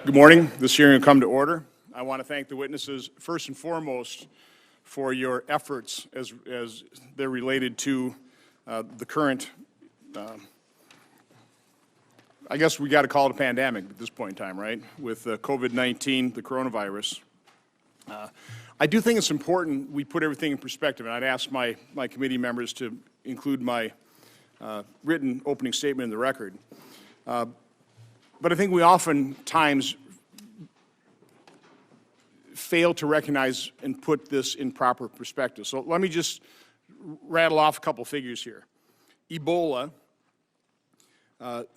Good morning. This hearing will come to order. I want to thank the witnesses first and foremost for your efforts as they're related to the current, I guess we got to call it a pandemic at this point in time, right? With COVID-19, the coronavirus. I do think it's important we put everything in perspective, and I'd ask my committee members to include my written opening statement in the record. But I think we oftentimes fail to recognize and put this in proper perspective. So let me just rattle off a couple figures here. Ebola,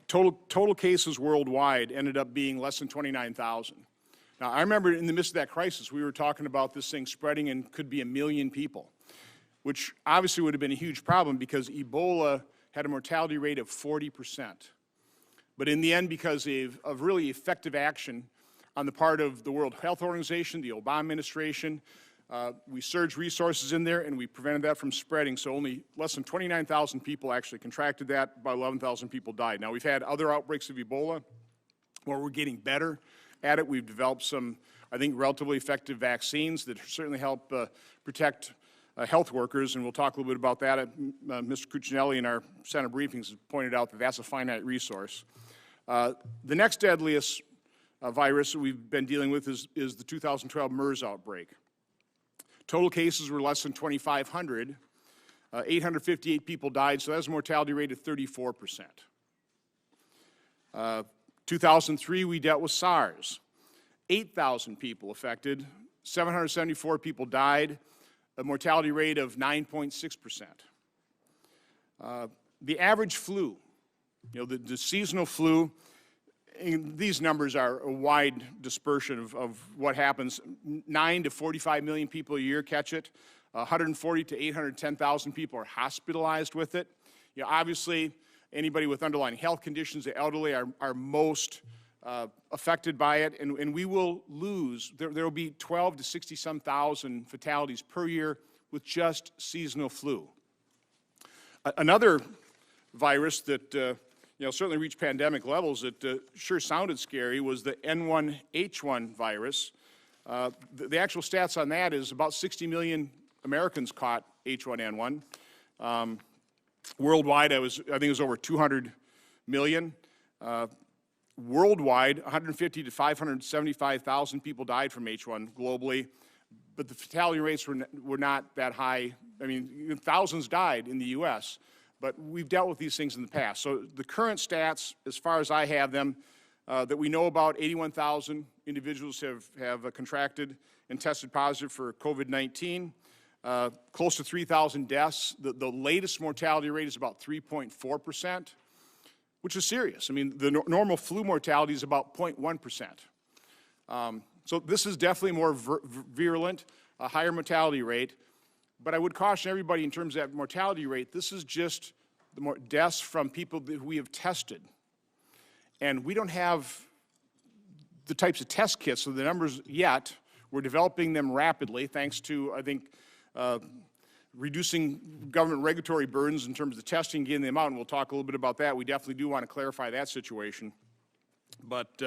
total cases worldwide ended up being less than 29,000. Now, I remember in the midst of that crisis, we were talking about this thing spreading and could be 1 million people, which obviously would have been a huge problem because Ebola had a mortality rate of 40%. But in the end, because of really effective action on the part of the World Health Organization, the Obama administration, we surged resources in there and we prevented that from spreading. So only less than 29,000 people actually contracted that, about 11,000 people died. Now, we've had other outbreaks of Ebola where we're getting better at it. We've developed some, I think, relatively effective vaccines that certainly help protect health workers, and we'll talk a little bit about that. Mr. Cuccinelli in our Senate briefings has pointed out that that's a finite resource. The next deadliest virus that we've been dealing with is the 2012 Mers outbreak. Total cases were less than 2,500. 858 people died, so that's a mortality rate of 34%. 2003, we dealt with SARS. 8,000 people affected, 774 people died, a mortality rate of 9.6%. The average flu, the seasonal flu, and these numbers are a wide dispersion of what happens. 9 to 45 million people a year catch it. 140 to 810,000 people are hospitalized with it. Obviously, anybody with underlying health conditions, the elderly, are most affected by it, and we will lose. There will be 12 to 60-some thousand fatalities per year with just seasonal flu. Another virus that certainly reached pandemic levels that sure sounded scary was the N1H1 virus. The actual stats on that is about 60 million Americans caught H1N1. Worldwide, I think it was over 200 million. Worldwide, 150 to 575,000 people died from H1 globally, but the fatality rates were not that high. I mean, thousands died in the U.S., but we've dealt with these things in the past. So the current stats, as far as I have them, that we know about, 81,000 individuals have contracted and tested positive for COVID-19. Close to 3,000 deaths. The latest mortality rate is about 3.4%, which is serious. I mean, the normal flu mortality is about 0.1%. So this is definitely more virulent, a higher mortality rate. But I would caution everybody in terms of that mortality rate, this is just the deaths from people that we have tested. And we don't have the types of test kits, so the numbers yet. We're developing them rapidly, thanks to, I think, reducing government regulatory burdens in terms of testing, getting them out, and we'll talk a little bit about that. We definitely do want to clarify that situation. But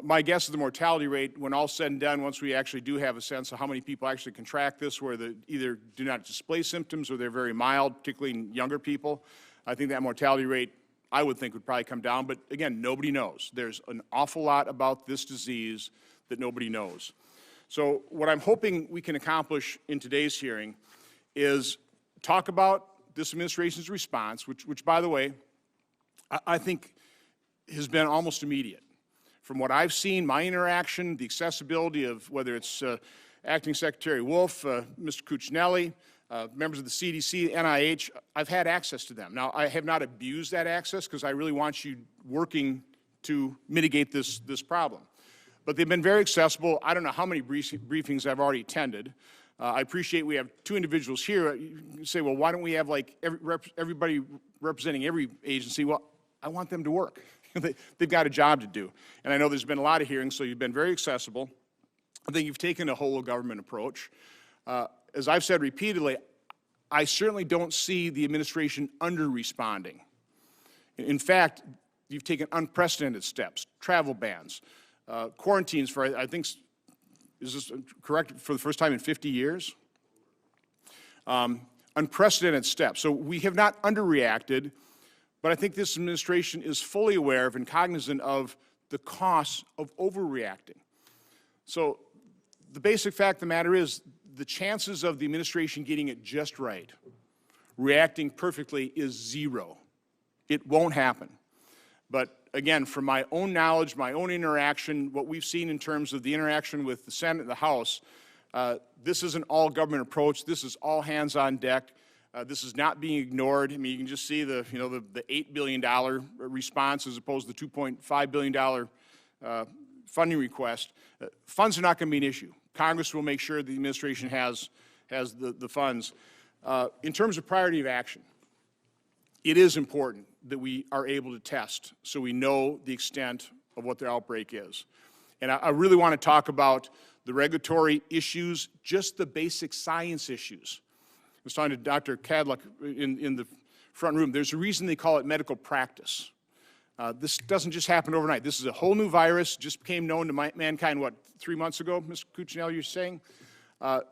my guess is the mortality rate, when all said and done, once we actually do have a sense of how many people actually contract this, where they either do not display symptoms or they're very mild, particularly in younger people, I think that mortality rate, I would think, would probably come down. But again, nobody knows. There's an awful lot about this disease that nobody knows. So what I'm hoping we can accomplish in today's hearing is talk about this administration's response, which by the way, I think has been almost immediate. From what I've seen, my interaction, the accessibility of whether it's Acting Secretary Wolf, Mr. Cuccinelli, members of the CDC, NIH, I've had access to them. Now, I have not abused that access because I really want you working to mitigate this problem. But they've been very accessible. I don't know how many briefings I've already attended. I appreciate we have two individuals here. You say, well, why don't we have like everybody representing every agency? Well, I want them to work. They've got a job to do. And I know there's been a lot of hearings, so you've been very accessible. I think you've taken a whole-of-government approach. As I've said repeatedly, I certainly don't see the administration under-responding. In fact, you've taken unprecedented steps, travel bans, quarantines for, I think, is this correct, for the first time in 50 years? Unprecedented steps. So we have not underreacted, but I think this administration is fully aware of and cognizant of the costs of overreacting. So the basic fact of the matter is the chances of the administration getting it just right, reacting perfectly, is zero. It won't happen. But again, from my own knowledge, my own interaction, what we've seen in terms of the interaction with the Senate and the House, this is an all-government approach. This is all hands on deck. This is not being ignored. I mean, you can just see the $8 billion response as opposed to the $2.5 billion funding request. Funds are not going to be an issue. Congress will make sure the administration has the funds. In terms of priority of action, it is important that we are able to test so we know the extent of what the outbreak is. And I really want to talk about the regulatory issues, just the basic science issues. I was talking to Dr. Kadlec in the front room. There's a reason they call it medical practice. This doesn't just happen overnight. This is a whole new virus, just became known to mankind, what, 3 months ago, Mr. Cuccinelli, you're saying?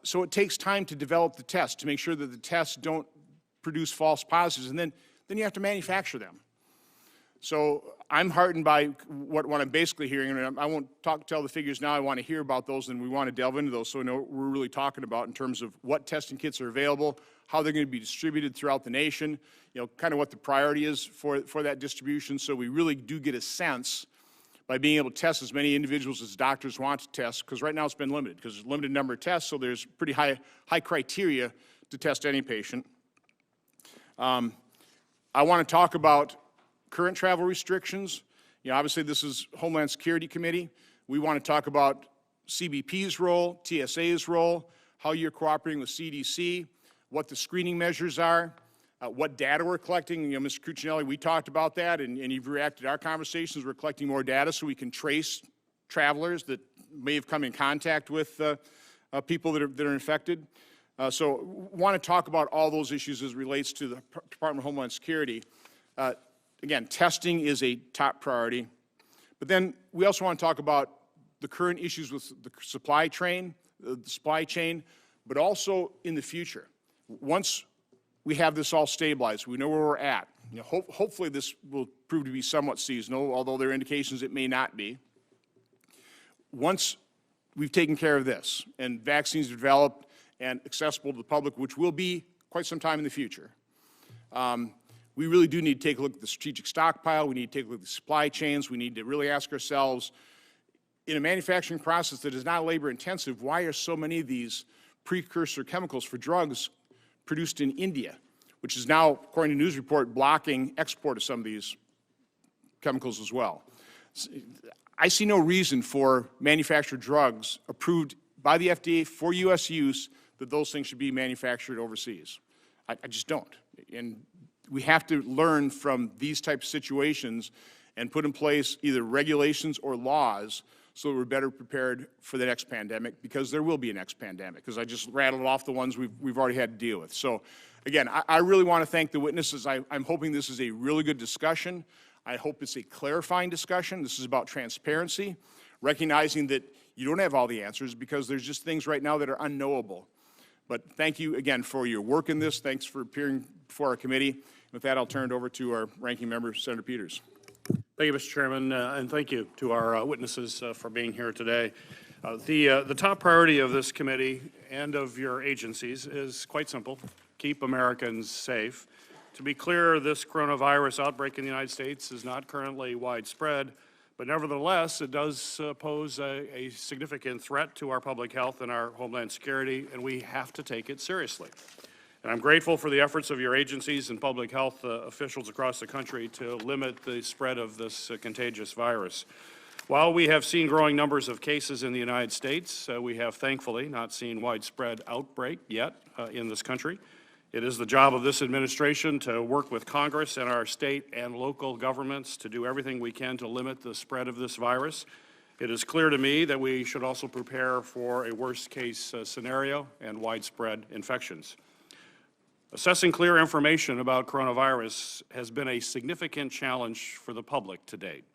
So it takes time to develop the tests, to make sure that the tests don't produce false positives, and then you have to manufacture them. So I'm heartened by what I'm basically hearing, and I won't tell the figures now. I want to hear about those, and we want to delve into those so we know what we're really talking about in terms of what testing kits are available, how they're going to be distributed throughout the nation, kind of what the priority is for that distribution, so we really do get a sense by being able to test as many individuals as doctors want to test, because right now it's been limited, because there's a limited number of tests, so there's pretty high criteria to test any patient. I want to talk about current travel restrictions. Obviously this is Homeland Security Committee. We want to talk about CBP's role, TSA's role, how you're cooperating with CDC, what the screening measures are, what data we're collecting. Mr. Cuccinelli, we talked about that, and you've reacted to our conversations. We're collecting more data so we can trace travelers that may have come in contact with people that are infected. So want to talk about all those issues as it relates to the Department of Homeland Security. Again, testing is a top priority. But then we also want to talk about the current issues with the supply chain, but also in the future. Once we have this all stabilized, we know where we're at. Hopefully this will prove to be somewhat seasonal, although there are indications it may not be. Once we've taken care of this and vaccines are developed and accessible to the public, which will be quite some time in the future, we really do need to take a look at the strategic stockpile. We need to take a look at the supply chains. We need to really ask ourselves, in a manufacturing process that is not labor intensive, why are so many of these precursor chemicals for drugs produced in India, which is now, according to news report, blocking export of some of these chemicals as well. I see no reason for manufactured drugs approved by the FDA for U.S. use that those things should be manufactured overseas. I just don't. And we have to learn from these types of situations and put in place either regulations or laws so that we're better prepared for the next pandemic, because there will be a next pandemic, because I just rattled off the ones we've already had to deal with. So again, I really want to thank the witnesses. I'm hoping this is a really good discussion. I hope it's a clarifying discussion. This is about transparency, recognizing that you don't have all the answers because there's just things right now that are unknowable. But thank you again for your work in this. Thanks for appearing before our committee. With that, I'll turn it over to our ranking member, Senator Peters. Thank you, Mr. Chairman, and thank you to our witnesses for being here today. The top priority of this committee and of your agencies is quite simple: keep Americans safe. To be clear, this coronavirus outbreak in the United States is not currently widespread, but nevertheless, it does pose a significant threat to our public health and our homeland security, and we have to take it seriously. And I'm grateful for the efforts of your agencies and public health officials across the country to limit the spread of this contagious virus. While we have seen growing numbers of cases in the United States, we have thankfully not seen widespread outbreak yet in this country. It is the job of this administration to work with Congress and our state and local governments to do everything we can to limit the spread of this virus. It is clear to me that we should also prepare for a worst-case scenario and widespread infections. Assessing clear information about coronavirus has been a significant challenge for the public to date.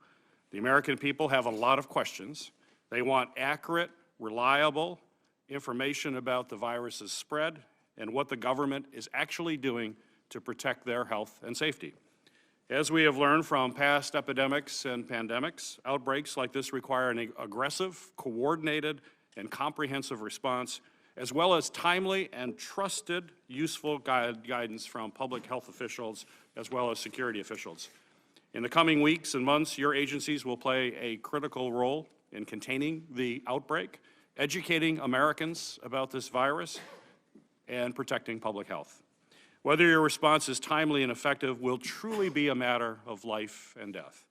The American people have a lot of questions. They want accurate, reliable information about the virus's spread and what the government is actually doing to protect their health and safety. As we have learned from past epidemics and pandemics, outbreaks like this require an aggressive, coordinated, and comprehensive response, as well as timely and trusted, useful guidance from public health officials as well as security officials. In the coming weeks and months, your agencies will play a critical role in containing the outbreak, educating Americans about this virus, and protecting public health. Whether your response is timely and effective will truly be a matter of life and death.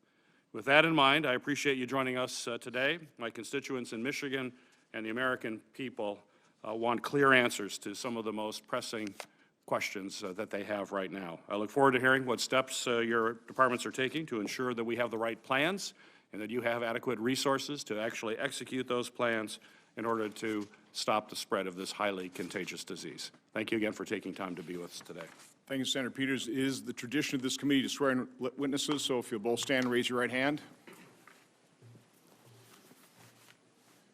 With that in mind, I appreciate you joining us today. My constituents in Michigan and the American people want clear answers to some of the most pressing questions that they have right now. I look forward to hearing what steps your departments are taking to ensure that we have the right plans and that you have adequate resources to actually execute those plans in order to stop the spread of this highly contagious disease. Thank you again for taking time to be with us today. Thank you, Senator Peters. It is the tradition of this committee to swear in witnesses, so if you'll both stand and raise your right hand.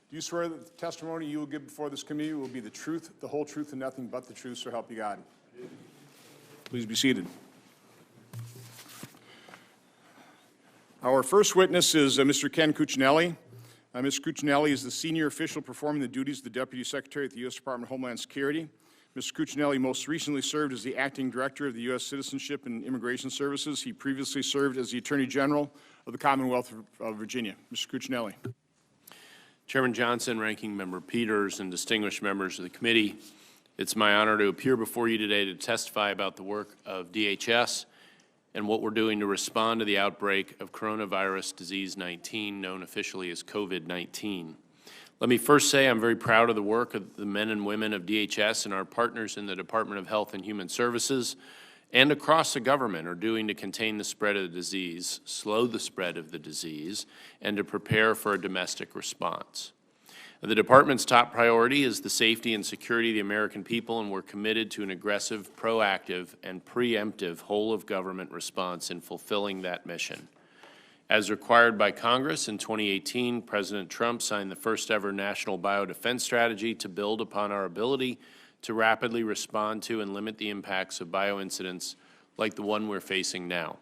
Do you swear that the testimony you will give before this committee will be the truth, the whole truth, and nothing but the truth, so help you God? Please be seated. Our first witness is Mr. Ken Cuccinelli. Mr. Cuccinelli is the senior official performing the duties of the Deputy Secretary at the U.S. Department of Homeland Security. Mr. Cuccinelli most recently served as the acting director of the U.S. Citizenship and Immigration Services. He previously served as the Attorney General of the Commonwealth of Virginia. Mr. Cuccinelli. Chairman Johnson, Ranking Member Peters, and distinguished members of the committee, it's my honor to appear before you today to testify about the work of DHS and what we're doing to respond to the outbreak of coronavirus disease 19, known officially as COVID-19. Let me first say I'm very proud of the work of the men and women of DHS and our partners in the Department of Health and Human Services and across the government are doing to contain the spread of the disease, slow the spread of the disease, and to prepare for a domestic response. The Department's top priority is the safety and security of the American people, and we're committed to an aggressive, proactive, and preemptive whole-of-government response in fulfilling that mission. As required by Congress in 2018, President Trump signed the first-ever National Biodefense Strategy to build upon our ability to rapidly respond to and limit the impacts of bioincidents like the one we're facing now.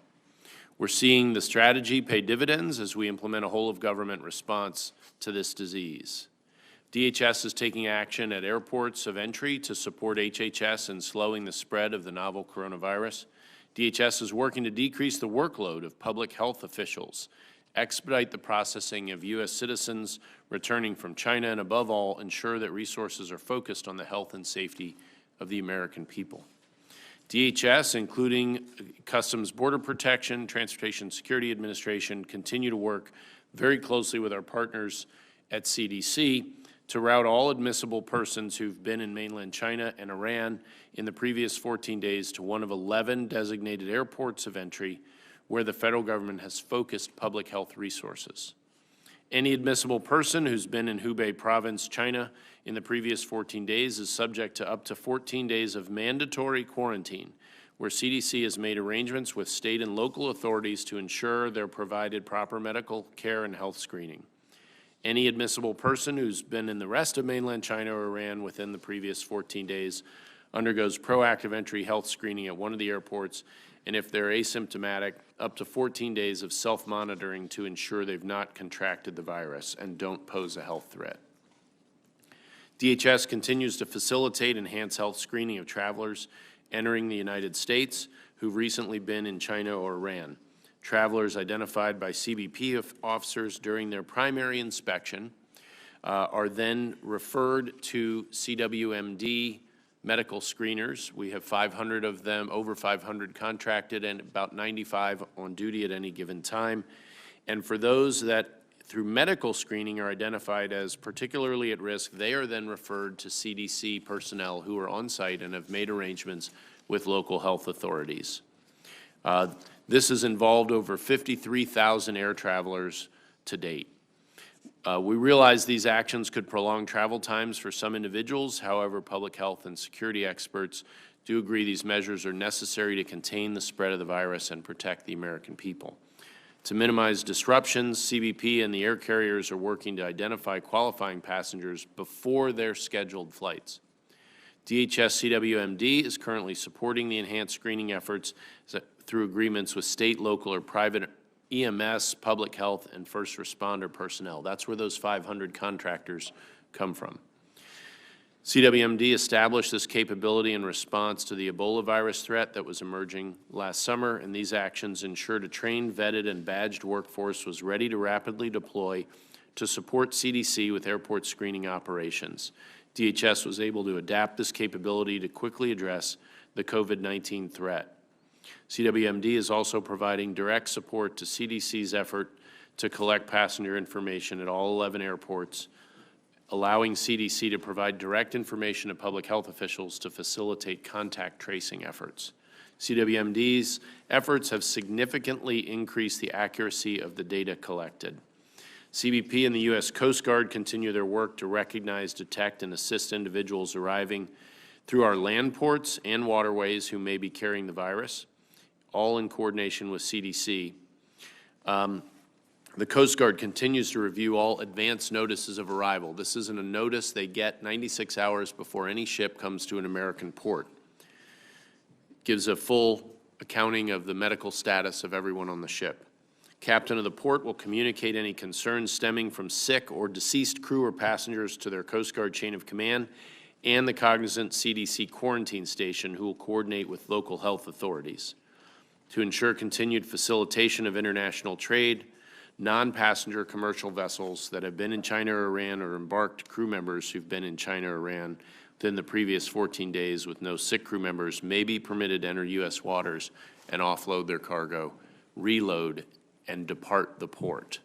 We're seeing the strategy pay dividends as we implement a whole-of-government response to this disease. DHS is taking action at airports of entry to support HHS in slowing the spread of the novel coronavirus. DHS is working to decrease the workload of public health officials, expedite the processing of U.S. citizens returning from China, and above all, ensure that resources are focused on the health and safety of the American people. DHS, including Customs Border Protection, Transportation Security Administration, continue to work very closely with our partners at CDC to route all admissible persons who've been in mainland China and Iran in the previous 14 days to one of 11 designated airports of entry where the federal government has focused public health resources. Any admissible person who's been in Hubei province, China, in the previous 14 days is subject to up to 14 days of mandatory quarantine, where CDC has made arrangements with state and local authorities to ensure they're provided proper medical care and health screening. Any admissible person who's been in the rest of mainland China or Iran within the previous 14 days undergoes proactive entry health screening at one of the airports, and if they're asymptomatic, up to 14 days of self-monitoring to ensure they've not contracted the virus and don't pose a health threat. DHS continues to facilitate enhanced health screening of travelers entering the United States who've recently been in China or Iran. Travelers identified by CBP officers during their primary inspection are then referred to CWMD medical screeners. We have 500 of them, over 500 contracted, and about 95 on duty at any given time. And for those that through medical screening are identified as particularly at risk, they are then referred to CDC personnel who are on site and have made arrangements with local health authorities. This has involved over 53,000 air travelers to date. We realize these actions could prolong travel times for some individuals. However, public health and security experts do agree these measures are necessary to contain the spread of the virus and protect the American people. To minimize disruptions, CBP and the air carriers are working to identify qualifying passengers before their scheduled flights. DHS CWMD is currently supporting the enhanced screening efforts through agreements with state, local, or private EMS, public health, and first responder personnel. That's where those 500 contractors come from. CWMD established this capability in response to the Ebola virus threat that was emerging last summer, and these actions ensured a trained, vetted, and badged workforce was ready to rapidly deploy to support CDC with airport screening operations. DHS was able to adapt this capability to quickly address the COVID-19 threat. CWMD is also providing direct support to CDC's effort to collect passenger information at all 11 airports, allowing CDC to provide direct information to public health officials to facilitate contact tracing efforts. CWMD's efforts have significantly increased the accuracy of the data collected. CBP and the U.S. Coast Guard continue their work to recognize, detect, and assist individuals arriving through our land ports and waterways who may be carrying the virus, all in coordination with CDC. The Coast Guard continues to review all advance notices of arrival. This isn't a notice they get 96 hours before any ship comes to an American port. Gives a full accounting of the medical status of everyone on the ship. Captain of the port will communicate any concerns stemming from sick or deceased crew or passengers to their Coast Guard chain of command and the cognizant CDC quarantine station, who will coordinate with local health authorities. To ensure continued facilitation of international trade, non-passenger commercial vessels that have been in China or Iran, or embarked crew members who've been in China or Iran within the previous 14 days with no sick crew members may be permitted to enter U.S. waters and offload their cargo, reload, and depart the port.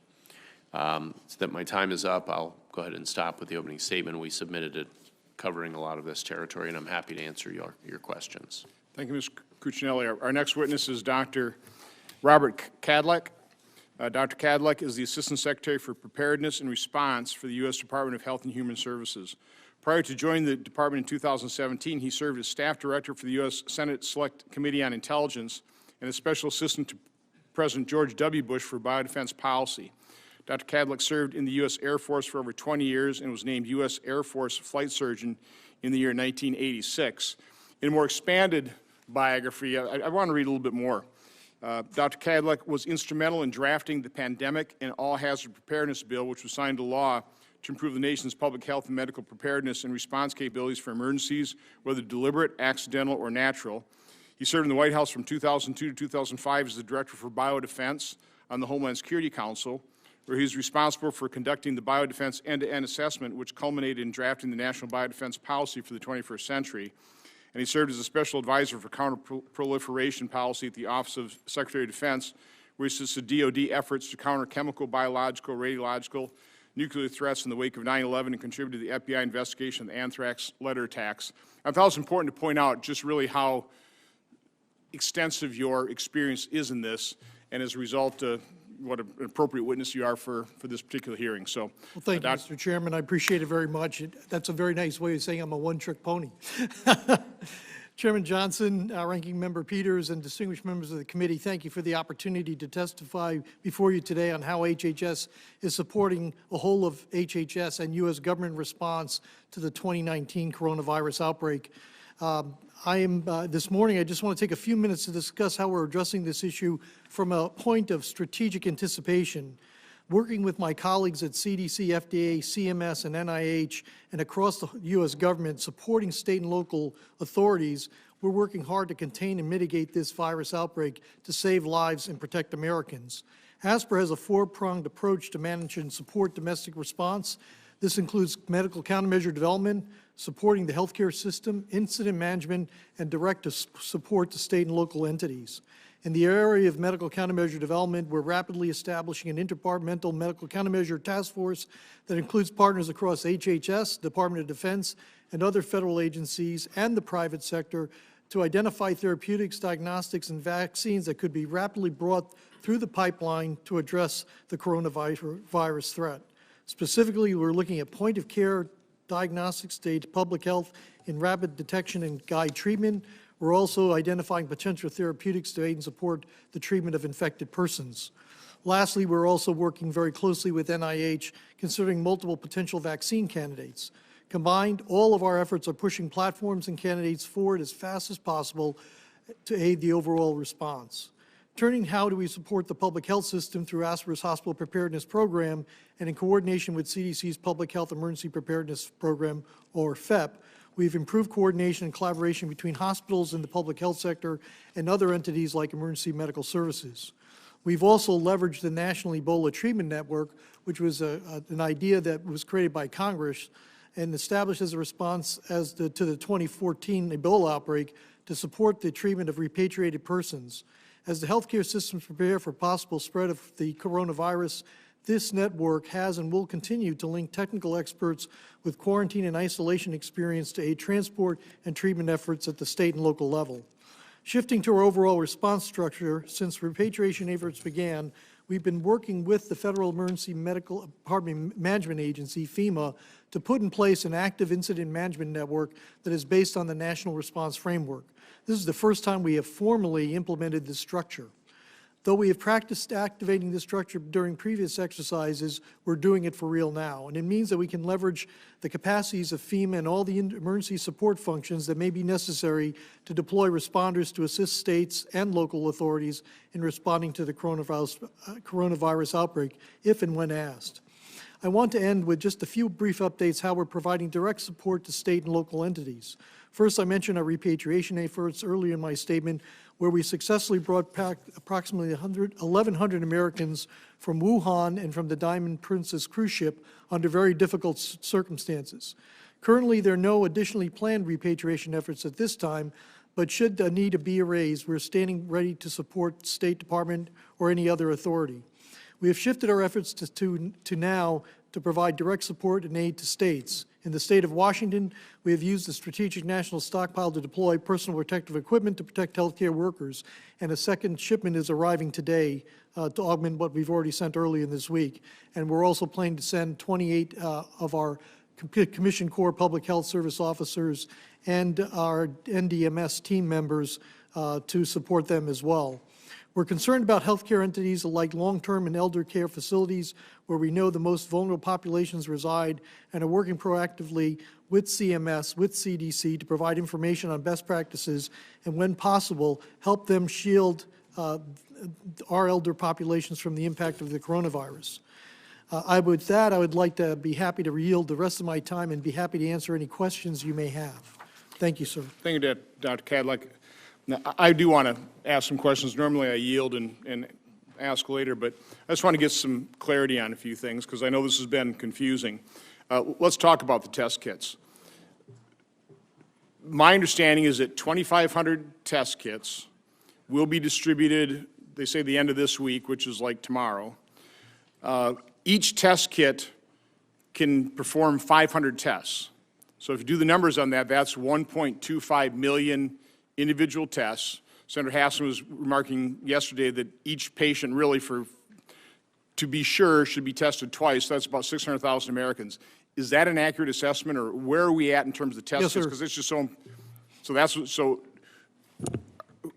So that my time is up, I'll go ahead and stop with the opening statement. We submitted it covering a lot of this territory, and I'm happy to answer your questions. Thank you, Ms. Cuccinelli. Our next witness is Dr. Robert Kadlec. Dr. Kadlec is the Assistant Secretary for Preparedness and Response for the U.S. Department of Health and Human Services. Prior to joining the department in 2017, he served as Staff Director for the U.S. Senate Select Committee on Intelligence and as Special Assistant to President George W. Bush for Biodefense Policy. Dr. Kadlec served in the U.S. Air Force for over 20 years and was named U.S. Air Force Flight Surgeon in the year 1986. In a more expanded biography, I want to read a little bit more. Dr. Kadlec was instrumental in drafting the Pandemic and All Hazard Preparedness Bill, which was signed into law to improve the nation's public health and medical preparedness and response capabilities for emergencies, whether deliberate, accidental, or natural. He served in the White House from 2002 to 2005 as the Director for Biodefense on the Homeland Security Council, where he was responsible for conducting the biodefense end-to-end assessment, which culminated in drafting the National Biodefense Policy for the 21st century. And he served as a special advisor for counter-proliferation policy at the Office of Secretary of Defense, where he assisted DoD efforts to counter chemical, biological, radiological, nuclear threats in the wake of 9/11 and contributed to the FBI investigation of the anthrax letter attacks. I thought it was important to point out just really how extensive your experience is in this, and as a result, what an appropriate witness you are for this particular hearing. So, well, thank you, Mr. Chairman. I appreciate it very much. That's a very nice way of saying I'm a one-trick pony. Chairman Johnson, Ranking Member Peters, and distinguished members of the committee, thank you for the opportunity to testify before you today on how HHS is supporting the whole of HHS and U.S. government response to the 2019 coronavirus outbreak. This morning, I just want to take a few minutes to discuss how we're addressing this issue from a point of strategic anticipation. Working with my colleagues at CDC, FDA, CMS, and NIH, and across the U.S. government, supporting state and local authorities, we're working hard to contain and mitigate this virus outbreak to save lives and protect Americans. ASPR has a four-pronged approach to manage and support domestic response. This includes medical countermeasure development, supporting the healthcare system, incident management, and direct support to state and local entities. In the area of medical countermeasure development, we're rapidly establishing an interdepartmental medical countermeasure task force that includes partners across HHS, Department of Defense, and other federal agencies and the private sector to identify therapeutics, diagnostics, and vaccines that could be rapidly brought through the pipeline to address the coronavirus threat. Specifically, we're looking at point-of-care diagnostic stage, public health in rapid detection and guide treatment. We're also identifying potential therapeutics to aid and support the treatment of infected persons. Lastly, we're also working very closely with NIH, considering multiple potential vaccine candidates. Combined, all of our efforts are pushing platforms and candidates forward as fast as possible to aid the overall response. Turning how do we support the public health system through ASPR's Hospital Preparedness Program and in coordination with CDC's Public Health Emergency Preparedness Program, or FEP, we've improved coordination and collaboration between hospitals in the public health sector and other entities like emergency medical services. We've also leveraged the National Ebola Treatment Network, which was an idea that was created by Congress and established as a response to the 2014 Ebola outbreak to support the treatment of repatriated persons. As the healthcare systems prepare for possible spread of the coronavirus, this network has and will continue to link technical experts with quarantine and isolation experience to aid transport and treatment efforts at the state and local level. Shifting to our overall response structure, since repatriation efforts began, we've been working with the Federal Emergency Management Agency, FEMA, to put in place an active incident management network that is based on the National Response Framework. This is the first time we have formally implemented this structure. Though we have practiced activating this structure during previous exercises, we're doing it for real now. And it means that we can leverage the capacities of FEMA and all the emergency support functions that may be necessary to deploy responders to assist states and local authorities in responding to the coronavirus outbreak, if and when asked. I want to end with just a few brief updates how we're providing direct support to state and local entities. First, I mentioned our repatriation efforts earlier in my statement, where we successfully brought back approximately 1,100 Americans from Wuhan and from the Diamond Princess cruise ship under very difficult circumstances. Currently, there are no additionally planned repatriation efforts at this time, but should the need be raised, we're standing ready to support State Department or any other authority. We have shifted our efforts to now to provide direct support and aid to states. In the state of Washington, we have used the Strategic National Stockpile to deploy personal protective equipment to protect healthcare workers, and a second shipment is arriving today to augment what we've already sent earlier this week. And we're also planning to send 28 of our Commissioned Corps Public Health Service officers and our NDMS team members to support them as well. We're concerned about healthcare entities like long-term and elder care facilities where we know the most vulnerable populations reside, and are working proactively with CMS, with CDC to provide information on best practices and, when possible, help them shield our elder populations from the impact of the coronavirus. With that, I would like to be happy to yield the rest of my time and be happy to answer any questions you may have. Thank you, sir. Thank you, Dr. Kadlec. Now, I do want to ask some questions. Normally I yield and ask later, but I just want to get some clarity on a few things because I know this has been confusing. Let's talk about the test kits. My understanding is that 2,500 test kits will be distributed, they say the end of this week, which is like tomorrow. Each test kit can perform 500 tests. So if you do the numbers on that, that's 1.25 million individual tests. Senator Hassan was remarking yesterday that each patient really, to be sure, should be tested twice. That's about 600,000 Americans. Is that an accurate assessment, or where are we at in terms of test kits? Because it's just so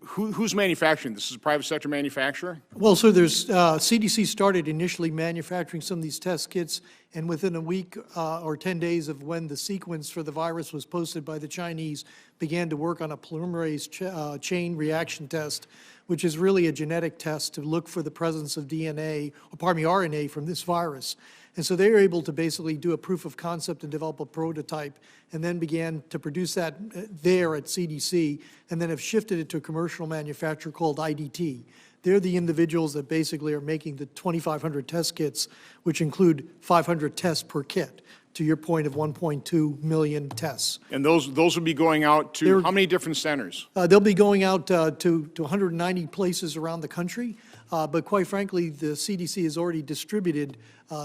who's manufacturing this? Is it a private sector manufacturer? Well, so there's CDC started initially manufacturing some of these test kits, and within a week or 10 days of when the sequence for the virus was posted by the Chinese, began to work on a polymerase chain reaction test, which is really a genetic test to look for the presence of RNA from this virus. And so they were able to basically do a proof of concept and develop a prototype, and then began to produce that there at CDC, and then have shifted it to a commercial manufacturer called IDT. They're the individuals that basically are making the 2,500 test kits, which include 500 tests per kit, to your point of 1.2 million tests. And those will be going out to how many different centers? They'll be going out to 190 places around the country. But quite frankly, the CDC has already distributed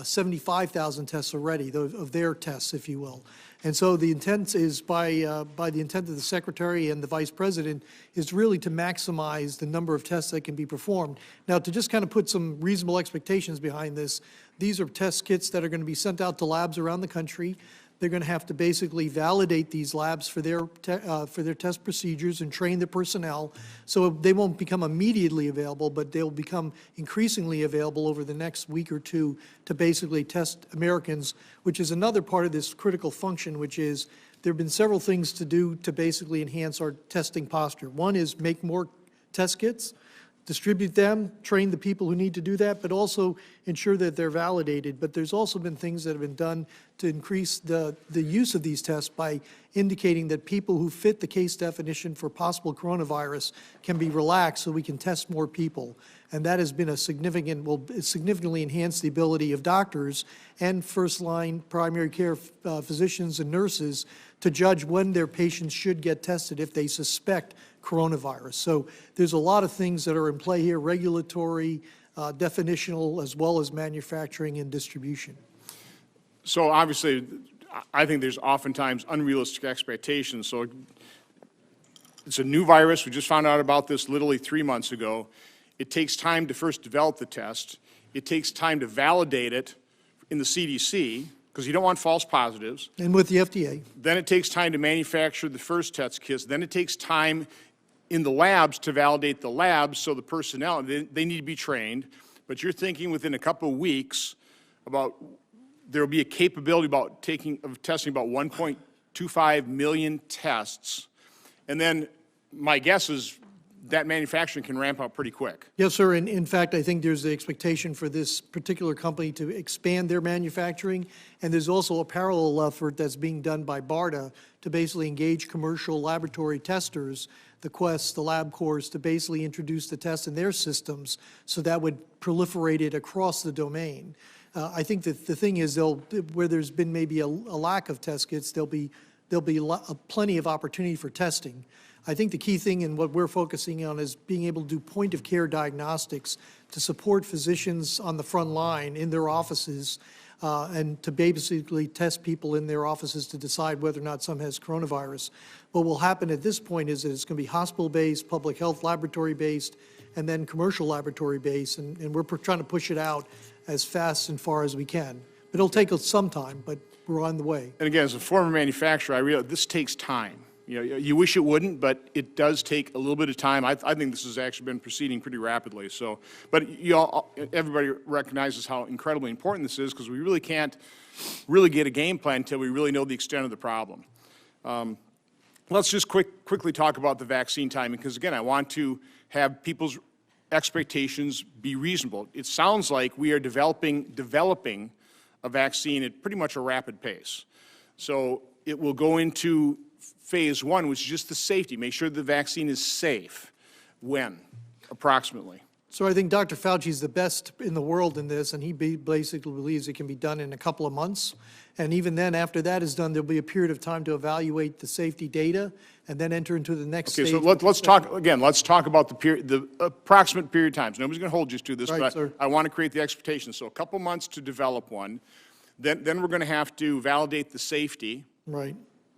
75,000 tests already, of their tests, if you will. And so the intent is, by the intent of the Secretary and the Vice President, is really to maximize the number of tests that can be performed. Now, to just kind of put some reasonable expectations behind this, these are test kits that are going to be sent out to labs around the country. They're going to have to basically validate these labs for their test procedures and train the personnel, so they won't become immediately available, but they'll become increasingly available over the next week or two to basically test Americans, which is another part of this critical function, which is there have been several things to do to basically enhance our testing posture. One is make more test kits, distribute them, train the people who need to do that, but also ensure that they're validated. But there's also been things that have been done to increase the use of these tests by indicating that people who fit the case definition for possible coronavirus can be relaxed so we can test more people. And that has been a significant, will significantly enhance the ability of doctors and first-line primary care physicians and nurses to judge when their patients should get tested if they suspect coronavirus. So there's a lot of things that are in play here, regulatory, definitional, as well as manufacturing and distribution. So obviously, I think there's oftentimes unrealistic expectations. So it's a new virus. We just found out about this literally 3 months ago. It takes time to first develop the test. It takes time to validate it in the CDC, because you don't want false positives. And with the FDA. Then it takes time to manufacture the first test kits. Then it takes time in the labs to validate the labs, so the personnel, they need to be trained. But you're thinking within a couple of weeks about, there will be a capability of testing about 1.25 million tests. And then my guess is that manufacturing can ramp up pretty quick. Yes, sir. And in fact, I think there's the expectation for this particular company to expand their manufacturing. And there's also a parallel effort that's being done by BARDA to basically engage commercial laboratory testers, the Quest, the LabCorps, to basically introduce the test in their systems, so that would proliferate it across the domain. I think that the thing is, where there's been maybe a lack of test kits, there'll be plenty of opportunity for testing. I think the key thing and what we're focusing on is being able to do point-of-care diagnostics to support physicians on the front line in their offices and to basically test people in their offices to decide whether or not some has coronavirus. What will happen at this point is that it's going to be hospital-based, public health laboratory-based, and then commercial laboratory-based, and we're trying to push it out as fast and far as we can. But it'll take us some time, but we're on the way. And again, as a former manufacturer, I realize this takes time. You know, you wish it wouldn't, but it does take a little bit of time. I think this has actually been proceeding pretty rapidly. So, but everybody recognizes how incredibly important this is, because we really can't really get a game plan until we really know the extent of the problem. Let's just quickly talk about the vaccine timing, because again, I want to have people's expectations be reasonable. It sounds like we are developing a vaccine at pretty much a rapid pace. So it will go into phase 1, which is just the safety, make sure the vaccine is safe. When, approximately? So I think Dr. Fauci is the best in the world in this, and he basically believes it can be done in a couple of months. And even then, after that is done, there'll be a period of time to evaluate the safety data and then enter into the next stage. Okay, so let's talk, again, let's talk about the approximate period of time. So nobody's going to hold you to this, right, but sir. I want to create the expectation. So a couple months to develop one. Then we're going to have to validate the safety. Right.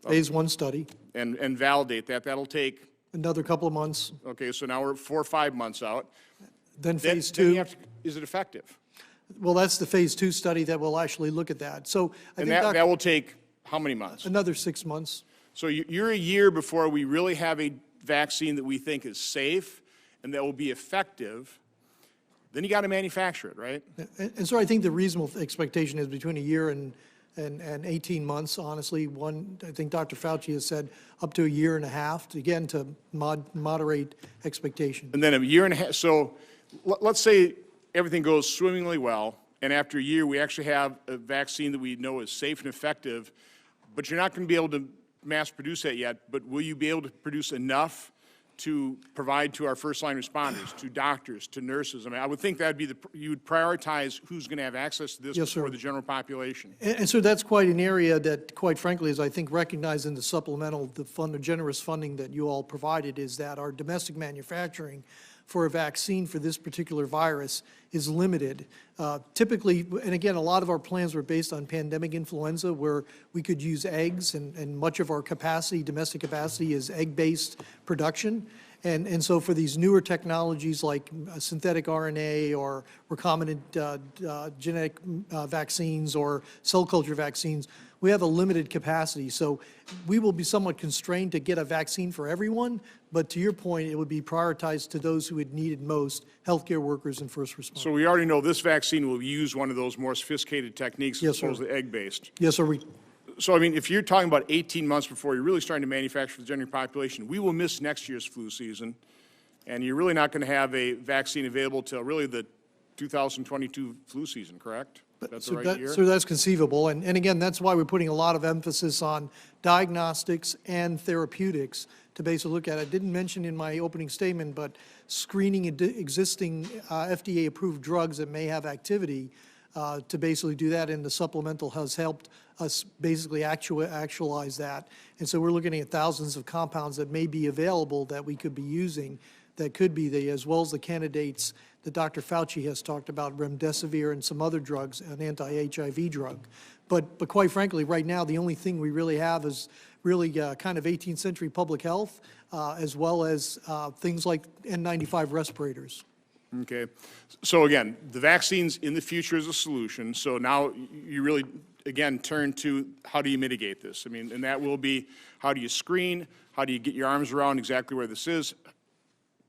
Phase 1 study. And validate that. That'll take, another couple of months. okay, so now we're 4 or 5 months out. Then phase Then 2. you have to, is it effective? Well, that's the phase 2 study that will actually look at that. So I And think that will take how many months? another 6 months. So you're a year before we really have a vaccine that we think is safe and that will be effective. Then you got to manufacture it, right? And so I think the reasonable expectation is between a year and 18 months, honestly. I think Dr. Fauci has said up to a year and a half, again, to moderate expectation. And then a year and a half. So let's say everything goes swimmingly well, and after a year we actually have a vaccine that we know is safe and effective, but you're not going to be able to mass produce that yet. But will you be able to produce enough to provide to our first-line responders, to doctors, to nurses? I mean, I would think that'd be you would prioritize who's going to have access to this Yes, before sir. the general population. And so that's quite an area that, quite frankly, is I think recognized in the supplemental, the generous funding that you all provided, is that our domestic manufacturing for a vaccine for this particular virus is limited. Typically, and again, a lot of our plans were based on pandemic influenza, where we could use eggs, and much of our capacity, domestic capacity, is egg-based production. And so for these newer technologies like synthetic RNA or recombinant genetic vaccines or cell culture vaccines, we have a limited capacity. So we will be somewhat constrained to get a vaccine for everyone, but to your point, it would be prioritized to those who would need it most, healthcare workers and first responders. So we already know this vaccine will use one of those more sophisticated techniques Yes, as sir. opposed to egg-based. Yes, sir. So, I mean, if you're talking about 18 months before you're really starting to manufacture for the general population, we will miss next year's flu season, and you're really not going to have a vaccine available till really the 2022 flu season, correct? That's the right year? So that's conceivable. And again, that's why we're putting a lot of emphasis on diagnostics and therapeutics to basically look at it. I didn't mention in my opening statement, but screening existing FDA-approved drugs that may have activity to basically do that, and the supplemental has helped us basically actualize that. And so we're looking at thousands of compounds that may be available that we could be using that could be as well as the candidates that Dr. Fauci has talked about, remdesivir and some other drugs, an anti-HIV drug. But quite frankly, right now, the only thing we really have is really kind of 18th century public health, as well as things like N95 respirators. Okay. So again, the vaccines in the future is a solution. So now you really, again, turn to how do you mitigate this? I mean, and that will be how do you screen? How do you get your arms around exactly where this is?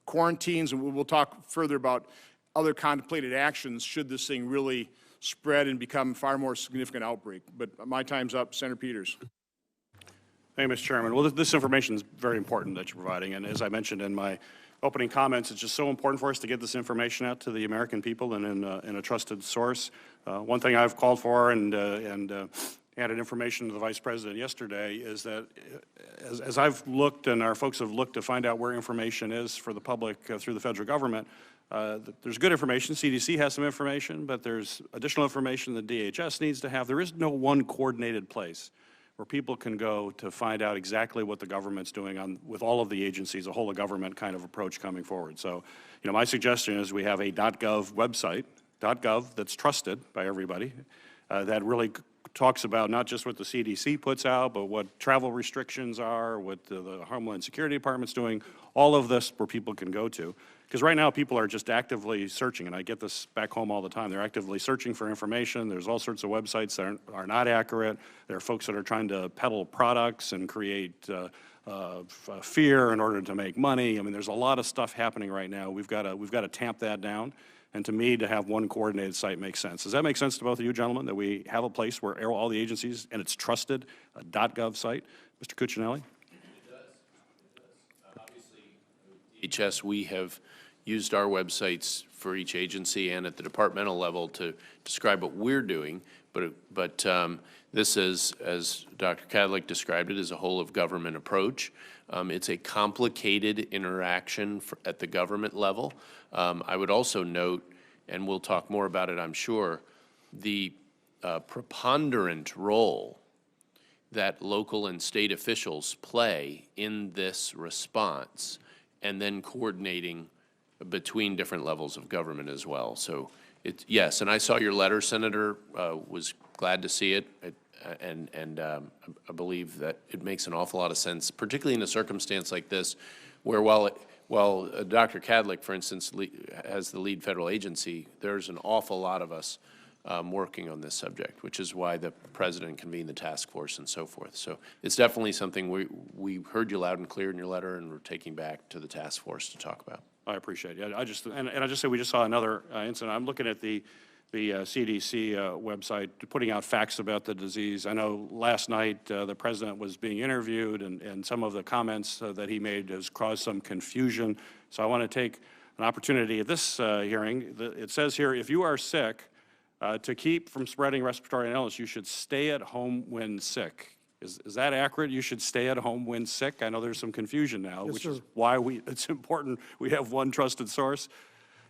Quarantines, and we'll talk further about other contemplated actions should this thing really spread and become a far more significant outbreak. But my time's up. Senator Peters. Thank you, Mr. Chairman. Well, this information is very important that you're providing, and as I mentioned in my opening comments, it's just so important for us to get this information out to the American people and in a trusted source. One thing I've called for and added information to the Vice President yesterday is that as I've looked and our folks have looked to find out where information is for the public through the federal government, there's good information. CDC has some information, but there's additional information that DHS needs to have. There is no one coordinated place where people can go to find out exactly what the government's doing with all of the agencies, a whole of government kind of approach coming forward. So, my suggestion is we have a .gov website, .gov, that's trusted by everybody, that really talks about not just what the CDC puts out, but what travel restrictions are, what the Homeland Security Department's doing, all of this where people can go to. Because right now people are just actively searching, and I get this back home all the time. They're actively searching for information. There's all sorts of websites that are not accurate. There are folks that are trying to peddle products and create fear in order to make money. I mean, there's a lot of stuff happening right now. We've got to tamp that down. And to me, to have one coordinated site makes sense. Does that make sense to both of you gentlemen, that we have a place where all the agencies, and it's trusted, a .gov site? Mr. Cuccinelli? It does. Obviously, DHS, we have used our websites for each agency and at the departmental level to describe what we're doing. But this is, as Dr. Kadlec described it, is a whole of government approach. It's a complicated interaction at the government level. I would also note, and we'll talk more about it, I'm sure, the preponderant role that local and state officials play in this response, and then coordinating between different levels of government as well. So, yes, and I saw your letter, Senator, was glad to see it. And I believe that it makes an awful lot of sense, particularly in a circumstance like this, where while Dr. Kadlec, for instance, has the lead federal agency, there's an awful lot of us working on this subject, which is why the President convened the task force and so forth. So it's definitely something we heard you loud and clear in your letter, and we're taking back to the task force to talk about. I appreciate it. I just say we just saw another incident. I'm looking at the CDC website putting out facts about the disease. I know last night the President was being interviewed, and some of the comments that he made has caused some confusion. So I want to take an opportunity at this hearing. It says here, if you are sick, to keep from spreading respiratory illness, you should stay at home when sick. Is that accurate? You should stay at home when sick? I know there's some confusion now, Yes, which sir. is why it's important we have one trusted source.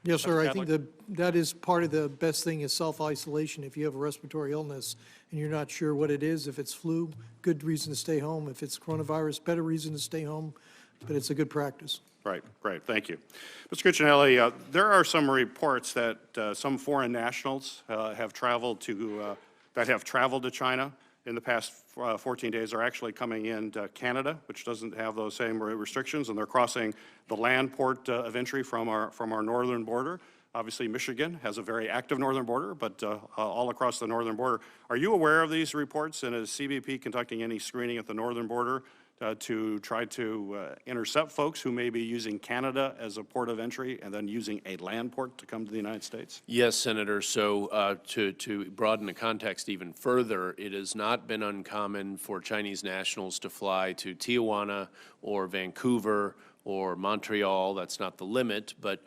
Yes, sir. I think Kadlec? that is part of the best thing is self-isolation. If you have a respiratory illness and you're not sure what it is, if it's flu, good reason to stay home. If it's coronavirus, better reason to stay home, but it's a good practice. Right, great, thank you. Mr. Cuccinelli, there are some reports that some foreign nationals have traveled to China in the past 14 days are actually coming into Canada, which doesn't have those same restrictions, and they're crossing the land port of entry from our northern border. Obviously, Michigan has a very active northern border, but all across the northern border. Are you aware of these reports, and is CBP conducting any screening at the northern border to try to intercept folks who may be using Canada as a port of entry and then using a land port to come to the United States? Yes, Senator. So to broaden the context even further, it has not been uncommon for Chinese nationals to fly to Tijuana or Vancouver or Montreal. That's not the limit, but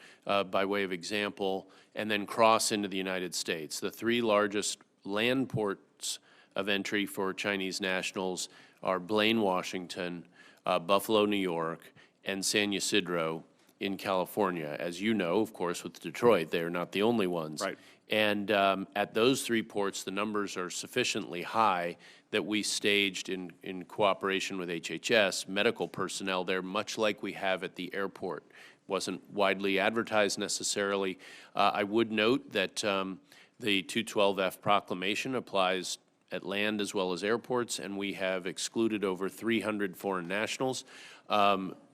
by way of example, and then cross into the United States. The three largest land ports of entry for Chinese nationals are Blaine, Washington, Buffalo, New York, and San Ysidro in California. As you know, of course, with Detroit, they are not the only ones. Right. And at those three ports, the numbers are sufficiently high that we staged in cooperation with HHS medical personnel there, much like we have at the airport. Wasn't widely advertised necessarily. I would note that the 212F proclamation applies at land as well as airports, and we have excluded over 300 foreign nationals.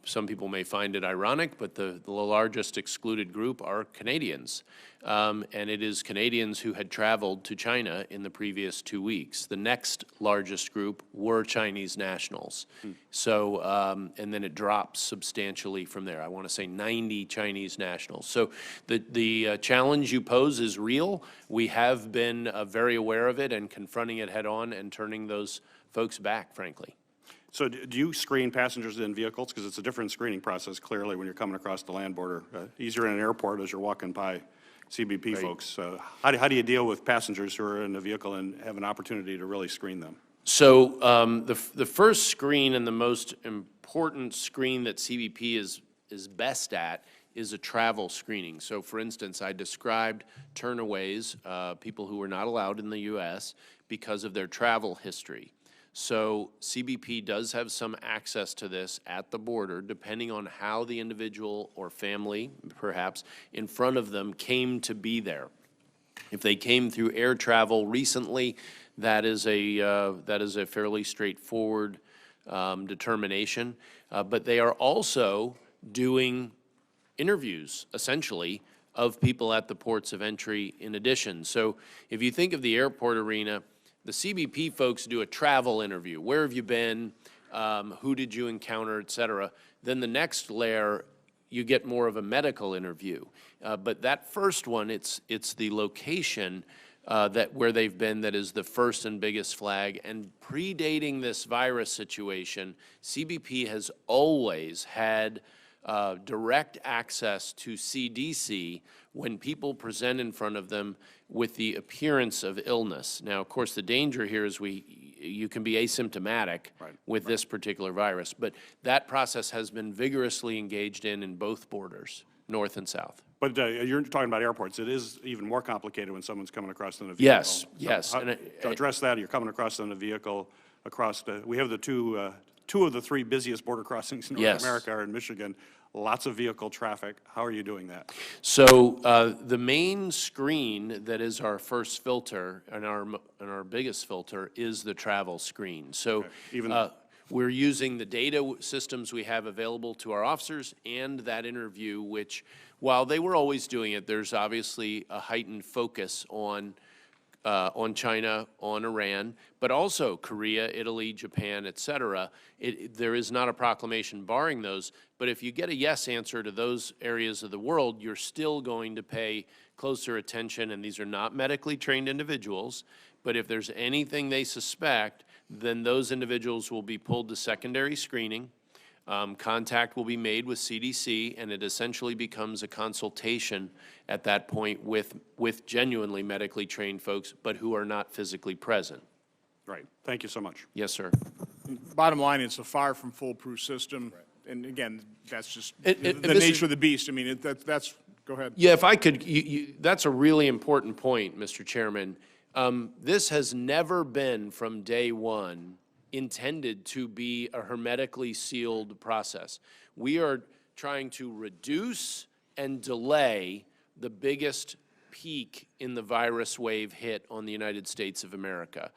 Some people may find it ironic, but the largest excluded group are Canadians. And it is Canadians who had traveled to China in the previous 2 weeks. The next largest group were Chinese nationals. So, and then it drops substantially from there. I want to say 90 Chinese nationals. So the challenge you pose is real. We have been very aware of it and confronting it head on and turning those folks back, frankly. So do you screen passengers in vehicles? Because it's a different screening process, clearly, when you're coming across the land border. Easier in an airport as you're walking by CBP folks. How do you deal with passengers who are in the vehicle and have an opportunity to really screen them? So the first screen and the most important screen that CBP is best at is a travel screening. So for instance, I described turnaways, people who were not allowed in the U.S. because of their travel history. So CBP does have some access to this at the border, depending on how the individual or family, perhaps, in front of them came to be there. If they came through air travel recently, that is a fairly straightforward determination. But they are also doing interviews, essentially, of people at the ports of entry in addition. So if you think of the airport arena, the CBP folks do a travel interview. Where have you been? Who did you encounter, et cetera. Then the next layer, you get more of a medical interview. But that first one, it's the location where they've been that is the first and biggest flag. And predating this virus situation, CBP has always had direct access to CDC when people present in front of them with the appearance of illness. Now, of course, the danger here is you can be asymptomatic with this particular virus, but that process has been vigorously engaged in both borders, north and south. But you're talking about airports. It is even more complicated when someone's coming across in a vehicle. Yes, yes. To address that, you're coming across in a vehicle across we have the two of the three busiest border crossings in North America are in Michigan. Lots of vehicle traffic. How are you doing that? So the main screen that is our first filter and our biggest filter is the travel screen. So we're using the data systems we have available to our officers and that interview, which, while they were always doing it, there's obviously a heightened focus on China, on Iran, but also Korea, Italy, Japan, et cetera. There is not a proclamation barring those, but if you get a yes answer to those areas of the world, you're still going to pay closer attention, and these are not medically trained individuals, but if there's anything they suspect, then those individuals will be pulled to secondary screening. Contact will be made with CDC, and it essentially becomes a consultation at that point with genuinely medically trained folks, but who are not physically present. Right. Thank you so much. Yes, sir. Bottom line, it's a far from foolproof system. And again, that's just the nature of the beast. I mean, that's, go ahead. Yeah, if I could, that's a really important point, Mr. Chairman. This has never been from day one intended to be a hermetically sealed process. We are trying to reduce and delay the biggest peak in the virus wave hit on the United States of America.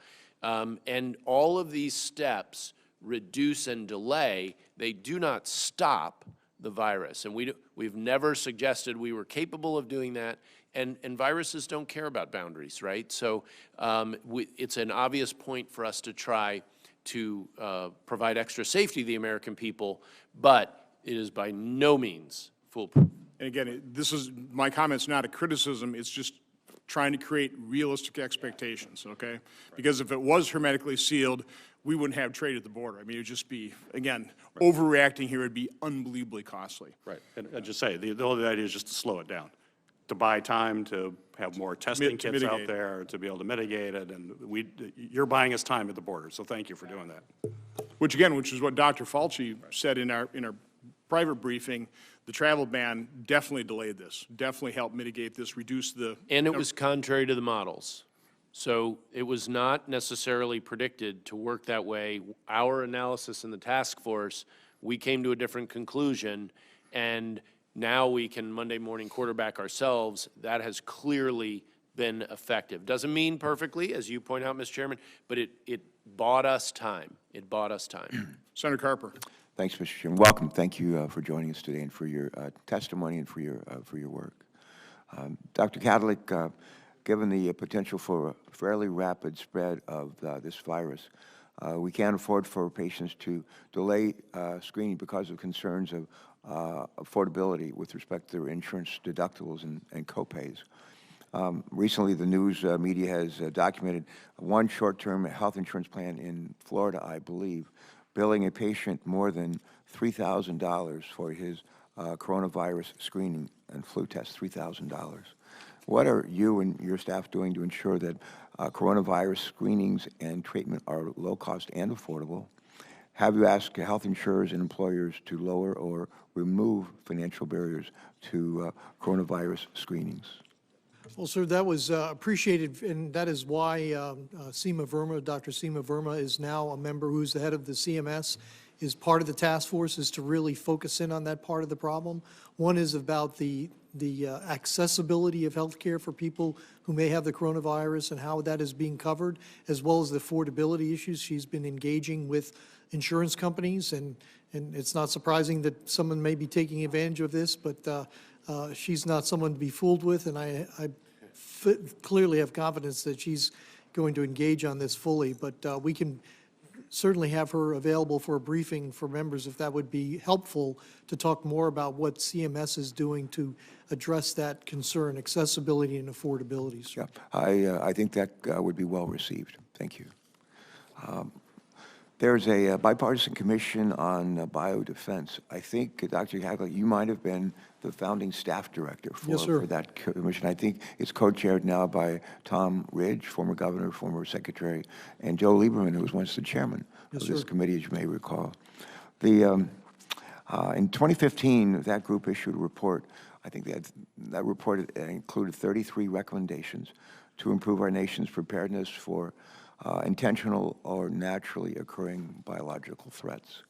And all of these steps reduce and delay. They do not stop the virus. And we've never suggested we were capable of doing that. And viruses don't care about boundaries, right? So it's an obvious point for us to try to provide extra safety to the American people, but it is by no means foolproof. And again, my comment's not a criticism, it's just trying to create realistic expectations, okay? Because if it was hermetically sealed, we wouldn't have trade at the border. I mean, it would just be, again, overreacting here would be unbelievably costly. Right, and I'd just say, the only idea is just to slow it down, to buy time, to have more testing kits out there, to be able to mitigate it, and you're buying us time at the border, so thank you for doing that. Which is what Dr. Fauci said in our private briefing. The travel ban definitely delayed this, definitely helped mitigate this, reduce the... And it was contrary to the models. So it was not necessarily predicted to work that way. Our analysis in the task force, we came to a different conclusion, and now we can Monday morning quarterback ourselves. That has clearly been effective. Doesn't mean perfectly, as you point out, Mr. Chairman, but it bought us time. It bought us time. Senator Carper. Thanks, Mr. Chairman. Welcome. Thank you for joining us today and for your testimony and for your work. Dr. Kadlec, given the potential for a fairly rapid spread of this virus, we can't afford for patients to delay screening because of concerns of affordability with respect to their insurance deductibles and copays. Recently, the news media has documented one short-term health insurance plan in Florida, I believe, billing a patient more than $3,000 for his coronavirus screening and flu test, $3,000. What are you and your staff doing to ensure that coronavirus screenings and treatment are low cost and affordable? Have you asked health insurers and employers to lower or remove financial barriers to coronavirus screenings? Well, sir, that was appreciated, and that is why Seema Verma, Dr. Seema Verma, is now a member who's the head of the CMS, is part of the task force, is to really focus in on that part of the problem. One is about the accessibility of health care for people who may have the coronavirus and how that is being covered, as well as the affordability issues. She's been engaging with insurance companies, and it's not surprising that someone may be taking advantage of this, but she's not someone to be fooled with, and I clearly have confidence that she's going to engage on this fully. But we can certainly have her available for a briefing for members if that would be helpful, to talk more about what CMS is doing to address that concern, accessibility and affordability. Sir. Yeah, I think that would be well received. Thank you. There's a bipartisan commission on biodefense. I think, Dr. Kadlec, you might have been the founding staff director for that commission. I think it's co-chaired now by Tom Ridge, former governor, former secretary, and Joe Lieberman, who was once the chairman of this committee, as you may recall. In 2015, that group issued a report. I think that report included 33 recommendations to improve our nation's preparedness for intentional or naturally occurring biological threats.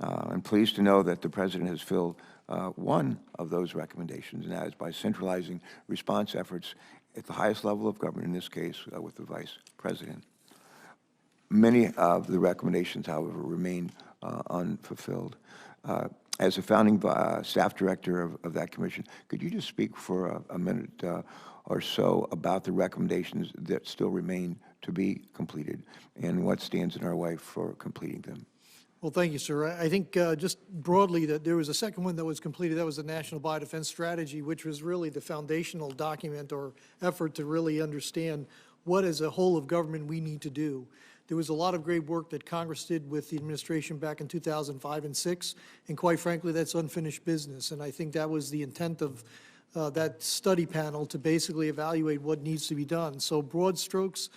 I'm pleased to know that the President has filled one of those recommendations, and that is by centralizing response efforts at the highest level of government, in this case with the Vice President. Many of the recommendations, however, remain unfulfilled. As a founding staff director of that commission, could you just speak for a minute or so about the recommendations that still remain to be completed and what stands in our way for completing them? Well, thank you, sir. I think just broadly that there was a second one that was completed. That was the National Biodefense Strategy, which was really the foundational document or effort to really understand what as a whole of government we need to do. There was a lot of great work that Congress did with the administration back in 2005 and 6, and quite frankly, that's unfinished business. And I think that was the intent of that study panel, to basically evaluate what needs to be done. So broad strokes,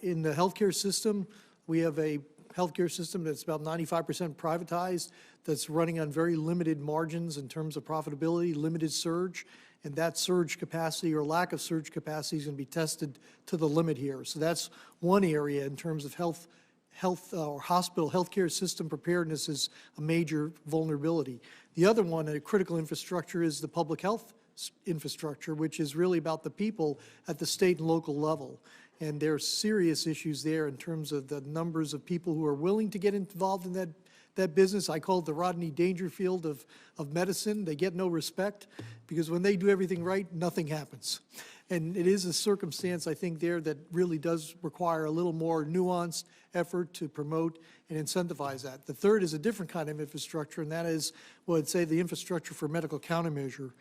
in the healthcare system, we have a healthcare system that's about 95% privatized, that's running on very limited margins in terms of profitability, limited surge, and that surge capacity or lack of surge capacity is going to be tested to the limit here. So that's one area in terms of health or hospital healthcare system preparedness is a major vulnerability. The other one, a critical infrastructure, is the public health infrastructure, which is really about the people at the state and local level. And there are serious issues there in terms of the numbers of people who are willing to get involved in that business. I call it the Rodney Dangerfield of medicine. They get no respect because when they do everything right, nothing happens. And it is a circumstance, I think, there that really does require a little more nuanced effort to promote and incentivize that. The third is a different kind of infrastructure, and that is, well, I'd say the infrastructure for medical countermeasure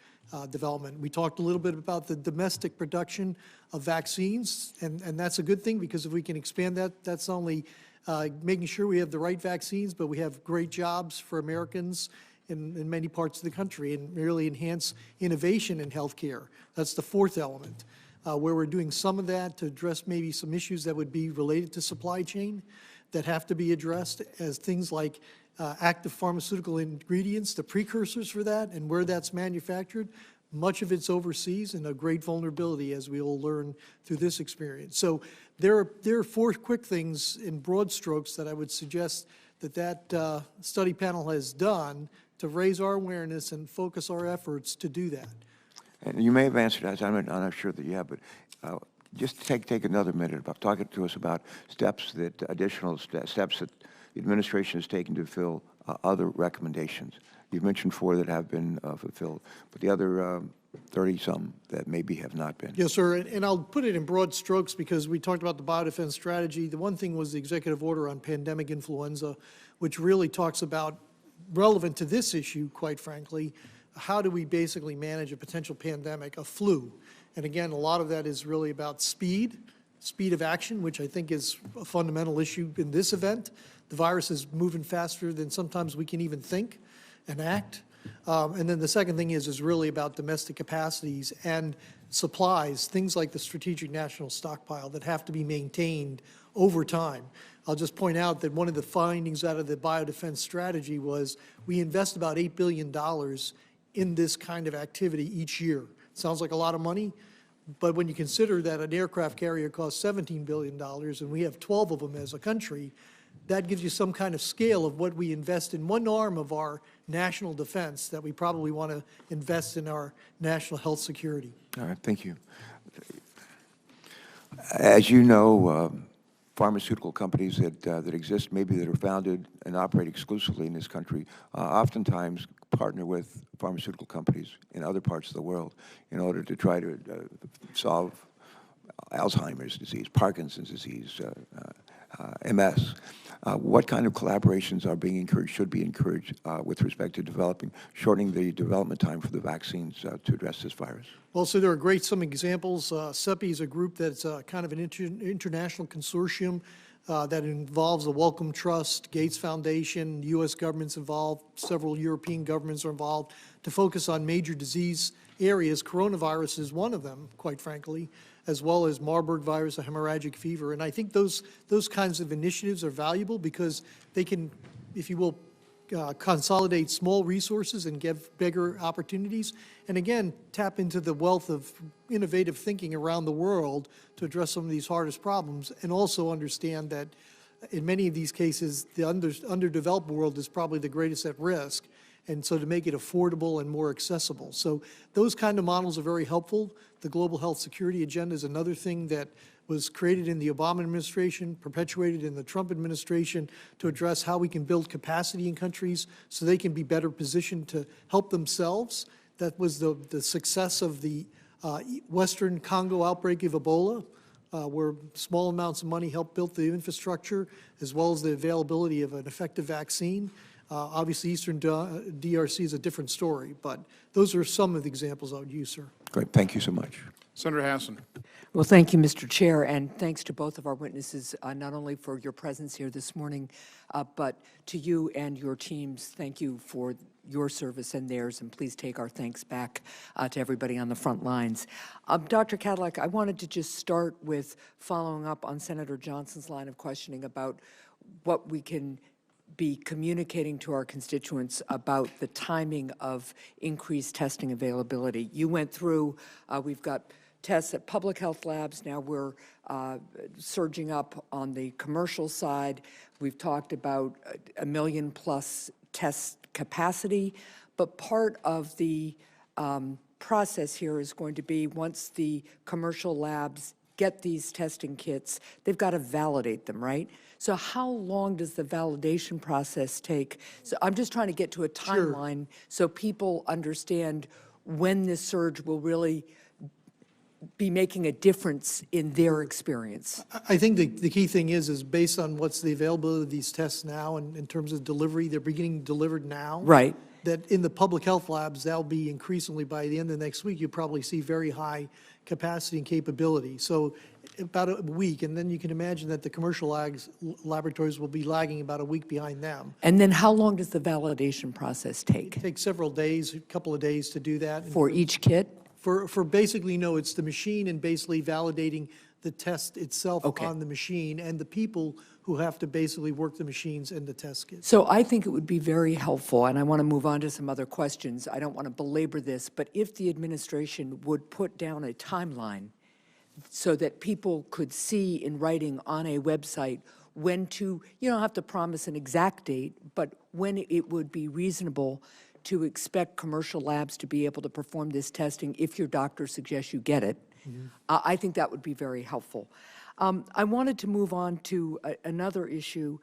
development. We talked a little bit about the domestic production of vaccines, and that's a good thing because if we can expand that, that's not only making sure we have the right vaccines, but we have great jobs for Americans in many parts of the country and really enhance innovation in healthcare. That's the fourth element, where we're doing some of that to address maybe some issues that would be related to supply chain that have to be addressed, as things like active pharmaceutical ingredients, the precursors for that, and where that's manufactured. Much of it's overseas and a great vulnerability, as we all learn through this experience. So there are four quick things in broad strokes that I would suggest that study panel has done to raise our awareness and focus our efforts to do that. And you may have answered that, I'm not sure that you have, but just take another minute about talking to us about additional steps that the administration has taken to fulfill other recommendations. You've mentioned 4 that have been fulfilled, but the other 30-some that maybe have not been. Yes, sir, and I'll put it in broad strokes because we talked about the biodefense strategy. The one thing was the executive order on pandemic influenza, which really talks about, relevant to this issue, quite frankly, how do we basically manage a potential pandemic, a flu? And again, a lot of that is really about speed of action, which I think is a fundamental issue in this event. The virus is moving faster than sometimes we can even think and act. And then the second thing is really about domestic capacities and supplies, things like the strategic national stockpile that have to be maintained over time. I'll just point out that one of the findings out of the biodefense strategy was we invest about $8 billion in this kind of activity each year. Sounds like a lot of money, but when you consider that an aircraft carrier costs $17 billion and we have 12 of them as a country, that gives you some kind of scale of what we invest in one arm of our national defense that we probably want to invest in our national health security. All right, thank you. As you know, pharmaceutical companies that exist, maybe that are founded and operate exclusively in this country, oftentimes partner with pharmaceutical companies in other parts of the world in order to try to solve Alzheimer's disease, Parkinson's disease, MS. What kind of collaborations are being encouraged, should be encouraged with respect to shortening the development time for the vaccines to address this virus? Well, so there are some examples. CEPI is a group that's kind of an international consortium that involves the Wellcome Trust, Gates Foundation, U.S. government's involved, several European governments are involved to focus on major disease areas. Coronavirus is one of them, quite frankly, as well as Marburg virus, a hemorrhagic fever. And I think those kinds of initiatives are valuable because they can, if you will, consolidate small resources and give bigger opportunities. And again, tap into the wealth of innovative thinking around the world to address some of these hardest problems, and also understand that in many of these cases, the underdeveloped world is probably the greatest at risk. And so to make it affordable and more accessible. So those kind of models are very helpful. The Global Health Security Agenda is another thing that was created in the Obama administration, perpetuated in the Trump administration to address how we can build capacity in countries so they can be better positioned to help themselves. That was the success of the Western Congo outbreak of Ebola, where small amounts of money helped build the infrastructure as well as the availability of an effective vaccine. Obviously, Eastern DRC is a different story, but those are some of the examples I would use, sir. Great, thank you so much. Senator Hassan. Well, thank you, Mr. Chair, and thanks to both of our witnesses, not only for your presence here this morning, but to you and your teams. Thank you for your service and theirs, and please take our thanks back to everybody on the front lines. Dr. Kadlec, I wanted to just start with following up on Senator Johnson's line of questioning about what we can be communicating to our constituents about the timing of increased testing availability. You went through, we've got tests at public health labs. Now we're surging up on the commercial side. We've talked about 1 million plus test capacity, but part of the process here is going to be once the commercial labs get these testing kits, they've got to validate them, right? So how long does the validation process take? So I'm just trying to get to a timeline so people understand when this surge will really be making a difference in their experience. I think the key thing is based on what's the availability of these tests now and in terms of delivery, they're beginning delivered now. Right. That in the public health labs, that'll be increasingly by the end of next week, you'll probably see very high capacity and capability. So about a week, and then you can imagine that the commercial laboratories will be lagging about a week behind them. And then how long does the validation process take? It takes several days, a couple of days to do that. For each kit? For basically, no, it's the machine and basically validating the test itself Okay. on the machine and the people who have to basically work the machines and the test kits. So I think it would be very helpful, and I want to move on to some other questions. I don't want to belabor this, but if the administration would put down a timeline so that people could see in writing on a website when to, you don't have to promise an exact date, but when it would be reasonable to expect commercial labs to be able to perform this testing if your doctor suggests you get it. I think that would be very helpful. I wanted to move on to another issue.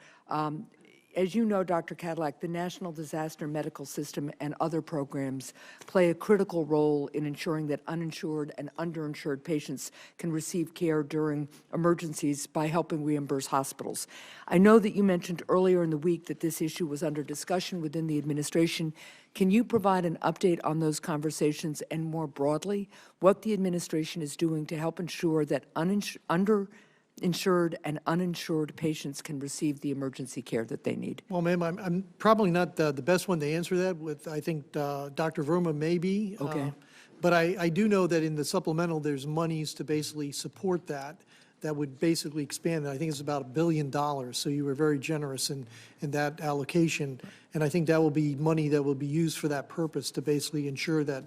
As you know, Dr. Kadlec, the National Disaster Medical System and other programs play a critical role in ensuring that uninsured and underinsured patients can receive care during emergencies by helping reimburse hospitals. I know that you mentioned earlier in the week that this issue was under discussion within the administration. Can you provide an update on those conversations and more broadly, what the administration is doing to help ensure that underinsured and uninsured patients can receive the emergency care that they need? Well, ma'am, I'm probably not the best one to answer that with, I think Dr. Verma may be. Okay. But I do know that in the supplemental, there's monies to basically support that would basically expand it. I think it's about $1 billion, so you were very generous in that allocation. And I think that will be money that will be used for that purpose to basically ensure that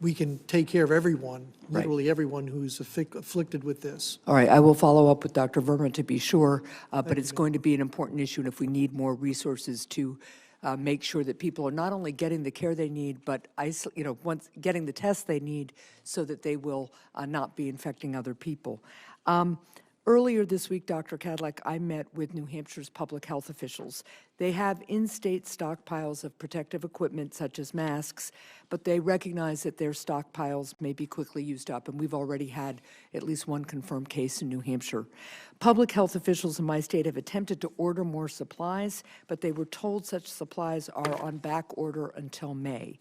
we can take care of everyone, Right. literally everyone who's afflicted with this. All right, I will follow up with Dr. Verma to be sure, but it's going to be an important issue, and if we need more resources to make sure that people are not only getting the care they need, but once getting the tests they need so that they will not be infecting other people. Earlier this week, Dr. Kadlec, I met with New Hampshire's public health officials. They have in-state stockpiles of protective equipment such as masks, but they recognize that their stockpiles may be quickly used up, and we've already had at least one confirmed case in New Hampshire. Public health officials in my state have attempted to order more supplies, but they were told such supplies are on back order until May.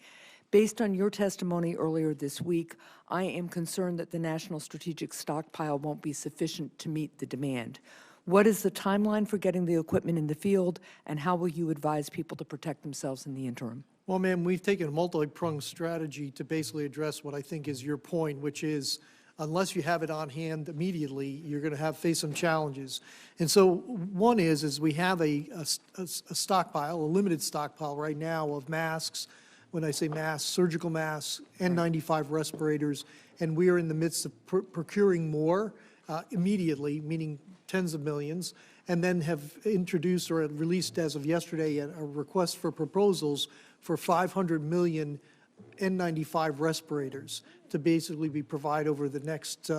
Based on your testimony earlier this week, I am concerned that the National Strategic Stockpile won't be sufficient to meet the demand. What is the timeline for getting the equipment in the field, and how will you advise people to protect themselves in the interim? Well, ma'am, we've taken a multi-pronged strategy to basically address what I think is your point, which is unless you have it on hand immediately, you're going to face some challenges. And so one is we have a stockpile, a limited stockpile right now of masks. When I say masks, surgical masks, N95 respirators, and we are in the midst of procuring more immediately, meaning tens of millions, and then have introduced or released as of yesterday a request for proposals for 500 million N95 respirators to basically be provided over the next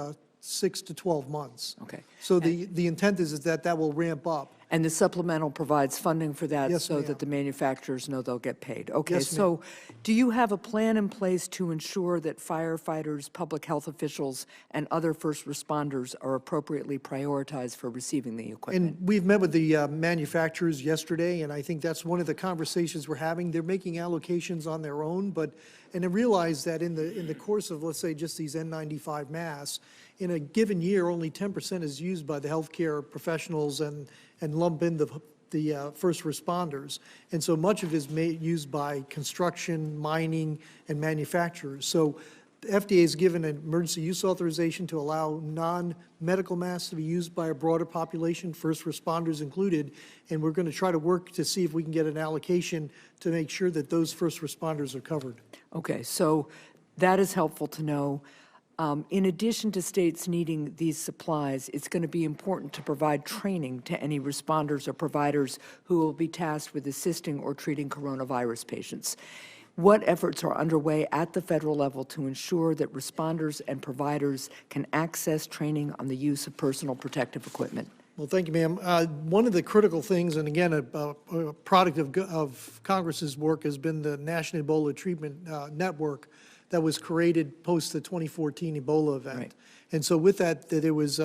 6 to 12 months. Okay. So the intent is that will ramp up. And the supplemental provides funding for that Yes, so ma'am. that the manufacturers know they'll get paid. Okay, Yes, ma'am. so do you have a plan in place to ensure that firefighters, public health officials, and other first responders are appropriately prioritized for receiving the equipment? And we've met with the manufacturers yesterday, and I think that's one of the conversations we're having. They're making allocations on their own, and I realize that in the course of, let's say, just these N95 masks, in a given year, only 10% is used by the healthcare professionals and lump in the first responders. And so much of it is used by construction, mining, and manufacturers. So the FDA has given an emergency use authorization to allow non-medical masks to be used by a broader population, first responders included, and we're going to try to work to see if we can get an allocation to make sure that those first responders are covered. Okay, so that is helpful to know. In addition to states needing these supplies, it's going to be important to provide training to any responders or providers who will be tasked with assisting or treating coronavirus patients. what efforts are underway at the federal level to ensure that responders and providers can access training on the use of personal protective equipment? Well, thank you, ma'am. One of the critical things, and again, a product of Congress's work, has been the National Ebola Treatment Network that was created post the 2014 Ebola event. Right. And so with that, there was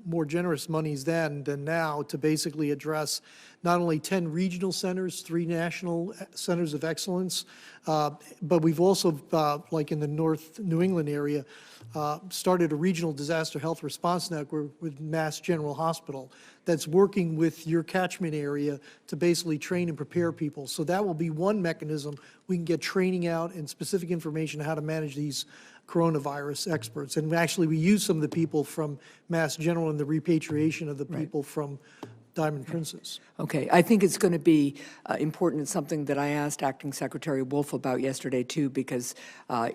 more generous monies then than now to basically address not only 10 regional centers, 3 national centers of excellence, but we've also, like in the North New England area, started a regional disaster health response network with Mass General Hospital that's working with your catchment area to basically train and prepare people. So that will be one mechanism. We can get training out and specific information on how to manage these coronavirus experts. And actually, we use some of the people from Mass General in the repatriation of the people from Diamond Princess. Okay, I think it's going to be important. It's something that I asked Acting Secretary Wolf about yesterday, too, because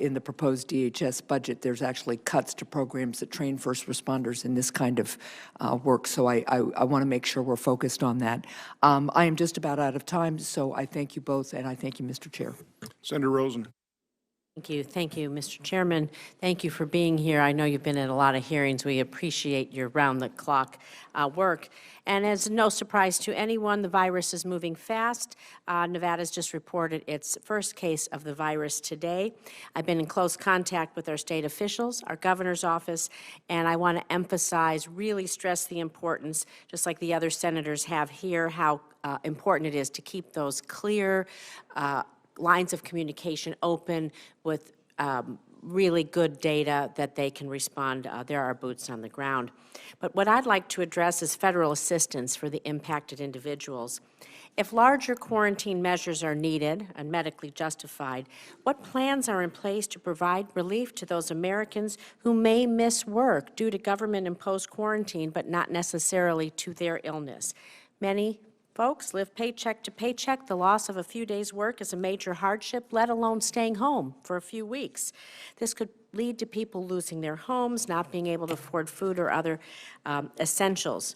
in the proposed DHS budget, there's actually cuts to programs that train first responders in this kind of work. So I want to make sure we're focused on that. I am just about out of time, so I thank you both, and I thank you, Mr. Chair. Senator Rosen. Thank you, Mr. Chairman. Thank you for being here. I know you've been at a lot of hearings. We appreciate your round-the-clock work. And as no surprise to anyone, the virus is moving fast. Nevada's just reported its first case of the virus today. I've been in close contact with our state officials, our governor's office, and I want to emphasize, really stress the importance, just like the other senators have here, how important it is to keep those clear lines of communication open with really good data that they can respond. There are boots on the ground. But what I'd like to address is federal assistance for the impacted individuals. If larger quarantine measures are needed and medically justified, what plans are in place to provide relief to those Americans who may miss work due to government-imposed quarantine, but not necessarily to their illness? Many folks live paycheck to paycheck. The loss of a few days' work is a major hardship, let alone staying home for a few weeks. This could lead to people losing their homes, not being able to afford food or other essentials.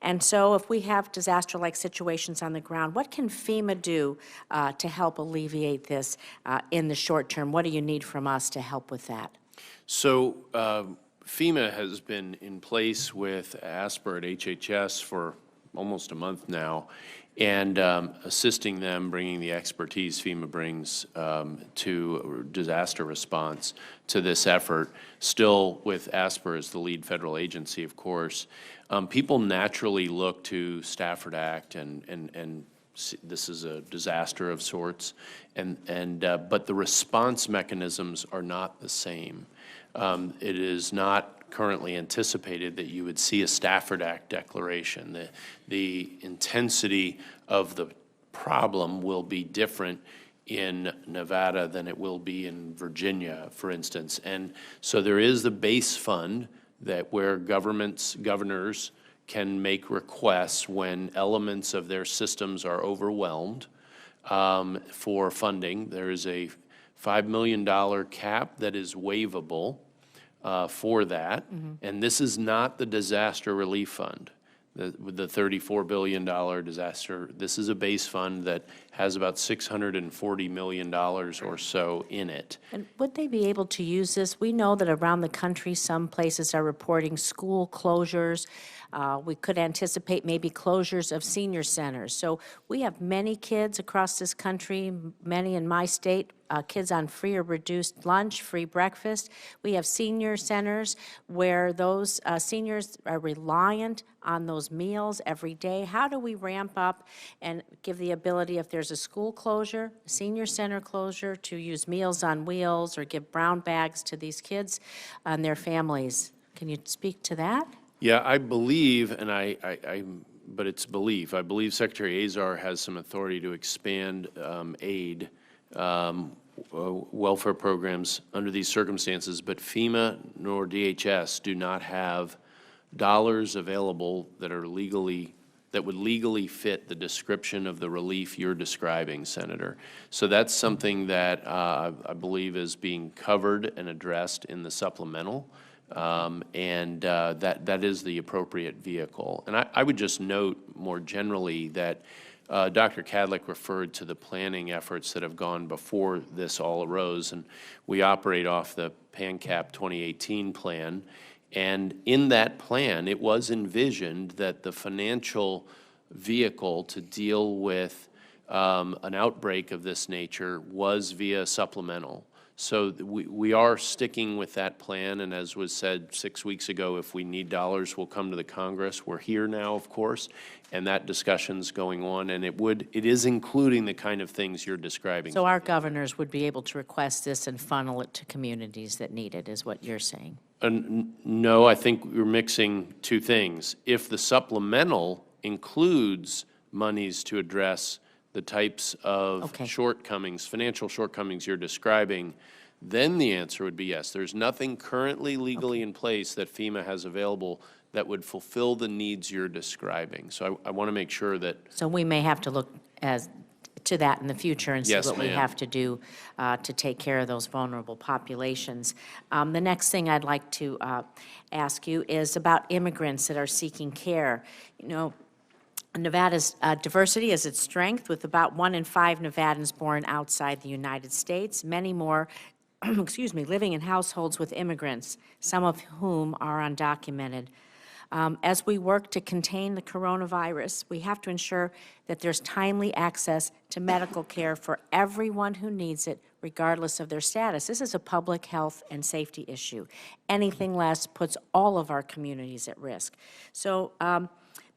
And so if we have disaster-like situations on the ground, what can FEMA do to help alleviate this in the short term? What do you need from us to help with that? So FEMA has been in place with ASPR at HHS for almost a month now, and assisting them, bringing the expertise FEMA brings to disaster response to this effort, still with ASPR as the lead federal agency, of course. People naturally look to Stafford Act, and this is a disaster of sorts, but the response mechanisms are not the same. It is not currently anticipated that you would see a Stafford Act declaration. The intensity of the problem will be different in Nevada than it will be in Virginia, for instance. And so there is the base fund that where governors can make requests when elements of their systems are overwhelmed for funding. There is a $5 million cap that is waivable for that, and this is not the disaster relief fund, with the $34 billion disaster. This is a base fund that has about $640 million or so in it. And would they be able to use this? We know that around the country, some places are reporting school closures. We could anticipate maybe closures of senior centers. So we have many kids across this country, many in my state, kids on free or reduced lunch, free breakfast. We have senior centers where those seniors are reliant on those meals every day. How do we ramp up and give the ability, if there's a school closure, a senior center closure, to use Meals on Wheels or give brown bags to these kids and their families? Can you speak to that? Yeah, I believe, but it's belief. I believe Secretary Azar has some authority to expand aid, welfare programs under these circumstances, but FEMA nor DHS do not have dollars available that would legally fit the description of the relief you're describing, Senator. So that's something that I believe is being covered and addressed in the supplemental. That is the appropriate vehicle. And I would just note more generally that Dr. Kadlec referred to the planning efforts that have gone before this all arose, and we operate off the PANCAP 2018 plan. And in that plan, it was envisioned that the financial vehicle to deal with an outbreak of this nature was via supplemental. So we are sticking with that plan, and as was said 6 weeks ago, if we need dollars, we'll come to the Congress. We're here now, of course, and that discussion's going on, and it is including the kind of things you're describing. So our governors would be able to request this and funnel it to communities that need it, is what you're saying? No, I think we're mixing two things. If the supplemental includes monies to address the types of shortcomings, financial shortcomings you're describing, then the answer would be yes. There's nothing currently legally in place that FEMA has available that would fulfill the needs you're describing. So I want to make sure that. So we may have to look to that in the future and see Yes, what we ma'am. have to do to take care of those vulnerable populations. The next thing I'd like to ask you is about immigrants that are seeking care. You know, Nevada's diversity is its strength, with about 1 in 5 Nevadans born outside the United States, many more, excuse me, living in households with immigrants, some of whom are undocumented. As we work to contain the coronavirus, we have to ensure that there's timely access to medical care for everyone who needs it, regardless of their status. This is a public health and safety issue. Anything less puts all of our communities at risk. So,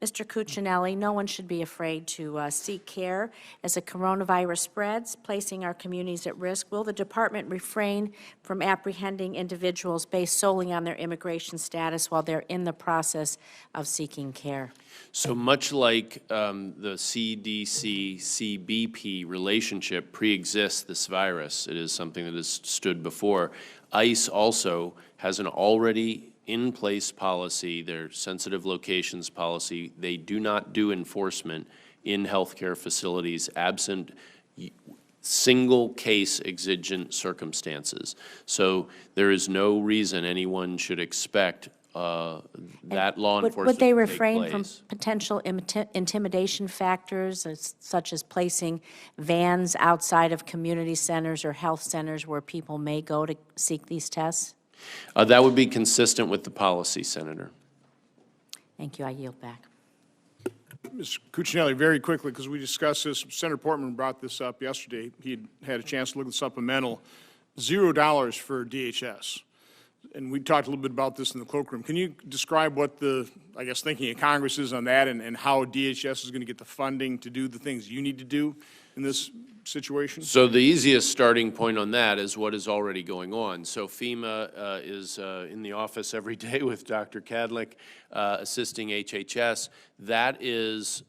Mr. Cuccinelli, no one should be afraid to seek care as the coronavirus spreads, placing our communities at risk. Will the department refrain from apprehending individuals based solely on their immigration status while they're in the process of seeking care? So much like the CDC-CBP relationship pre-exists this virus, it is something that has stood before. ICE also has an already in-place policy, their sensitive locations policy. They do not do enforcement in healthcare facilities absent single case exigent circumstances. So there is no reason anyone should expect that law enforcement Would they to take refrain from place. potential intimidation factors, such as placing vans outside of community centers or health centers where people may go to seek these tests? That would be consistent with the policy, Senator. Thank you. I yield back. Mr. Cuccinelli, very quickly, because we discussed this, Senator Portman brought this up yesterday. He had a chance to look at the supplemental. $0 for DHS. And we talked a little bit about this in the cloakroom. Can you describe what the, I guess, thinking of Congress is on that, and how DHS is going to get the funding to do the things you need to do in this situation? So the easiest starting point on that is what is already going on. So FEMA is in the office every day with Dr. Kadlec assisting HHS. That is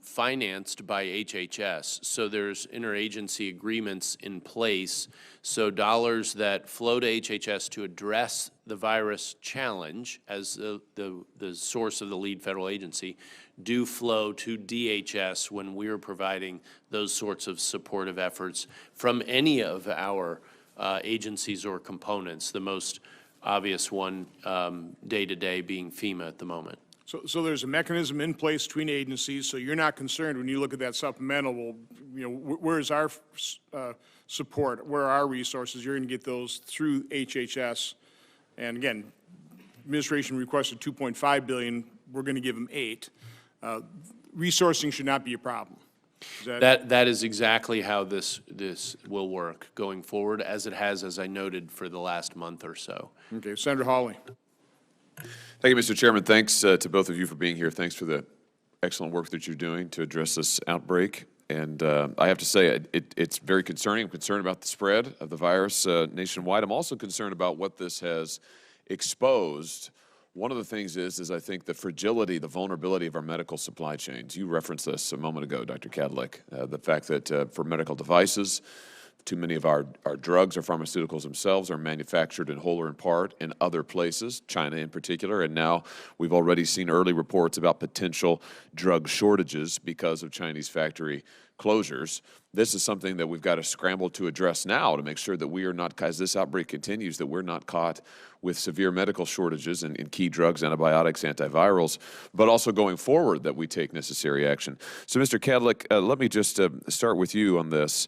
financed by HHS. So there's interagency agreements in place. So dollars that flow to HHS to address the virus challenge as the source of the lead federal agency do flow to DHS when we're providing those sorts of supportive efforts from any of our agencies or components, the most obvious one day-to-day being FEMA at the moment. So there's a mechanism in place between agencies, so you're not concerned when you look at that supplemental, well, you know, where's our support, where are our resources? You're going to get those through HHS. And again, administration requested $2.5 billion. We're going to give them $8 billion. Resourcing should not be a problem. That is exactly how this will work going forward, as it has, as I noted, for the last month or so. Okay, Senator Hawley. Thank you, Mr. Chairman. Thanks to both of you for being here. Thanks for the excellent work that you're doing to address this outbreak. And I have to say, it's very concerning. I'm concerned about the spread of the virus nationwide. I'm also concerned about what this has exposed. One of the things is I think the fragility, the vulnerability of our medical supply chains. You referenced this a moment ago, Dr. Kadlec, the fact that for medical devices, too many of our drugs or pharmaceuticals themselves are manufactured in whole or in part in other places, China in particular, and now we've already seen early reports about potential drug shortages because of Chinese factory closures. This is something that we've got to scramble to address now to make sure that we are not, as this outbreak continues, that we're not caught with severe medical shortages in key drugs, antibiotics, antivirals, but also going forward that we take necessary action. So, Mr. Kadlec, let me just start with you on this.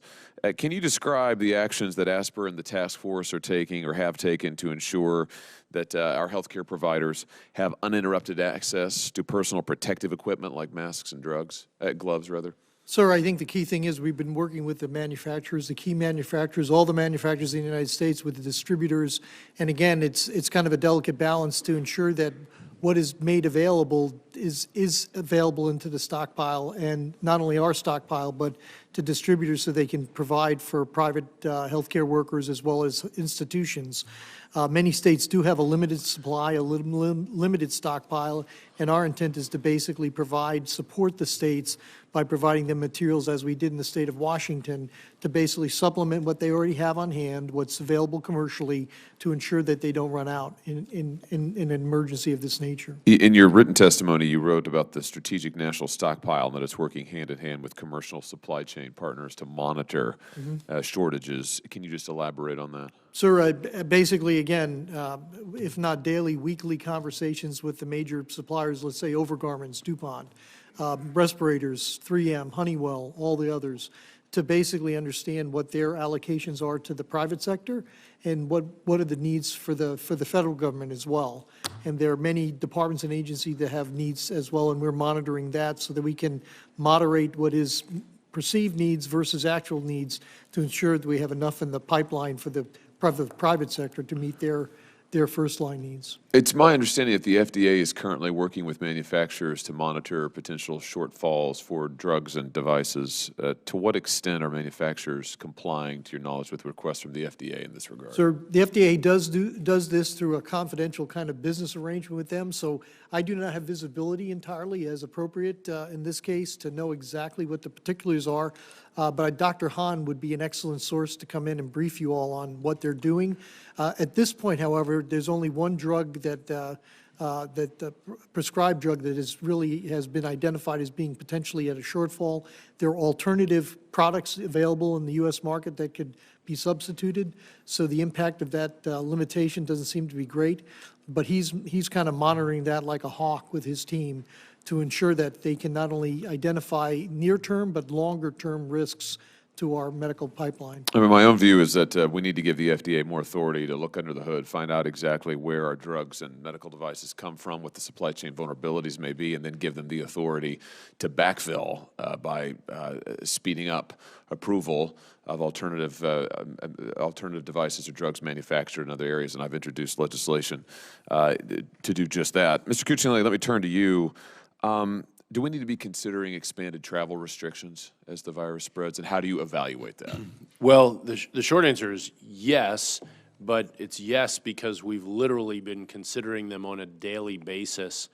Can you describe the actions that ASPR and the task force are taking or have taken to ensure that our healthcare providers have uninterrupted access to personal protective equipment like masks and gloves, rather? Sir, I think the key thing is we've been working with the manufacturers, the key manufacturers, all the manufacturers in the United States with the distributors. And again, it's kind of a delicate balance to ensure that what is made available is available into the stockpile, and not only our stockpile, but to distributors so they can provide for private healthcare workers as well as institutions. Many states do have a limited supply, a limited stockpile, and our intent is to basically support the states by providing them materials, as we did in the state of Washington, to basically supplement what they already have on hand, what's available commercially, to ensure that they don't run out in an emergency of this nature. In your written testimony, you wrote about the strategic national stockpile and that it's working hand in hand with commercial supply chain partners to monitor shortages. Can you just elaborate on that? Sir, basically, again, if not daily, weekly conversations with the major suppliers, let's say overgarments, DuPont, respirators, 3M, Honeywell, all the others, to basically understand what their allocations are to the private sector and what are the needs for the federal government as well. And there are many departments and agencies that have needs as well, and we're monitoring that so that we can moderate what is perceived needs versus actual needs to ensure that we have enough in the pipeline for the private sector to meet their first-line needs. It's my understanding that the FDA is currently working with manufacturers to monitor potential shortfalls for drugs and devices. To what extent are manufacturers complying, to your knowledge, with requests from the FDA in this regard? Sir, the FDA does this through a confidential kind of business arrangement with them, so I do not have visibility entirely as appropriate in this case to know exactly what the particulars are. But Dr. Hahn would be an excellent source to come in and brief you all on what they're doing. At this point, however, there's only one drug prescribed drug that has been identified as being potentially at a shortfall. There are alternative products available in the U.S. market that could be substituted, so the impact of that limitation doesn't seem to be great. But he's kind of monitoring that like a hawk with his team to ensure that they can not only identify near-term but longer-term risks to our medical pipeline. I mean, my own view is that we need to give the FDA more authority to look under the hood, find out exactly where our drugs and medical devices come from, what the supply chain vulnerabilities may be, and then give them the authority to backfill by speeding up approval of alternative devices or drugs manufactured in other areas. And I've introduced legislation to do just that. Mr. Cuccinelli, let me turn to you. Do we need to be considering expanded travel restrictions as the virus spreads, and how do you evaluate that? Well, the short answer is yes, but it's yes because we've literally been considering them on a daily basis.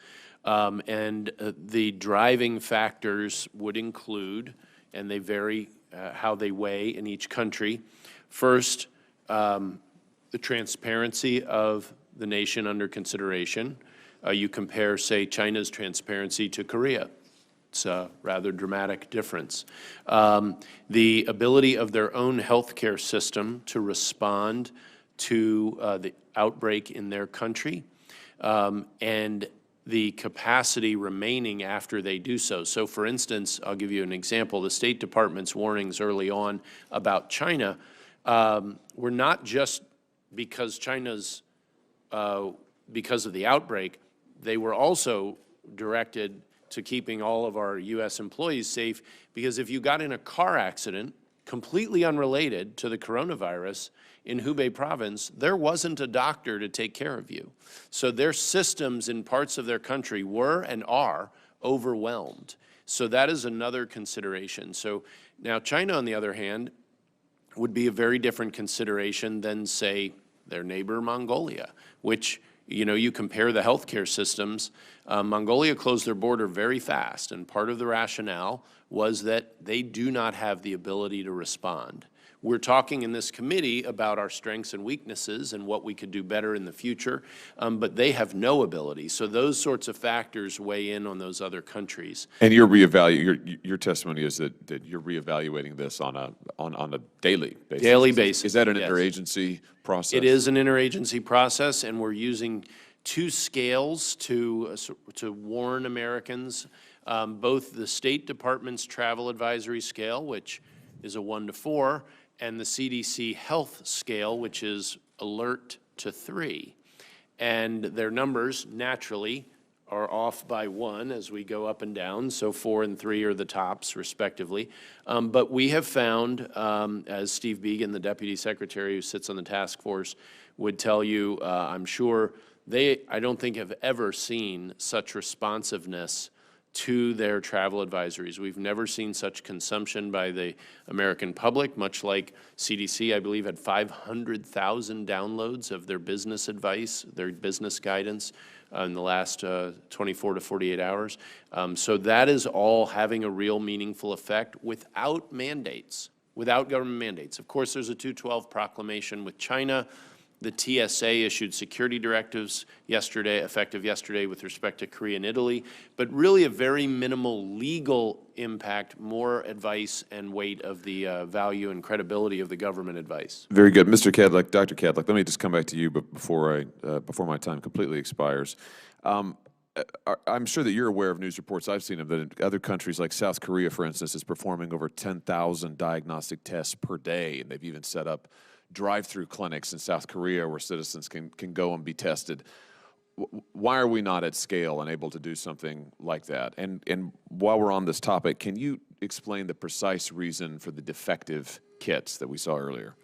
And the driving factors would include, and they vary how they weigh in each country. First, the transparency of the nation under consideration. You compare, say, China's transparency to Korea. It's a rather dramatic difference. The ability of their own healthcare system to respond to the outbreak in their country, and the capacity remaining after they do so. So, for instance, I'll give you an example. The State Department's warnings early on about China were not just because because of the outbreak. They were also directed to keeping all of our U.S. employees safe, because if you got in a car accident completely unrelated to the coronavirus in Hubei province, there wasn't a doctor to take care of you. So their systems in parts of their country were and are overwhelmed. So that is another consideration. So now China, on the other hand, would be a very different consideration than, say, their neighbor Mongolia, which, you know, you compare the healthcare systems. Mongolia closed their border very fast, and part of the rationale was that they do not have the ability to respond. We're talking in this committee about our strengths and weaknesses and what we could do better in the future, but they have no ability. So those sorts of factors weigh in on those other countries. And your testimony is that you're reevaluating this on a daily basis. Daily basis. Is that an yes. interagency process? It is an interagency process, and we're using two scales to warn Americans, both the State Department's travel advisory scale, which is a 1 to 4, and the CDC health scale, which is alert to 3. And their numbers, naturally, are off by 1 as we go up and down, so 4 and 3 are the tops, respectively. But we have found, as Steve Began, the Deputy Secretary who sits on the task force, would tell you, I'm sure, I don't think have ever seen such responsiveness to their travel advisories. We've never seen such consumption by the American public, much like CDC, I believe, had 500,000 downloads of their business advice, their business guidance in the last 24 to 48 hours. So that is all having a real meaningful effect without mandates, without government mandates. Of course, there's a 212 proclamation with China. The TSA issued security directives yesterday, effective yesterday, with respect to Korea and Italy, but really a very minimal legal impact, more advice and weight of the value and credibility of the government advice. Very good. Mr. Kadlec, Dr. Kadlec, let me just come back to you before my time completely expires. I'm sure that you're aware of news reports I've seen of that in other countries like South Korea, for instance, is performing over 10,000 diagnostic tests per day, and they've even set up drive-through clinics in South Korea where citizens can go and be tested. Why are we not at scale and able to do something like that? And while we're on this topic, can you explain the precise reason for the defective kits that we saw earlier?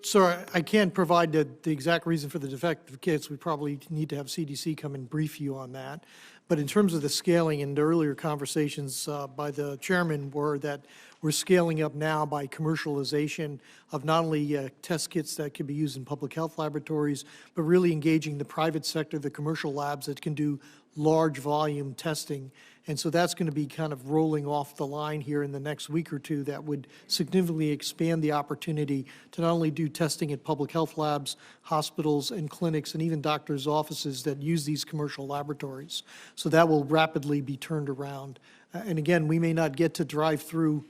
Sir, I can't provide the exact reason for the defective kits. We probably need to have CDC come and brief you on that. But in terms of the scaling, and the earlier conversations by the chairman were that we're scaling up now by commercialization of not only test kits that can be used in public health laboratories, but really engaging the private sector, the commercial labs that can do large volume testing. And so that's going to be kind of rolling off the line here in the next week or two that would significantly expand the opportunity to not only do testing at public health labs, hospitals and clinics, and even doctors' offices that use these commercial laboratories. So that will rapidly be turned around. And again, we may not get to drive-through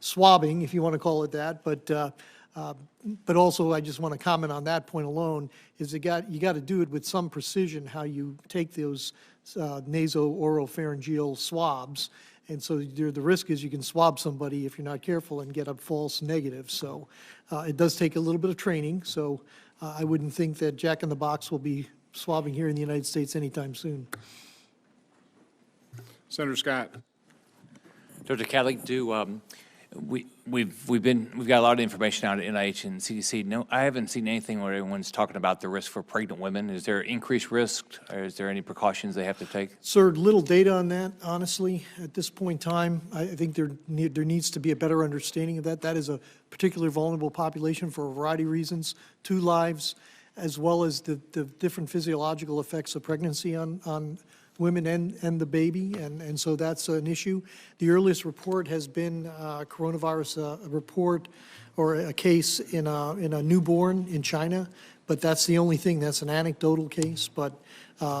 swabbing, if you want to call it that, but also I just want to comment on that point alone, is you got to do it with some precision how you take those nasopharyngeal swabs. And so the risk is you can swab somebody if you're not careful and get a false negative. So it does take a little bit of training. So I wouldn't think that Jack in the Box will be swabbing here in the United States anytime soon. Senator Scott. Dr. Kadlec, we've got a lot of information out at NIH and CDC. No, I haven't seen anything where everyone's talking about the risk for pregnant women. Is there increased risk, or is there any precautions they have to take? Sir, little data on that, honestly, at this point in time. I think there needs to be a better understanding of that. That is a particularly vulnerable population for a variety of reasons, 2 lives, as well as the different physiological effects of pregnancy on women and the baby, and so that's an issue. The earliest report has been a coronavirus report or a case in a newborn in China, but that's the only thing. That's an anecdotal case, but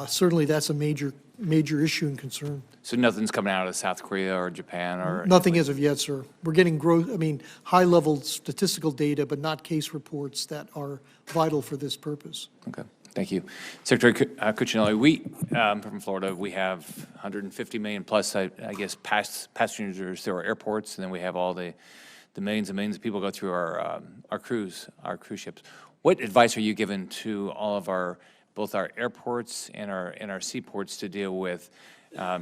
certainly that's a major issue and concern. So nothing's coming out of South Korea or Japan or? Nothing as of yet, sir. We're getting high-level statistical data, but not case reports that are vital for this purpose. Okay. Thank you. Secretary Cuccinelli, we, from Florida, we have 150 million plus, I guess, passengers through our airports, and then we have all the millions and millions of people go through our cruise ships. What advice are you giving to all of both our airports and our seaports to deal with?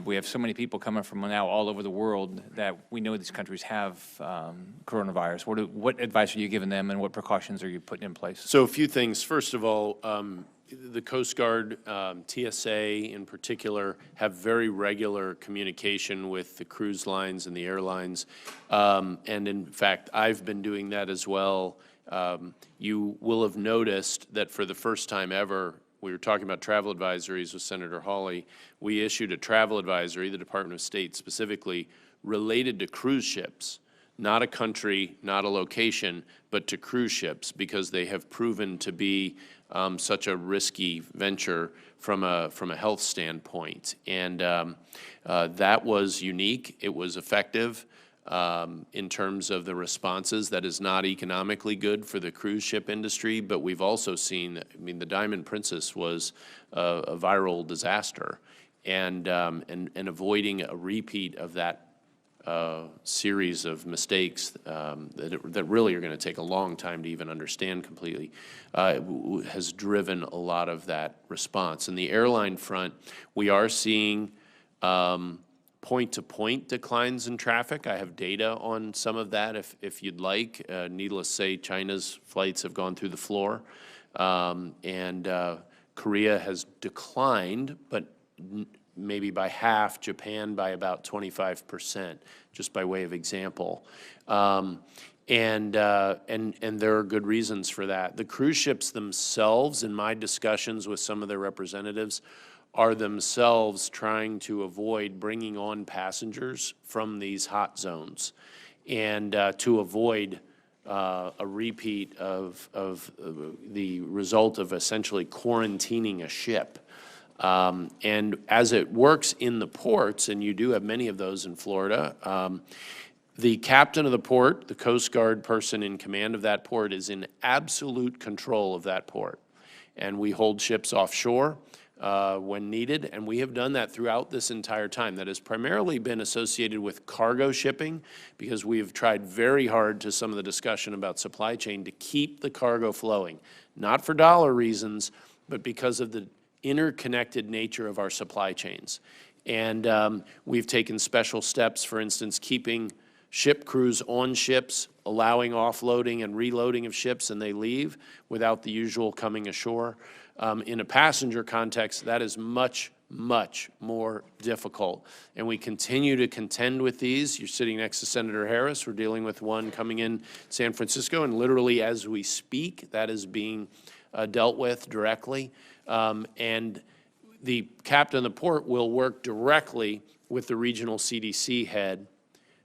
We have so many people coming from now all over the world that we know these countries have coronavirus. What advice are you giving them, and what precautions are you putting in place? So a few things. First of all, the Coast Guard, TSA in particular, have very regular communication with the cruise lines and the airlines. And in fact, I've been doing that as well. You will have noticed that for the first time ever, we were talking about travel advisories with Senator Hawley. We issued a travel advisory, the Department of State specifically, related to cruise ships not a country, not a location, but to cruise ships, because they have proven to be such a risky venture from a health standpoint. And that was unique. It was effective in terms of the responses. That is not economically good for the cruise ship industry, but we've also seen, I mean, the Diamond Princess was a viral disaster, and avoiding a repeat of that series of mistakes that really are going to take a long time to even understand completely has driven a lot of that response. In the airline front, we are seeing point-to-point declines in traffic. I have data on some of that if you'd like. Needless to say, China's flights have gone through the floor, and Korea has declined, but maybe by half, Japan by about 25%, just by way of example. And there are good reasons for that. The cruise ships themselves, in my discussions with some of their representatives, are themselves trying to avoid bringing on passengers from these hot zones, and to avoid a repeat of the result of essentially quarantining a ship. And as it works in the ports, and you do have many of those in Florida, the captain of the port, the Coast Guard person in command of that port, is in absolute control of that port. And we hold ships offshore when needed, and we have done that throughout this entire time. That has primarily been associated with cargo shipping, because we have tried very hard, to some of the discussion about supply chain, to keep the cargo flowing, not for dollar reasons, but because of the interconnected nature of our supply chains. And we've taken special steps, for instance, keeping ship crews on ships, allowing offloading and reloading of ships, and they leave without the usual coming ashore. In a passenger context, that is much, much more difficult. And we continue to contend with these. You're sitting next to Senator Harris. We're dealing with one coming in San Francisco, and literally as we speak, that is being dealt with directly. And the captain of the port will work directly with the regional CDC head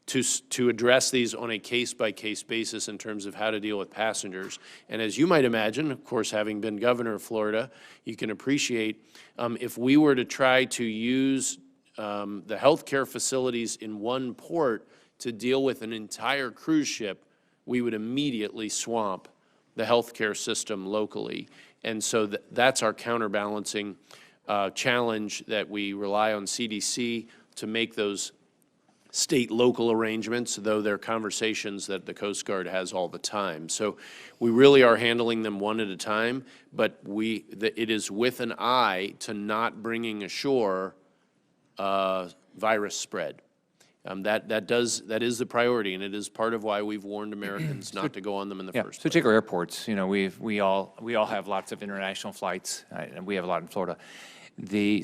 to address these on a case-by-case basis in terms of how to deal with passengers. And as you might imagine, of course, having been governor of Florida, you can appreciate if we were to try to use the healthcare facilities in one port to deal with an entire cruise ship, we would immediately swamp the healthcare system locally. And so that's our counterbalancing challenge, that we rely on CDC to make those state-local arrangements, though they're conversations that the Coast Guard has all the time. So we really are handling them one at a time, but it is with an eye to not bringing ashore virus spread. That is the priority, and it is part of why we've warned Americans not to go on them in the first place. So take our airports. You know, we all have lots of international flights, and we have a lot in Florida.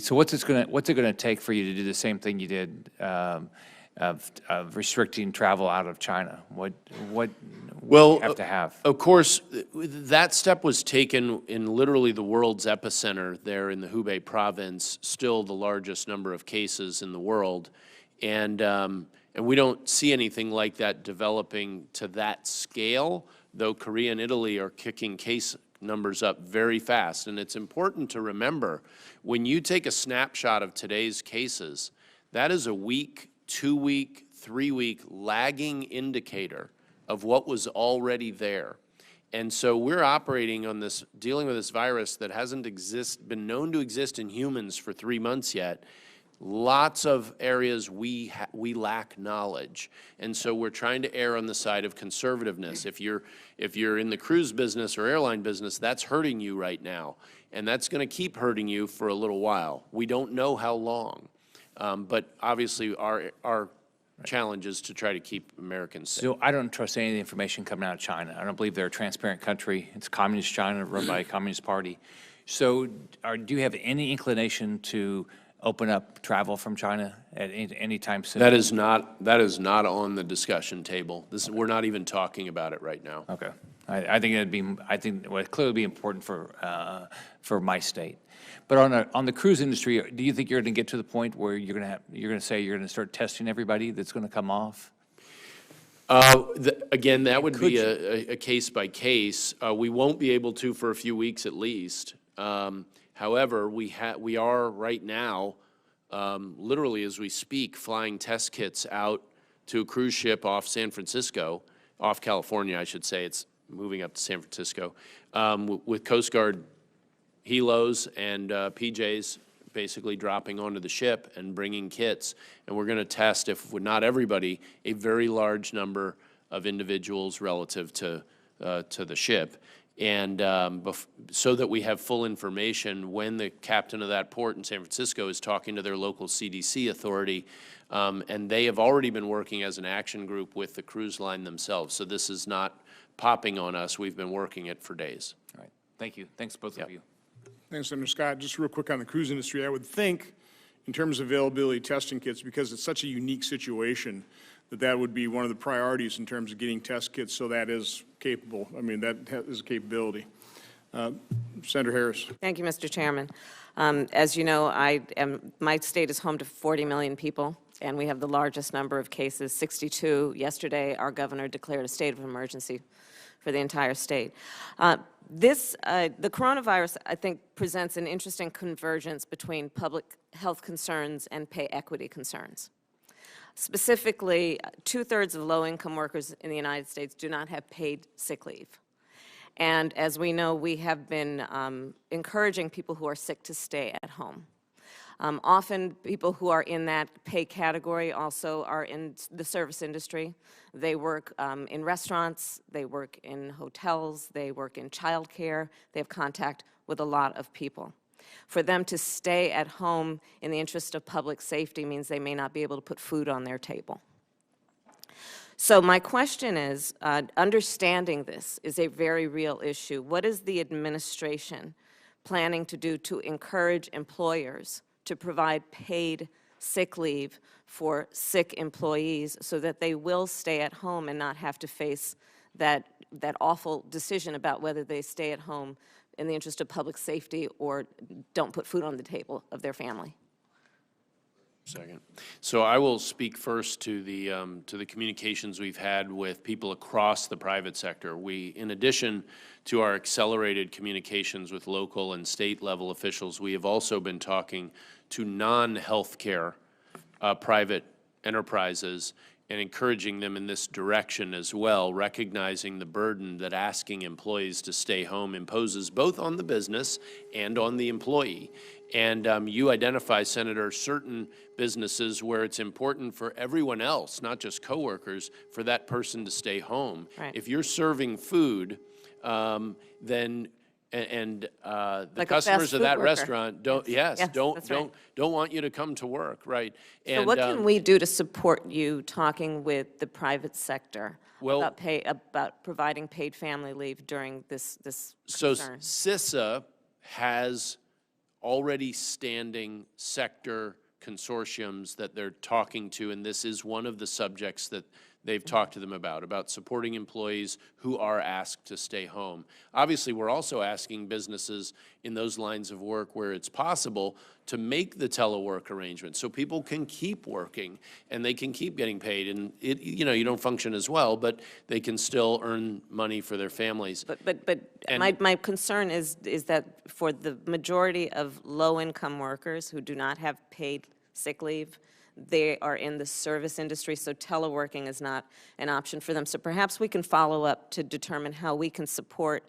So what's it gonna take for you to do the same thing you did of restricting travel out of China? What do you have to have? Of course, that step was taken in literally the world's epicenter there in the Hubei province, still the largest number of cases in the world. And we don't see anything like that developing to that scale, though Korea and Italy are kicking case numbers up very fast. And it's important to remember, when you take a snapshot of today's cases, that is a week, 2-week, 3-week lagging indicator of what was already there. And so we're operating on this, dealing with this virus that hasn't been known to exist in humans for 3 months yet. Lots of areas we lack knowledge, and so we're trying to err on the side of conservativeness. If you're in the cruise business or airline business, that's hurting you right now, and that's going to keep hurting you for a little while. We don't know how long, but obviously our challenge is to try to keep Americans safe. So I don't trust any of the information coming out of China. I don't believe they're a transparent country. It's communist China run by a communist party. So do you have any inclination to open up travel from China at any time soon? That is not on the discussion table. We're not even talking about it right now. Okay, I think it would clearly be important for my state. But on the cruise industry, do you think you're going to get to the point where you're going to say you're going to start testing everybody that's going to come off? Again, that would be a case by case. We won't be able to for a few weeks at least. However, we are right now, literally as we speak, flying test kits out to a cruise ship off San Francisco, off California, I should say. It's moving up to San Francisco, with Coast Guard helos and PJs basically dropping onto the ship and bringing kits. And we're going to test, if not everybody, a very large number of individuals relative to the ship. And so that we have full information when the captain of that port in San Francisco is talking to their local CDC authority. And they have already been working as an action group with the cruise line themselves. So this is not popping on us. We've been working it for days. All right. Thank you. Thanks, both of you. Thanks, Senator Scott. Just real quick on the cruise industry, I would think in terms of availability of testing kits, because it's such a unique situation, that would be one of the priorities in terms of getting test kits, so that is capable. I mean, that is a capability. Senator Harris. Thank you, Mr. Chairman. As you know, my state is home to 40 million people, and we have the largest number of cases, 62. Yesterday, our governor declared a state of emergency for the entire state. The coronavirus, I think, presents an interesting convergence between public health concerns and pay equity concerns. Specifically, 2/3 of low-income workers in the United States do not have paid sick leave. And as we know, we have been encouraging people who are sick to stay at home. Often people who are in that pay category also are in the service industry. They work in restaurants, they work in hotels, they work in childcare, they have contact with a lot of people. For them to stay at home in the interest of public safety means they may not be able to put food on their table. So my question is, understanding this is a very real issue. What is the administration planning to do to encourage employers to provide paid sick leave for sick employees so that they will stay at home and not have to face that awful decision about whether they stay at home in the interest of public safety or don't put food on the table of their family? Second. So I will speak first to the communications we've had with people across the private sector. We, in addition to our accelerated communications with local and state level officials, we have also been talking to non-healthcare private enterprises and encouraging them in this direction as well, recognizing the burden that asking employees to stay home imposes both on the business and on the employee. And you identify, Senator, certain businesses where it's important for everyone else, not just coworkers, for that person to stay home. Right. If you're serving food, then the Like a customers fast of food that worker. restaurant don't that's right. don't want you to come to work, right? So what can we do to support you talking with the private sector about providing paid family leave during this So concern? CISA has already standing sector consortiums that they're talking to, and this is one of the subjects that they've talked to them about supporting employees who are asked to stay home. Obviously, we're also asking businesses in those lines of work where it's possible to make the telework arrangement so people can keep working and they can keep getting paid. And you don't function as well, but they can still earn money for their families. But my concern is that for the majority of low-income workers who do not have paid sick leave, they are in the service industry, so teleworking is not an option for them. So perhaps we can follow up to determine how we can support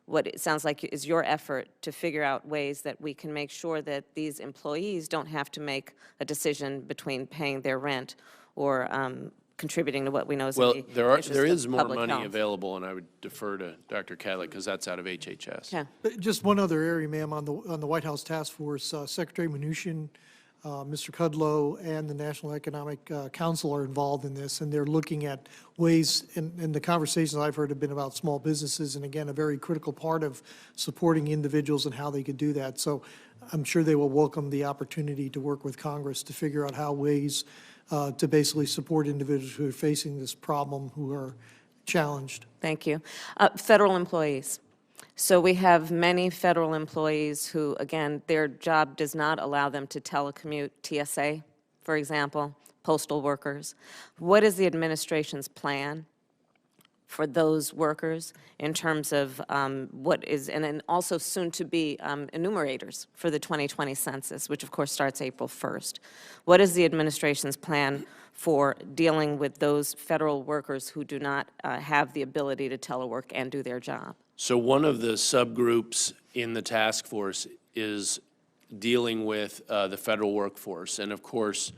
what it sounds like is your effort to figure out ways that we can make sure that these employees don't have to make a decision between paying their rent or contributing to what we know is Well, in the there interest is of more public money health. available, and I would defer to Dr. Kadlec because that's out of HHS. Yeah. Just one other area, ma'am, on the White House Task Force, Secretary Mnuchin, Mr. Kudlow, and the National Economic Council are involved in this, and they're looking at ways, and the conversations I've heard have been about small businesses, and again, a very critical part of supporting individuals and how they could do that. So I'm sure they will welcome the opportunity to work with Congress to figure out how ways to basically support individuals who are facing this problem, who are challenged. Thank you. Federal employees. So we have many federal employees who, again, their job does not allow them to telecommute TSA, for example, postal workers. What is the administration's plan for those workers in terms of what is, and then also soon to be enumerators for the 2020 census, which of course starts April 1st. What is the administration's plan for dealing with those federal workers who do not have the ability to telework and do their job? So one of the subgroups in the task force is dealing with the federal workforce. And of course,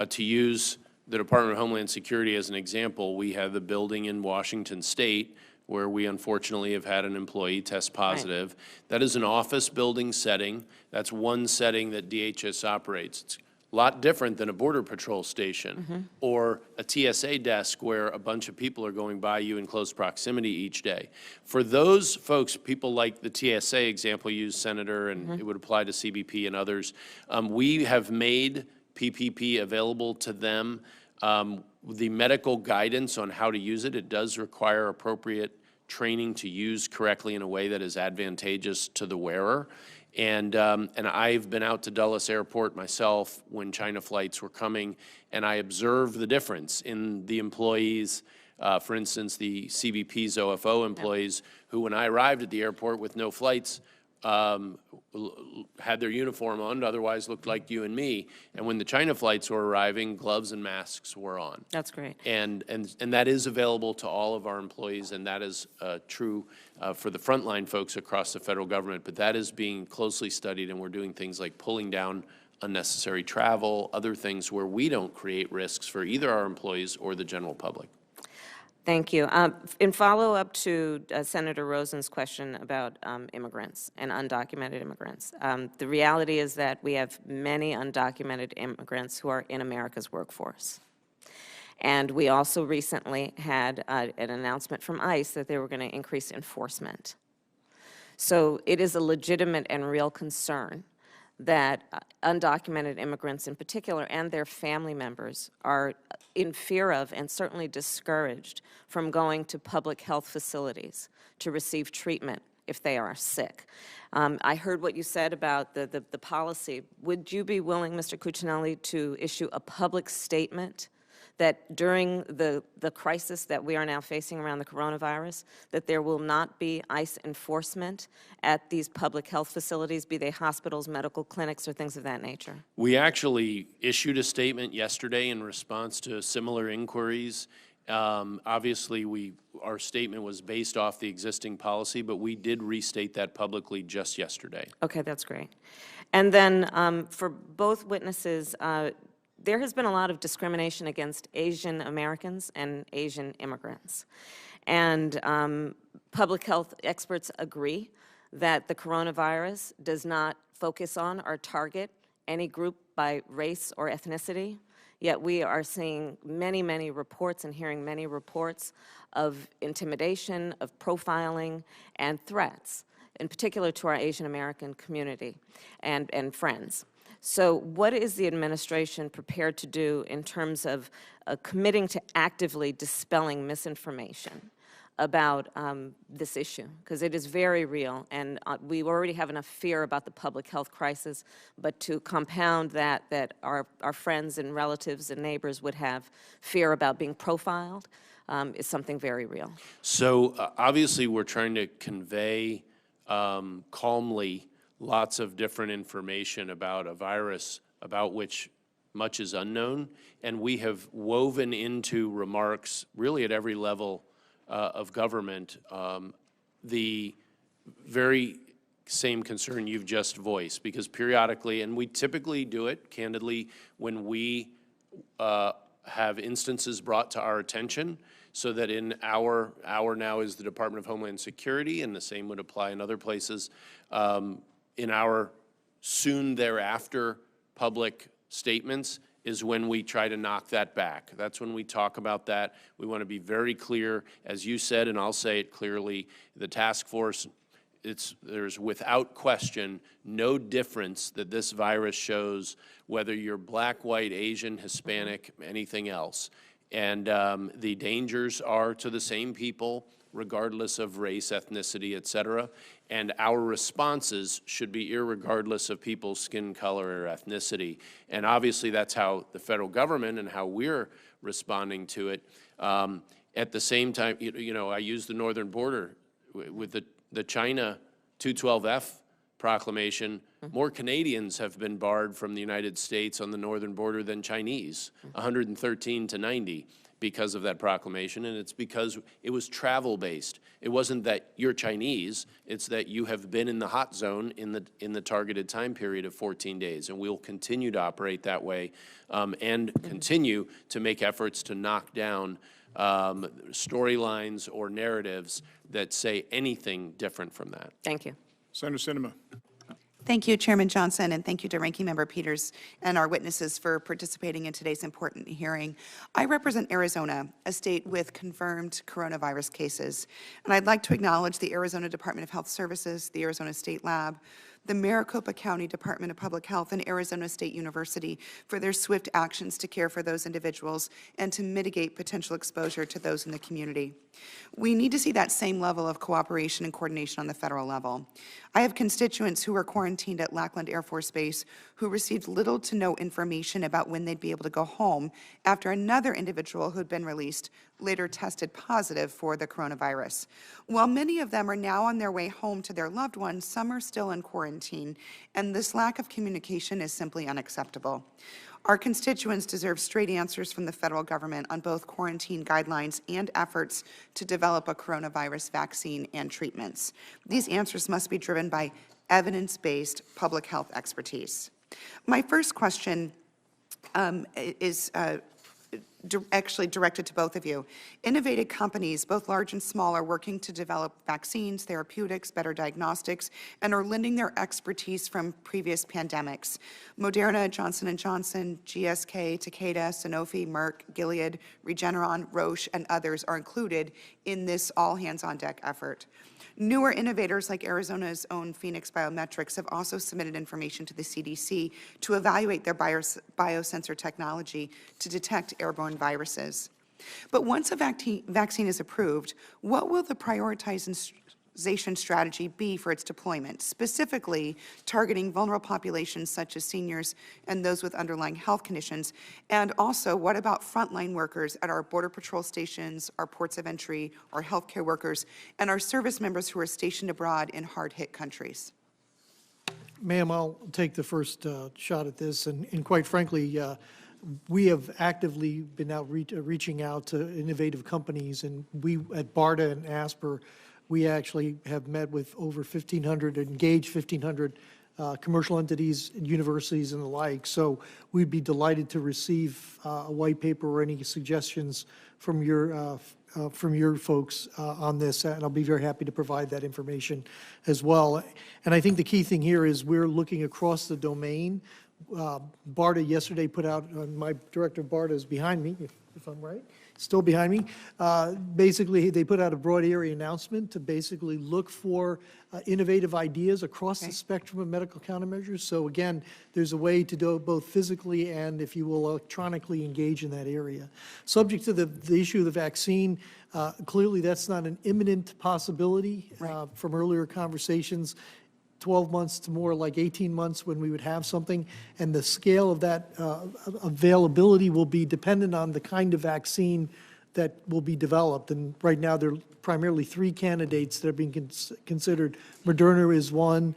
to use the Department of Homeland Security as an example, we have the building in Washington State where we unfortunately have had an employee test positive. Right. That is an office building setting. That's one setting that DHS operates. It's a lot different than a Border Patrol station or a TSA desk where a bunch of people are going by you in close proximity each day. For those folks, people like the TSA example you used, Senator, and it would apply to CBP and others, we have made PPP available to them. The medical guidance on how to use it, it does require appropriate training to use correctly in a way that is advantageous to the wearer. And I've been out to Dulles Airport myself when China flights were coming, and I observed the difference in the employees, for instance, the CBP's OFO employees, who when I arrived at the airport with no flights, had their uniform on, otherwise looked like you and me. And when the China flights were arriving, gloves and masks were on. That's great. And that is available to all of our employees, and that is true for the frontline folks across the federal government. But that is being closely studied, and we're doing things like pulling down unnecessary travel, other things where we don't create risks for either our employees or the general public. Thank you. In follow-up to Senator Rosen's question about immigrants and undocumented immigrants, the reality is that we have many undocumented immigrants who are in America's workforce. And we also recently had an announcement from ICE that they were going to increase enforcement. So it is a legitimate and real concern that undocumented immigrants in particular and their family members are in fear of and certainly discouraged from going to public health facilities to receive treatment if they are sick. I heard what you said about the policy. Would you be willing, Mr. Cuccinelli, to issue a public statement that during the crisis that we are now facing around the coronavirus, that there will not be ICE enforcement at these public health facilities, be they hospitals, medical clinics, or things of that nature? We actually issued a statement yesterday in response to similar inquiries. Obviously, our statement was based off the existing policy, but we did restate that publicly just yesterday. Okay, that's great. And then for both witnesses, there has been a lot of discrimination against Asian Americans and Asian immigrants. And public health experts agree that the coronavirus does not focus on or target any group by race or ethnicity. Yet we are seeing many, many reports and hearing many reports of intimidation, of profiling, and threats, in particular to our Asian American community and friends. So what is the administration prepared to do in terms of committing to actively dispelling misinformation about this issue? Because it is very real, and we already have enough fear about the public health crisis, but to compound that our friends and relatives and neighbors would have fear about being profiled is something very real. So obviously we're trying to convey calmly lots of different information about a virus about which much is unknown, and we have woven into remarks really at every level of government the very same concern you've just voiced, because periodically, and we typically do it candidly when we have instances brought to our attention, so that in our now is the Department of Homeland Security, and the same would apply in other places, in our soon thereafter public statements is when we try to knock that back. That's when we talk about that. We want to be very clear, as you said, and I'll say it clearly, the task force, there's without question no difference that this virus shows whether you're black, white, Asian, Hispanic, anything else. And the dangers are to the same people regardless of race, ethnicity, et cetera. And our responses should be irregardless of people's skin color or ethnicity. And obviously, that's how the federal government and how we're responding to it. At the same time, you know, I use the northern border with the China 212F proclamation. More Canadians have been barred from the United States on the northern border than Chinese, 113 to 90 because of that proclamation, and it's because it was travel-based. It wasn't that you're Chinese, it's that you have been in the hot zone in the targeted time period of 14 days, and we'll continue to operate that way and continue to make efforts to knock down storylines or narratives that say anything different from that. Thank you. Senator Sinema. Thank you, Chairman Johnson, and thank you to Ranking Member Peters and our witnesses for participating in today's important hearing. I represent Arizona, a state with confirmed coronavirus cases, and I'd like to acknowledge the Arizona Department of Health Services, the Arizona State Lab, the Maricopa County Department of Public Health, and Arizona State University for their swift actions to care for those individuals and to mitigate potential exposure to those in the community. We need to see that same level of cooperation and coordination on the federal level. I have constituents who were quarantined at Lackland Air Force Base who received little to no information about when they'd be able to go home after another individual who'd been released later tested positive for the coronavirus. While many of them are now on their way home to their loved ones, some are still in quarantine, and this lack of communication is simply unacceptable. Our constituents deserve straight answers from the federal government on both quarantine guidelines and efforts to develop a coronavirus vaccine and treatments. These answers must be driven by evidence-based public health expertise. My first question is actually directed to both of you. Innovative companies, both large and small, are working to develop vaccines, therapeutics, better diagnostics, and are lending their expertise from previous pandemics. Moderna, Johnson & Johnson, GSK, Takeda, Sanofi, Merck, Gilead, Regeneron, Roche, and others are included in this all-hands-on-deck effort. Newer innovators like Arizona's own Phoenix Biometrics have also submitted information to the CDC to evaluate their biosensor technology to detect airborne viruses. But once a vaccine is approved, what will the prioritization strategy be for its deployment, specifically targeting vulnerable populations such as seniors and those with underlying health conditions? And also, what about frontline workers at our Border Patrol stations, our ports of entry, our healthcare workers, and our service members who are stationed abroad in hard-hit countries? Ma'am, I'll take the first shot at this, and quite frankly, we have actively been out reaching out to innovative companies, and we at BARDA and ASPR, we actually have met with over 1,500, engaged 1,500 commercial entities, universities, and the like. So we'd be delighted to receive a white paper or any suggestions from your folks on this, and I'll be very happy to provide that information as well. And I think the key thing here is we're looking across the domain. BARDA yesterday put out, my director of BARDA is behind me, if I'm right, still behind me. Basically, they put out a broad area announcement to basically look for innovative ideas across the spectrum of medical countermeasures. So again, there's a way to do it both physically and, if you will, electronically engage in that area. Subject to the issue of the vaccine, clearly that's not an imminent possibility from earlier conversations. 12 months to more like 18 months when we would have something, and the scale of that availability will be dependent on the kind of vaccine that will be developed. And right now there are primarily 3 candidates that are being considered. Moderna is one,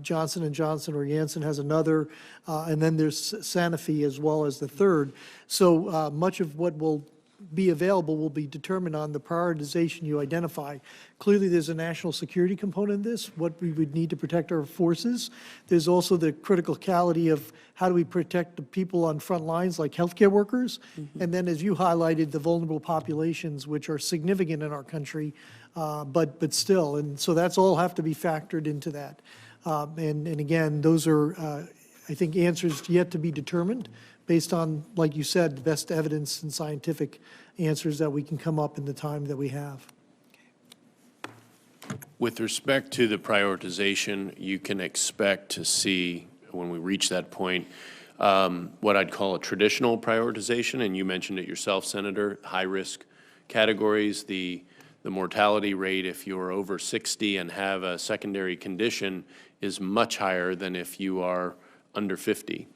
Johnson & Johnson or Janssen has another, and then there's Sanofi as well as the third. So much of what will be available will be determined on the prioritization you identify. Clearly, there's a national security component in this, what we would need to protect our forces. There's also the criticality of how do we protect the people on front lines like healthcare workers, and then, as you highlighted, the vulnerable populations, which are significant in our country, but still. And so that's all have to be factored into that. And again, those are, I think, answers yet to be determined, based on, like you said, the best evidence and scientific answers that we can come up in the time that we have. With respect to the prioritization, you can expect to see, when we reach that point, what I'd call a traditional prioritization, and you mentioned it yourself, Senator, high-risk categories, the The mortality rate, if you're over 60 and have a secondary condition, is much higher than if you are under 50.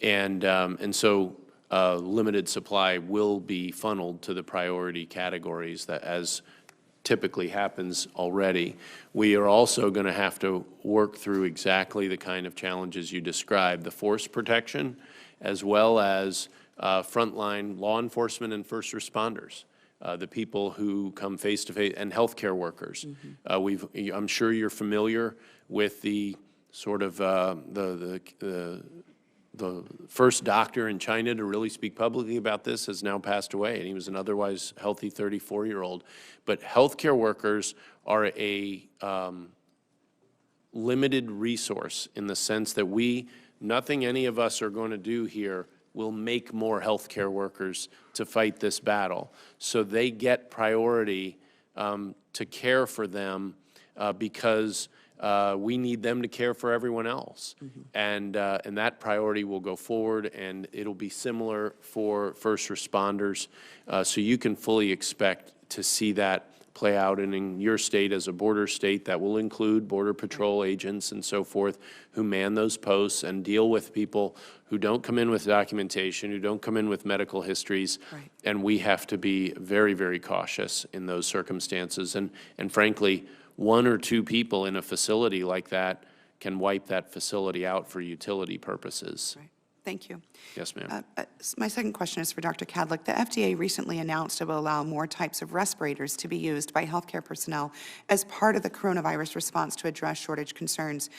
And so limited supply will be funneled to the priority categories that, as typically happens already. We are also going to have to work through exactly the kind of challenges you described, the force protection, as well as frontline law enforcement and first responders, the people who come face to face, and healthcare workers. I'm sure you're familiar with the sort of the first doctor in China to really speak publicly about this has now passed away, and he was an otherwise healthy 34-year-old. But healthcare workers are a limited resource in the sense that nothing any of us are going to do here will make more healthcare workers to fight this battle. So they get priority to care for them because we need them to care for everyone else. And that priority will go forward, and it'll be similar for first responders. So you can fully expect to see that play out. And in your state, as a border state, that will include Border Patrol agents and so forth who man those posts and deal with people who don't come in with documentation, who don't come in with medical histories. Right. And we have to be very, very cautious in those circumstances. And frankly, one or two people in a facility like that can wipe that facility out for utility purposes. Right. Thank you. Yes, ma'am. My second question is for Dr. Kadlec. The FDA recently announced it will allow more types of respirators to be used by healthcare personnel as part of the coronavirus response to address shortage concerns.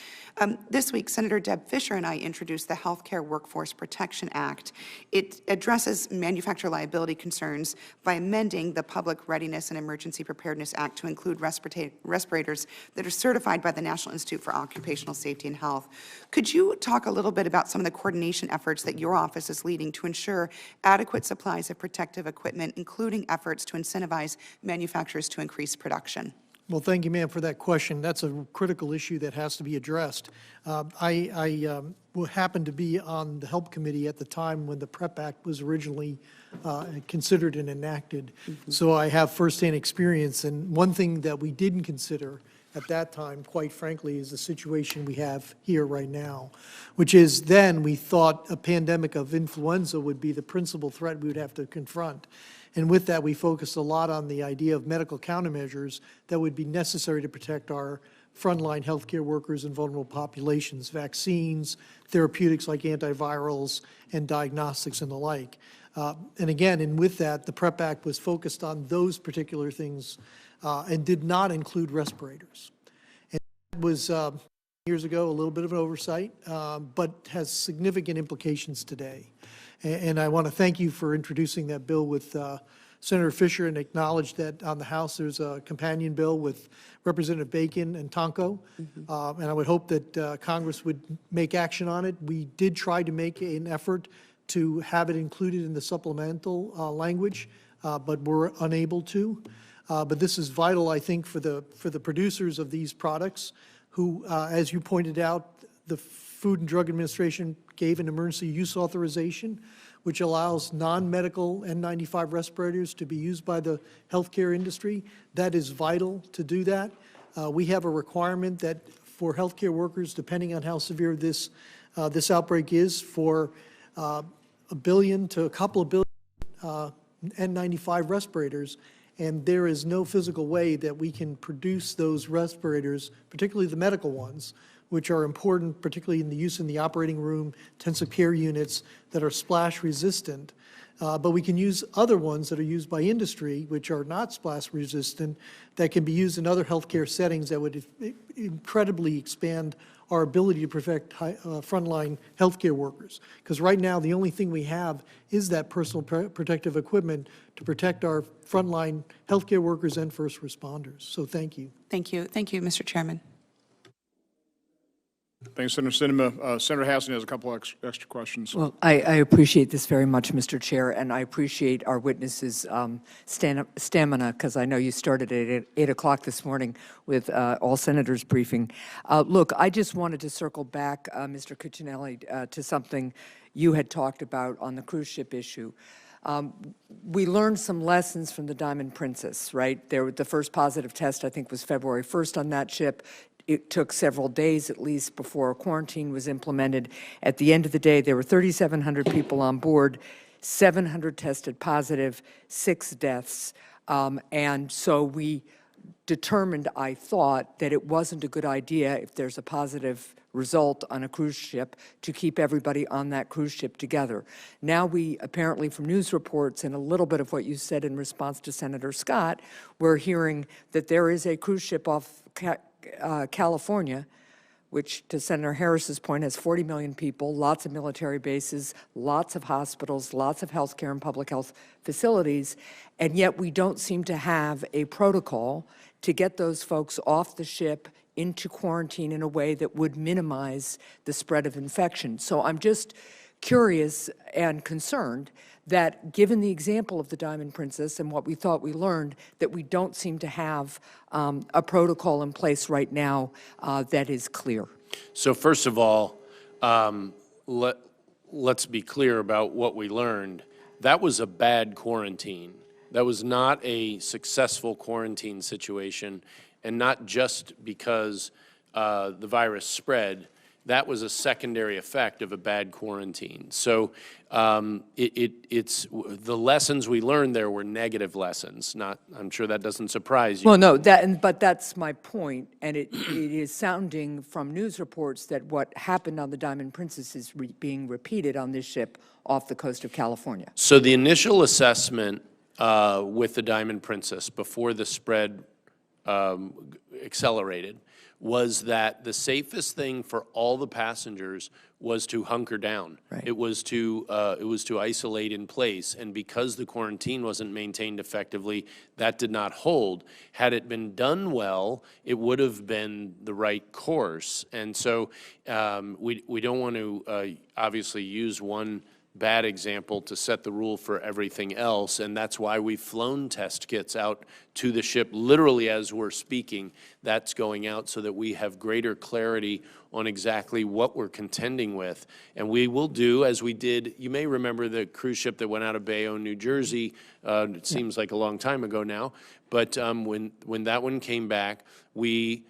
This week, Senator Deb Fischer and I introduced the Healthcare Workforce Protection Act. It addresses manufacturer liability concerns by amending the Public Readiness and Emergency Preparedness Act to include respirators that are certified by the National Institute for Occupational Safety and Health. Could you talk a little bit about some of the coordination efforts that your office is leading to ensure adequate supplies of protective equipment, including efforts to incentivize manufacturers to increase production? Well, thank you, ma'am, for that question. That's a critical issue that has to be addressed. I happened to be on the HELP Committee at the time when the PrEP Act was originally considered and enacted. So I have firsthand experience. And one thing that we didn't consider at that time, quite frankly, is the situation we have here right now, which is then we thought a pandemic of influenza would be the principal threat we would have to confront. And with that, we focused a lot on the idea of medical countermeasures that would be necessary to protect our frontline healthcare workers and vulnerable populations, vaccines, therapeutics like antivirals, and diagnostics and the like. And again, and with that, the PrEP Act was focused on those particular things and did not include respirators. And that was years ago a little bit of an oversight, but has significant implications today. And I want to thank you for introducing that bill with Senator Fischer and acknowledge that on the House there's a companion bill with Representative Bacon and Tonko. And I would hope that Congress would make action on it. We did try to make an effort to have it included in the supplemental language, but we're unable to. But this is vital, I think, for the producers of these products who, as you pointed out, the Food and Drug Administration gave an emergency use authorization, which allows non-medical N95 respirators to be used by the healthcare industry. That is vital to do that. We have a requirement that for healthcare workers, depending on how severe this outbreak is, for 1 billion to a couple of billion N95 respirators, and there is no physical way that we can produce those respirators, particularly the medical ones, which are important, particularly in the use in the operating room, intensive care units that are splash resistant. But we can use other ones that are used by industry, which are not splash resistant, that can be used in other healthcare settings that would incredibly expand our ability to protect frontline healthcare workers. Because right now, the only thing we have is that personal protective equipment to protect our frontline healthcare workers and first responders. So thank you. Thank you. Thank you, Mr. Chairman. Thanks, Senator Sinema. Senator Hassan has a couple extra questions. Well, I appreciate this very much, Mr. Chair, and I appreciate our witnesses' stamina, because I know you started at 8 o'clock this morning with all senators briefing. Look, I just wanted to circle back, Mr. Cuccinelli, to something you had talked about on the cruise ship issue. We learned some lessons from the Diamond Princess, right? The first positive test, I think, was February 1st on that ship. It took several days at least before a quarantine was implemented. At the end of the day, there were 3,700 people on board, 700 tested positive, 6 deaths. And so we determined, I thought, that it wasn't a good idea if there's a positive result on a cruise ship to keep everybody on that cruise ship together. Now we apparently, from news reports and a little bit of what you said in response to Senator Scott, we're hearing that there is a cruise ship off California, which, to Senator Harris's point, has 40 million people, lots of military bases, lots of hospitals, lots of healthcare and public health facilities, and yet we don't seem to have a protocol to get those folks off the ship into quarantine in a way that would minimize the spread of infection. So I'm just curious and concerned that, given the example of the Diamond Princess and what we thought we learned, that we don't seem to have a protocol in place right now that is clear. So first of all, let's be clear about what we learned. That was a bad quarantine. That was not a successful quarantine situation, and not just because the virus spread. That was a secondary effect of a bad quarantine. So it's the lessons we learned there were negative lessons. Not, I'm sure that doesn't surprise you. Well, no, but that's my point, and it is sounding from news reports that what happened on the Diamond Princess is being repeated on this ship off the coast of California. So the initial assessment with the Diamond Princess before the spread accelerated was that the safest thing for all the passengers was to hunker down. Right. It was to isolate in place, and because the quarantine wasn't maintained effectively, that did not hold. Had it been done well, it would have been the right course. And so we don't want to obviously use one bad example to set the rule for everything else, and that's why we've flown test kits out to the ship literally as we're speaking. That's going out so that we have greater clarity on exactly what we're contending with. And we will do, as we did, you may remember the cruise ship that went out of Bayonne, New Jersey, it seems like a long time ago now, but when that one came back, we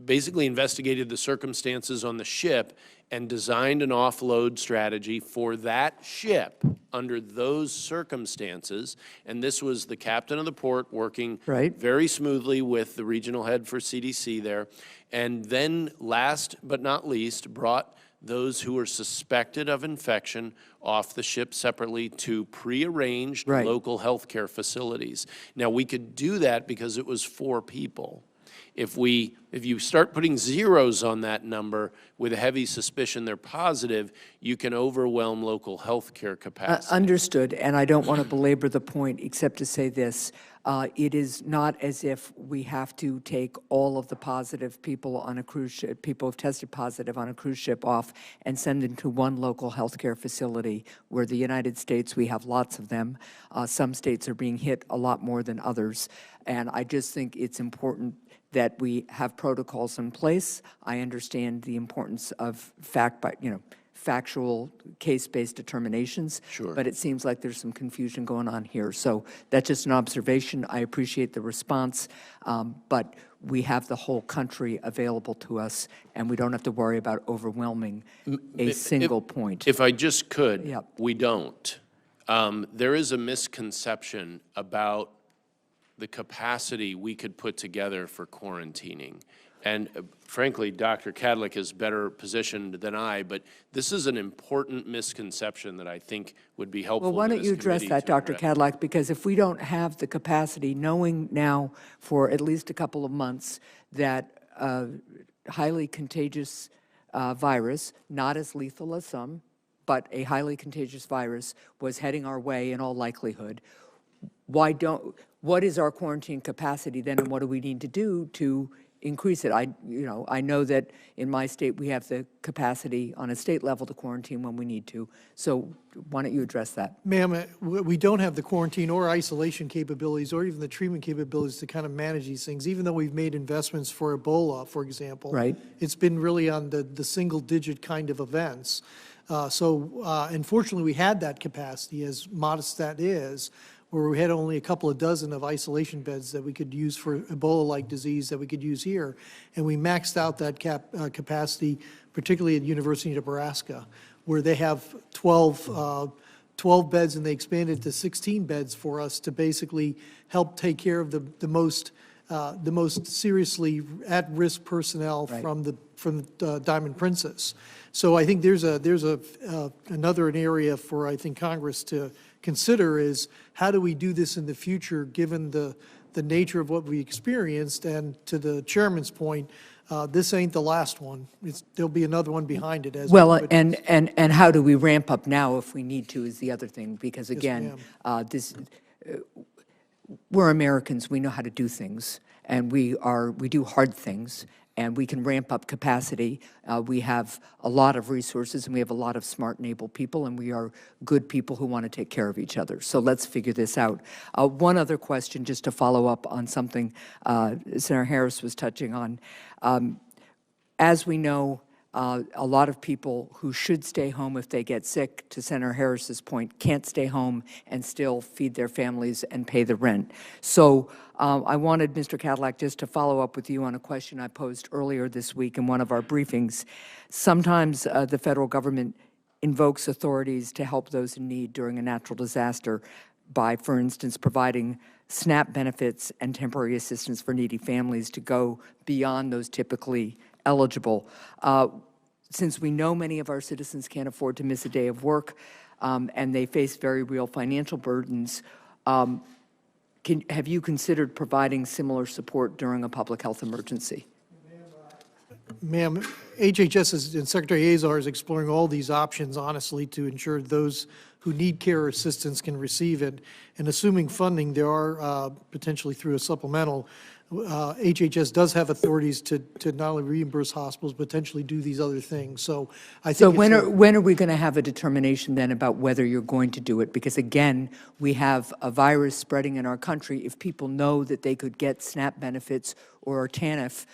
basically investigated the circumstances on the ship and designed an offload strategy for that ship under those circumstances. And this was the captain of the port working very smoothly with the regional head for CDC there. And then last but not least, brought those who were suspected of infection off the ship separately to prearranged local healthcare facilities. Now, we could do that because it was 4 people. If you start putting zeros on that number with a heavy suspicion they're positive, you can overwhelm local health care capacity. Understood, and I don't want to belabor the point except to say this. It is not as if we have to take all of the positive people on a cruise ship, people who have tested positive on a cruise ship off and send them to one local healthcare facility. Where the United States, we have lots of them. Some states are being hit a lot more than others, and I just think it's important that we have protocols in place. I understand the importance of factual case-based determinations. Sure. But it seems like there's some confusion going on here. So that's just an observation. I appreciate the response, but we have the whole country available to us, and we don't have to worry about overwhelming a single point. If I just could, Yep. we don't. There is a misconception about the capacity we could put together for quarantining. And frankly, Dr. Kadlec is better positioned than I, but this is an important misconception that I think would be helpful. Well, why to don't this you address committee that, to Dr. address. Kadlec, because if we don't have the capacity, knowing now for at least a couple of months that highly contagious virus, not as lethal as some, but a highly contagious virus was heading our way in all likelihood, what is our quarantine capacity then, and what do we need to do to increase it? I know that in my state we have the capacity on a state level to quarantine when we need to. So why don't you address that? Ma'am, we don't have the quarantine or isolation capabilities or even the treatment capabilities to kind of manage these things, even though we've made investments for Ebola, for example. Right. It's been really on the single-digit kind of events. Unfortunately, we had that capacity, as modest that is, where we had only a couple of dozen of isolation beds that we could use for Ebola-like disease that we could use here. And we maxed out that capacity, particularly at University of Nebraska, where they have 12 beds, and they expanded to 16 beds for us to basically help take care of the most seriously at-risk personnel from the Diamond Princess. So I think there's another area for, I think, Congress to consider is how do we do this in the future, given the nature of what we experienced, and to the chairman's point, this ain't the last one. There'll be another one behind it. As Well, and how do we ramp up now if we need to is the other thing, because again, we're Americans, we know how to do things, and we do hard things, and we can ramp up capacity. We have a lot of resources, and we have a lot of smart and able people, and we are good people who want to take care of each other. So let's figure this out. One other question, just to follow up on something Senator Harris was touching on. As we know, a lot of people who should stay home if they get sick, to Senator Harris's point, can't stay home and still feed their families and pay the rent. So I wanted, Mr. Kadlec, just to follow up with you on a question I posed earlier this week in one of our briefings. Sometimes the federal government invokes authorities to help those in need during a natural disaster by, for instance, providing SNAP benefits and temporary assistance for needy families to go beyond those typically eligible. Since we know many of our citizens can't afford to miss a day of work, and they face very real financial burdens, have you considered providing similar support during a public health emergency? Ma'am, HHS and Secretary Azar is exploring all these options, honestly, to ensure those who need care or assistance can receive it. And assuming funding, there are potentially through a supplemental, HHS does have authorities to not only reimburse hospitals, potentially do these other things. So I think. So when are we going to have a determination then about whether you're going to do it? Because again, we have a virus spreading in our country. If people know that they could get SNAP benefits or TANF,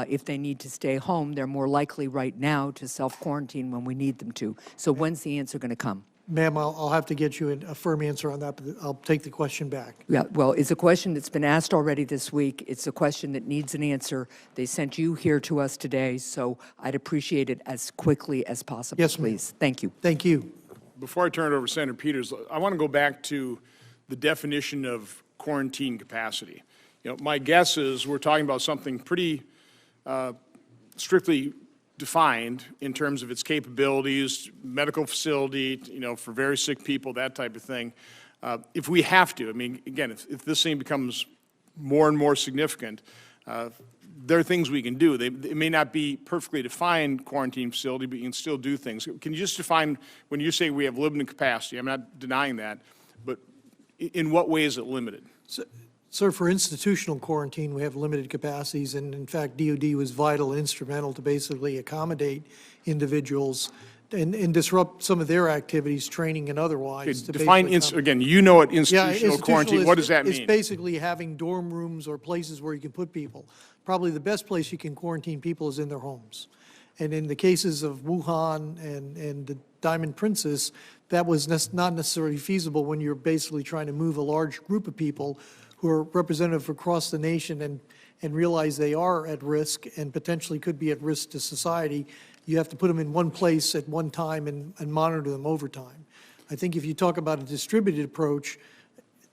if they need to stay home, they're more likely right now to self-quarantine when we need them to. So when's the answer going to come? Ma'am, I'll have to get you a firm answer on that, but I'll take the question back. Yeah, well, it's a question that's been asked already this week. It's a question that needs an answer. They sent you here to us today, so I'd appreciate it as quickly as possible, yes, please. Thank you. Thank you. Before I turn it over to Senator Peters, I want to go back to the definition of quarantine capacity. You know, my guess is we're talking about something pretty strictly defined in terms of its capabilities, medical facility, you know, for very sick people, that type of thing. If we have to, I mean, again, if this thing becomes more and more significant, there are things we can do. It may not be perfectly defined quarantine facility, but you can still do things. Can you just define, when you say we have limited capacity, I'm not denying that, but in what way is it limited? Sir, for institutional quarantine, we have limited capacities, and in fact, DOD was vital and instrumental to basically accommodate individuals and disrupt some of their activities, training and otherwise. Okay, define, again, you know what institutional quarantine, what does that mean? It's basically having dorm rooms or places where you can put people. Probably the best place you can quarantine people is in their homes. And in the cases of Wuhan and the Diamond Princess, that was not necessarily feasible when you're basically trying to move a large group of people who are representative across the nation and realize they are at risk and potentially could be at risk to society. You have to put them in one place at one time and monitor them over time. I think if you talk about a distributed approach,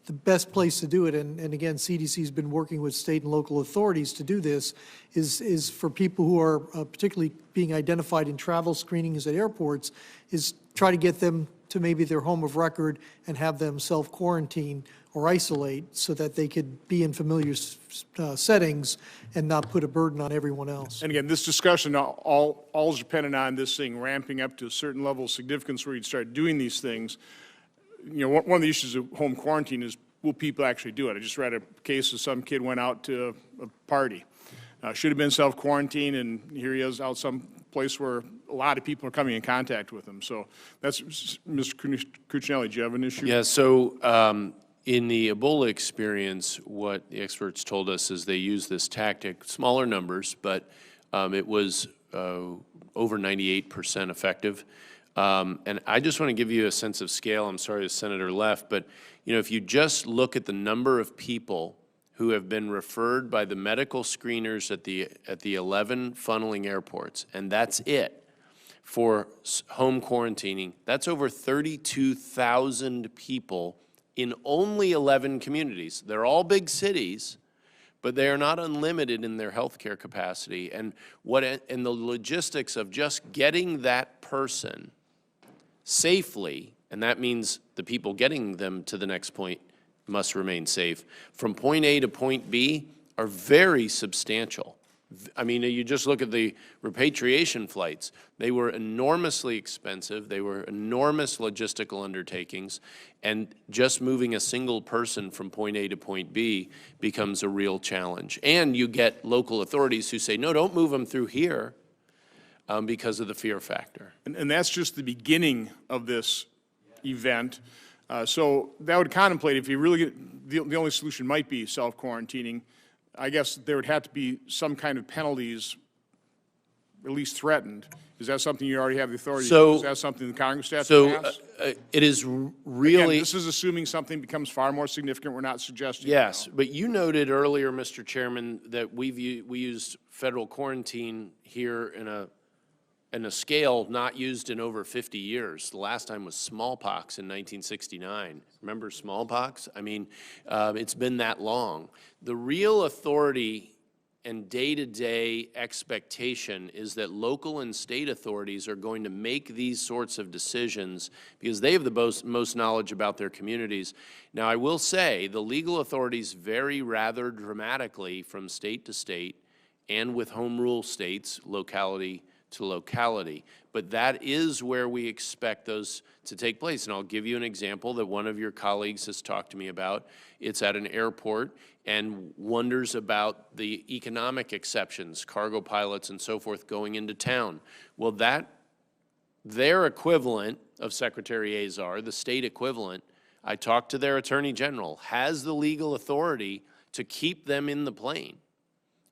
the best place to do it, and again, CDC's been working with state and local authorities to do this, is for people who are particularly being identified in travel screenings at airports, is try to get them to maybe their home of record and have them self-quarantine or isolate so that they could be in familiar settings and not put a burden on everyone else. And again, this discussion all is dependent on this thing ramping up to a certain level of significance where you'd start doing these things. You know, one of the issues of home quarantine is, will people actually do it? I just read a case of some kid went out to a party. Should have been self-quarantined, and here he is out some place where a lot of people are coming in contact with him. So that's, Mr. Cuccinelli, do you have an issue? Yeah, so in the Ebola experience, what the experts told us is they used this tactic, smaller numbers, but it was over 98% effective. And I just want to give you a sense of scale. I'm sorry the senator left, but if you just look at the number of people who have been referred by the medical screeners at the 11 funneling airports, and that's it, for home quarantining, that's over 32,000 people in only 11 communities. They're all big cities, but they are not unlimited in their healthcare capacity. And the logistics of just getting that person safely, and that means the people getting them to the next point must remain safe, from point A to point B are very substantial. I mean, you just look at the repatriation flights. They were enormously expensive. They were enormous logistical undertakings. And just moving a single person from point A to point B becomes a real challenge. And you get local authorities who say, no, don't move them through here because of the fear factor. And that's just the beginning of this event. So that would contemplate, if you really get, the only solution might be self-quarantining. I guess there would have to be some kind of penalties, at least threatened. Is that something you already have the authority to do? Is that something the Congress has to pass? It is really... Again, this is assuming something becomes far more significant. We're not suggesting. Yes, but you noted earlier, Mr. Chairman, that we used federal quarantine here in a scale not used in over 50 years. The last time was smallpox in 1969. Remember smallpox? I mean, it's been that long. The real authority and day-to-day expectation is that local and state authorities are going to make these sorts of decisions because they have the most knowledge about their communities. Now, I will say the legal authorities vary rather dramatically from state to state and with home rule states, locality to locality. But that is where we expect those to take place. And I'll give you an example that one of your colleagues has talked to me about. It's at an airport and wonders about the economic exceptions, cargo pilots and so forth going into town. Well, their equivalent of Secretary Azar, the state equivalent, I talked to their attorney general, has the legal authority to keep them in the plane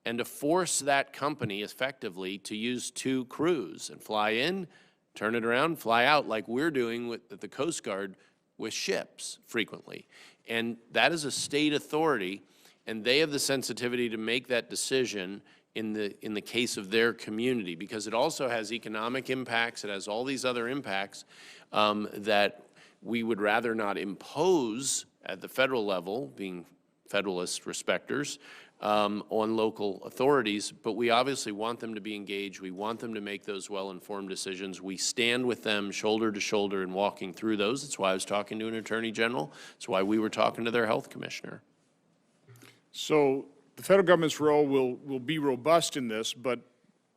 and to force that company effectively to use 2 crews and fly in, turn it around, fly out, like we're doing with the Coast Guard with ships frequently. And that is a state authority, and they have the sensitivity to make that decision in the case of their community, because it also has economic impacts, it has all these other impacts that we would rather not impose at the federal level, being Federalist respecters, on local authorities, but we obviously want them to be engaged. We want them to make those well-informed decisions. We stand with them shoulder to shoulder in walking through those. That's why I was talking to an attorney general. That's why we were talking to their health commissioner. So the federal government's role will be robust in this, but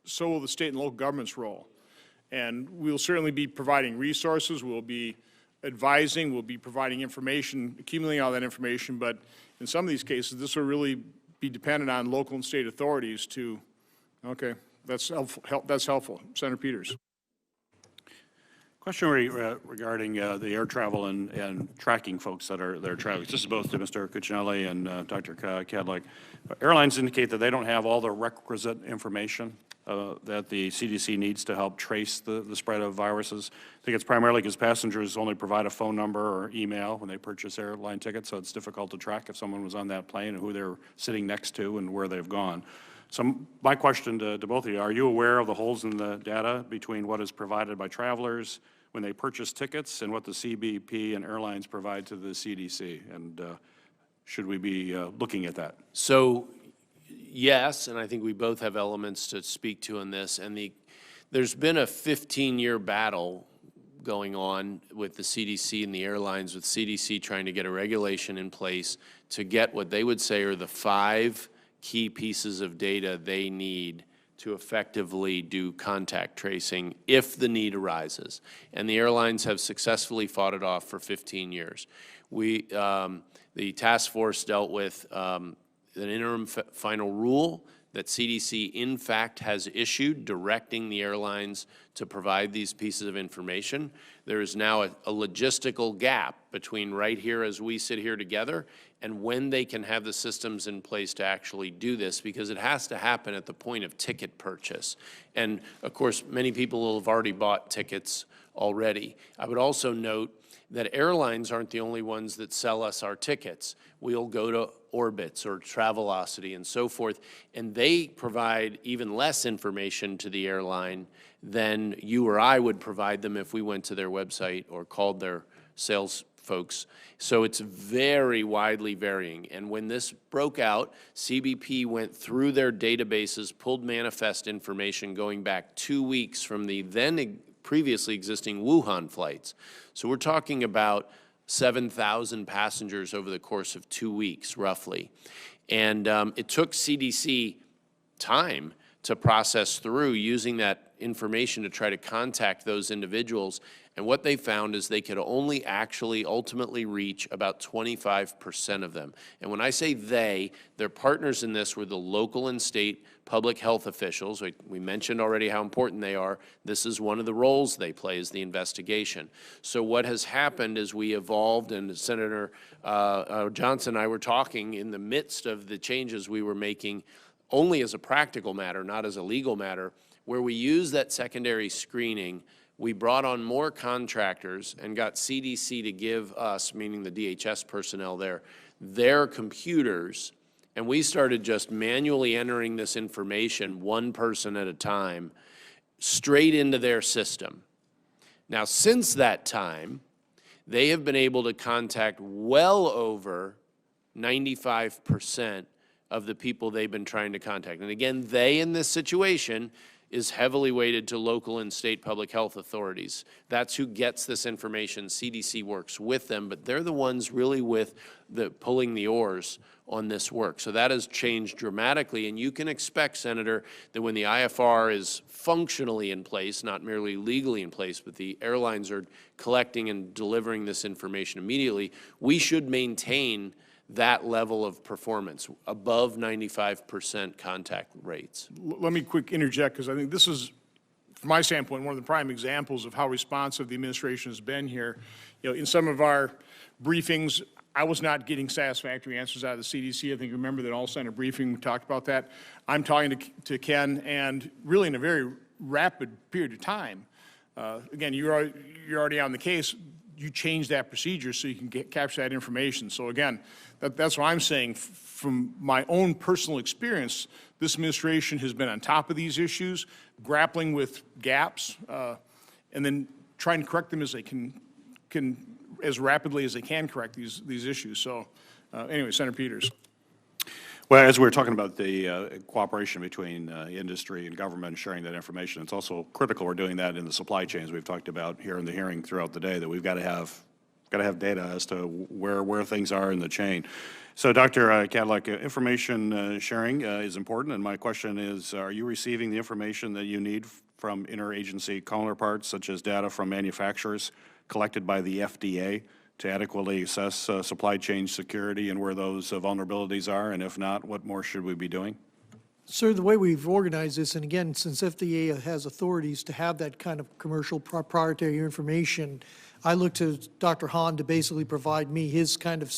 so will the state and local government's role. And we'll certainly be providing resources. We'll be advising. We'll be providing information, accumulating all that information. But in some of these cases, this will really be dependent on local and state authorities to, okay, that's helpful. Senator Peters. Question regarding the air travel and tracking folks that are traveling. This is both to Mr. Cuccinelli and Dr. Kadlec. Airlines indicate that they don't have all the requisite information that the CDC needs to help trace the spread of viruses. I think it's primarily because passengers only provide a phone number or email when they purchase airline tickets, so it's difficult to track if someone was on that plane and who they're sitting next to and where they've gone. So my question to both of you, are you aware of the holes in the data between what is provided by travelers when they purchase tickets and what the CBP and airlines provide to the CDC? And should we be looking at that? So, yes, and I think we both have elements to speak to in this. And there's been a 15-year battle going on with the CDC and the airlines, with CDC trying to get a regulation in place to get what they would say are the 5 key pieces of data they need to effectively do contact tracing if the need arises. And the airlines have successfully fought it off for 15 years. The task force dealt with an interim final rule that CDC in fact has issued directing the airlines to provide these pieces of information. There is now a logistical gap between right here as we sit here together and when they can have the systems in place to actually do this, because it has to happen at the point of ticket purchase. And of course, many people will have already bought tickets already. I would also note that airlines aren't the only ones that sell us our tickets. We'll go to Orbitz or Travelocity and so forth, and they provide even less information to the airline than you or I would provide them if we went to their website or called their sales folks. So it's very widely varying. And when this broke out, CBP went through their databases, pulled manifest information going back 2 weeks from the then previously existing Wuhan flights. So we're talking about 7,000 passengers over the course of 2 weeks, roughly. And it took CDC time to process through using that information to try to contact those individuals. And what they found is they could only actually ultimately reach about 25% of them. And when I say they, their partners in this were the local and state public health officials. We mentioned already how important they are. This is one of the roles they play, is the investigation. So what has happened is we evolved, and Senator Johnson and I were talking in the midst of the changes we were making, only as a practical matter, not as a legal matter, where we use that secondary screening. We brought on more contractors and got CDC to give us, meaning the DHS personnel there, their computers, and we started just manually entering this information, one person at a time, straight into their system. Now, since that time, they have been able to contact well over 95% of the people they've been trying to contact. And again, they in this situation is heavily weighted to local and state public health authorities. That's who gets this information. CDC works with them, but they're the ones really with the pulling the oars on this work. So that has changed dramatically, and you can expect, Senator, that when the IFR is functionally in place, not merely legally in place, but the airlines are collecting and delivering this information immediately, we should maintain that level of performance, above 95% contact rates. Let me quick interject, because I think this is, from my standpoint, one of the prime examples of how responsive the administration has been here. You know, in some of our briefings, I was not getting satisfactory answers out of the CDC. I think you remember that all Senate briefing, we talked about that. I'm talking to Ken, and really in a very rapid period of time. Again, you're already on the case. You change that procedure so you can capture that information. So again, that's what I'm saying. From my own personal experience, this administration has been on top of these issues, grappling with gaps, and then trying to correct them as they can as rapidly as they can correct these issues. So anyway, Senator Peters. Well, as we were talking about the cooperation between industry and government sharing that information, it's also critical we're doing that in the supply chains we've talked about here in the hearing throughout the day, that we've got to have data as to where things are in the chain. So, Dr. Kadlec, information sharing is important, and my question is, are you receiving the information that you need from interagency counterparts, such as data from manufacturers collected by the FDA, to adequately assess supply chain security and where those vulnerabilities are? And if not, what more should we be doing? Sir, the way we've organized this, and again, since FDA has authorities to have that kind of commercial proprietary information, I look to Dr. Hahn to basically provide me his kind of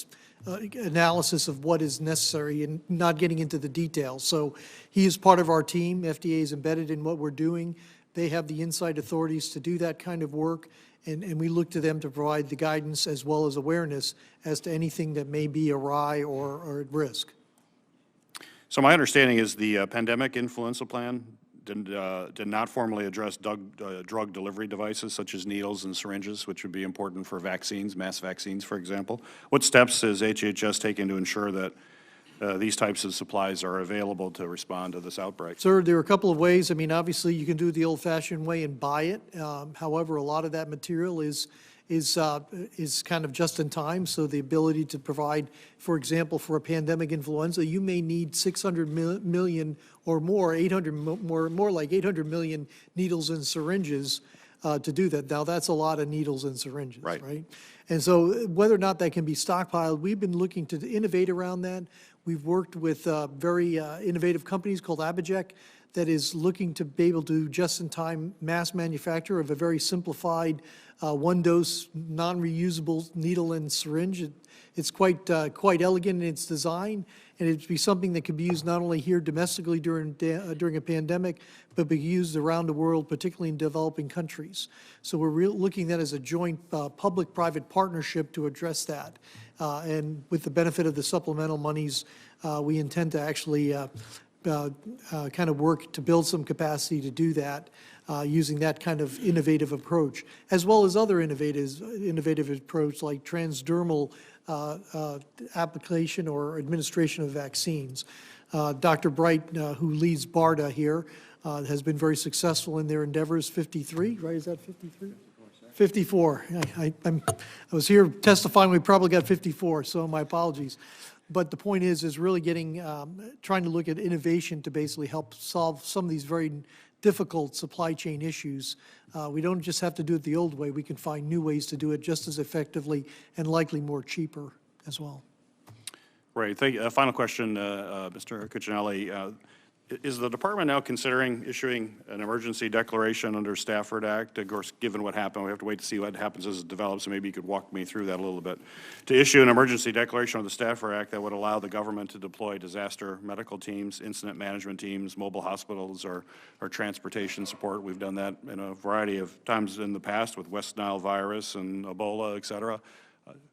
analysis of what is necessary and not getting into the details. So he is part of our team. FDA is embedded in what we're doing. They have the inside authorities to do that kind of work. And we look to them to provide the guidance as well as awareness as to anything that may be awry or at risk. So my understanding is the pandemic influenza plan did not formally address drug delivery devices such as needles and syringes, which would be important for vaccines, mass vaccines, for example. What steps is HHS taking to ensure that these types of supplies are available to respond to this outbreak? Sir, there are a couple of ways. I mean, obviously, you can do it the old-fashioned way and buy it. However, a lot of that material is kind of just in time, so the ability to provide, for example, for a pandemic influenza, you may need 600 million or more, more like 800 million needles and syringes to do that. Now, that's a lot of needles and syringes, right? And so whether or not that can be stockpiled, we've been looking to innovate around that. We've worked with very innovative companies called Abiject that is looking to be able to just-in-time mass manufacture of a very simplified one-dose, non-reusable needle and syringe. It's quite elegant in its design, and it'd be something that could be used not only here domestically during a pandemic, but be used around the world, particularly in developing countries. So we're looking at that as a joint public-private partnership to address that. And with the benefit of the supplemental monies, we intend to actually kind of work to build some capacity to do that using that kind of innovative approach, as well as other innovative approach like transdermal application or administration of vaccines. Dr. Bright, who leads BARDA here, has been very successful in their endeavors. 53, right? Is that 53? 54. I was here testifying. We probably got 54, so my apologies. But the point is really getting, trying to look at innovation to basically help solve some of these very difficult supply chain issues. We don't just have to do it the old way. We can find new ways to do it just as effectively and likely more cheaper as well. Right. Thank you. Final question, Mr. Cuccinelli. Is the department now considering issuing an emergency declaration under Stafford Act? Of course, given what happened, we have to wait to see what happens as it develops, so maybe you could walk me through that a little bit. To issue an emergency declaration under the Stafford Act that would allow the government to deploy disaster medical teams, incident management teams, mobile hospitals, or transportation support. We've done that in a variety of times in the past with West Nile virus and Ebola, et cetera.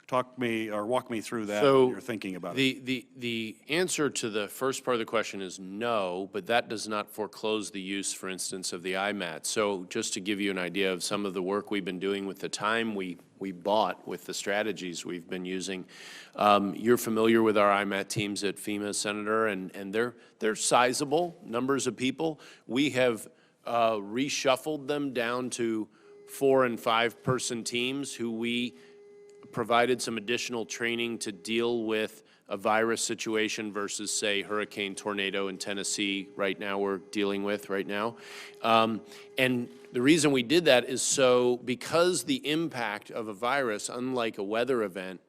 Walk me through that, what you're thinking about it. The answer to the first part of the question is no, but that does not foreclose the use, for instance, of the IMAT. So just to give you an idea of some of the work we've been doing with the time we bought with the strategies we've been using, you're familiar with our IMAT teams at FEMA, Senator, and they're sizable numbers of people. We have reshuffled them down to 4- and 5-person teams who we provided some additional training to deal with a virus situation versus, say, hurricane, tornado in Tennessee right now we're dealing with right now. And the reason we did that is so because the impact of a virus, unlike a weather event,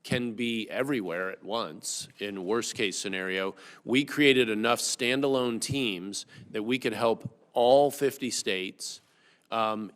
can be everywhere at once in worst case scenario, we created enough standalone teams that we could help all 50 states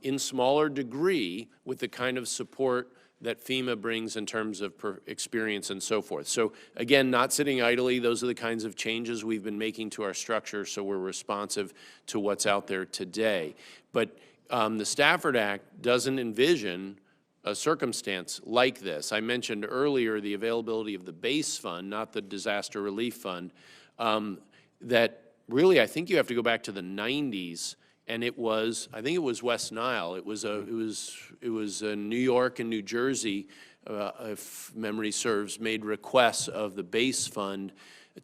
in smaller degree with the kind of support that FEMA brings in terms of experience and so forth. So again, not sitting idly, those are the kinds of changes we've been making to our structure so we're responsive to what's out there today. But the Stafford Act doesn't envision a circumstance like this. I mentioned earlier the availability of the base fund, not the disaster relief fund, that really I think you have to go back to the 90s. And it was, I think it was West Nile. It was New York and New Jersey, if memory serves, made requests of the base fund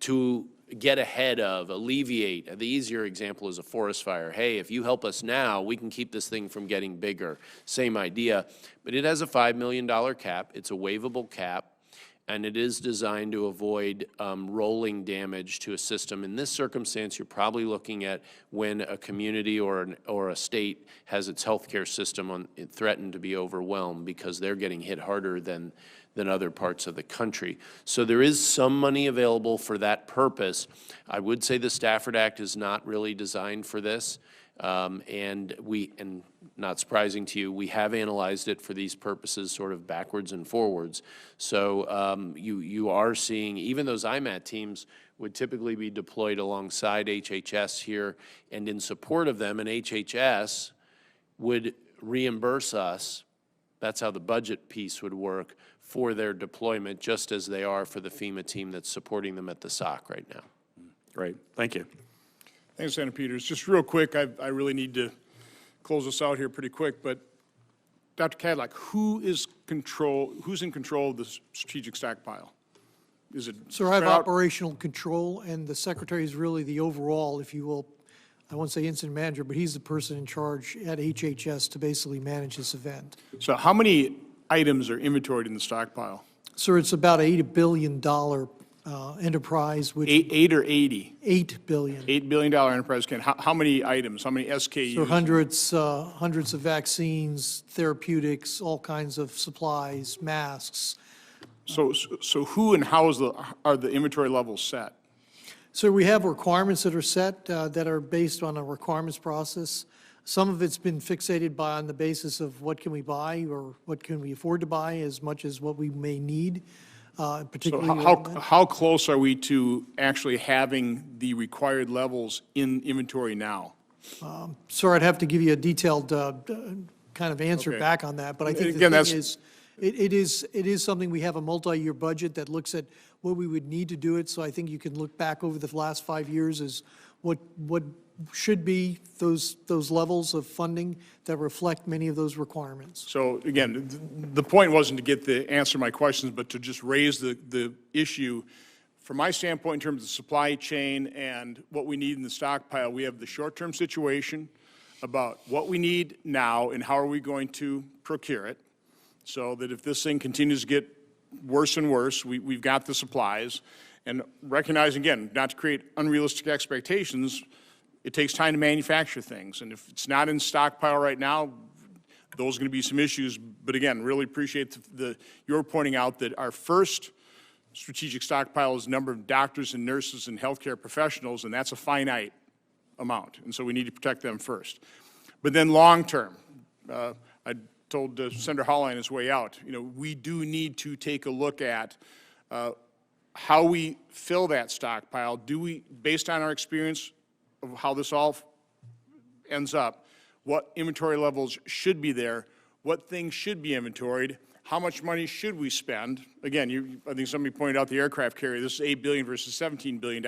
to get ahead of, alleviate. The easier example is a forest fire. Hey, if you help us now, we can keep this thing from getting bigger. Same idea, but it has a $5 million cap. It's a waivable cap. And it is designed to avoid rolling damage to a system. In this circumstance, you're probably looking at when a community or a state has its healthcare system threatened to be overwhelmed because they're getting hit harder than other parts of the country. So there is some money available for that purpose. I would say the Stafford Act is not really designed for this. And not surprising to you, we have analyzed it for these purposes sort of backwards and forwards. So you are seeing, even those IMAT teams would typically be deployed alongside HHS here and in support of them, and HHS would reimburse us. That's how the budget piece would work for their deployment, just as they are for the FEMA team that's supporting them at the SOC right now. Great. Thank you. Thanks, Senator Peters. Just real quick, I really need to close this out here pretty quick, but Dr. Kadlec, who's in control of the strategic stockpile? Is it? Sir, I have operational control, and the secretary is really the overall, if you will, I won't say incident manager, but he's the person in charge at HHS to basically manage this event. So how many items are inventoried in the stockpile? Sir, it's about an $8 billion enterprise, which... 8 or 80? $8 billion. $8 billion enterprise. How many items? How many SKUs? So hundreds of vaccines, therapeutics, all kinds of supplies, masks. So who and how are the inventory levels set? So we have requirements that are set that are based on a requirements process. Some of it's been fixated on the basis of what can we buy or what can we afford to buy as much as what we may need, So particularly. how close are we to actually having the required levels in inventory now? Sir, I'd have to give you a detailed kind of answer Okay. back on that, but I think the Again, thing that's- is, it is something, we have a multi-year budget that looks at what we would need to do it, so I think you can look back over the last 5 years as what should be those levels of funding that reflect many of those requirements. So again, the point wasn't to get the answer to my questions, but to just raise the issue. From my standpoint, in terms of the supply chain and what we need in the stockpile, we have the short-term situation about what we need now and how are we going to procure it, so that if this thing continues to get worse and worse, we've got the supplies. And recognizing, again, not to create unrealistic expectations, it takes time to manufacture things. And if it's not in stockpile right now, those are going to be some issues. But again, really appreciate your pointing out that our first strategic stockpile is the number of doctors and nurses and healthcare professionals, and that's a finite amount. And so we need to protect them first. But then long-term, I told Senator Hawley on his way out, we do need to take a look at how we fill that stockpile. Do we, based on our experience of how this all ends up, what inventory levels should be there, what things should be inventoried, how much money should we spend? Again, I think somebody pointed out the aircraft carrier. This is $8 billion versus $17 billion.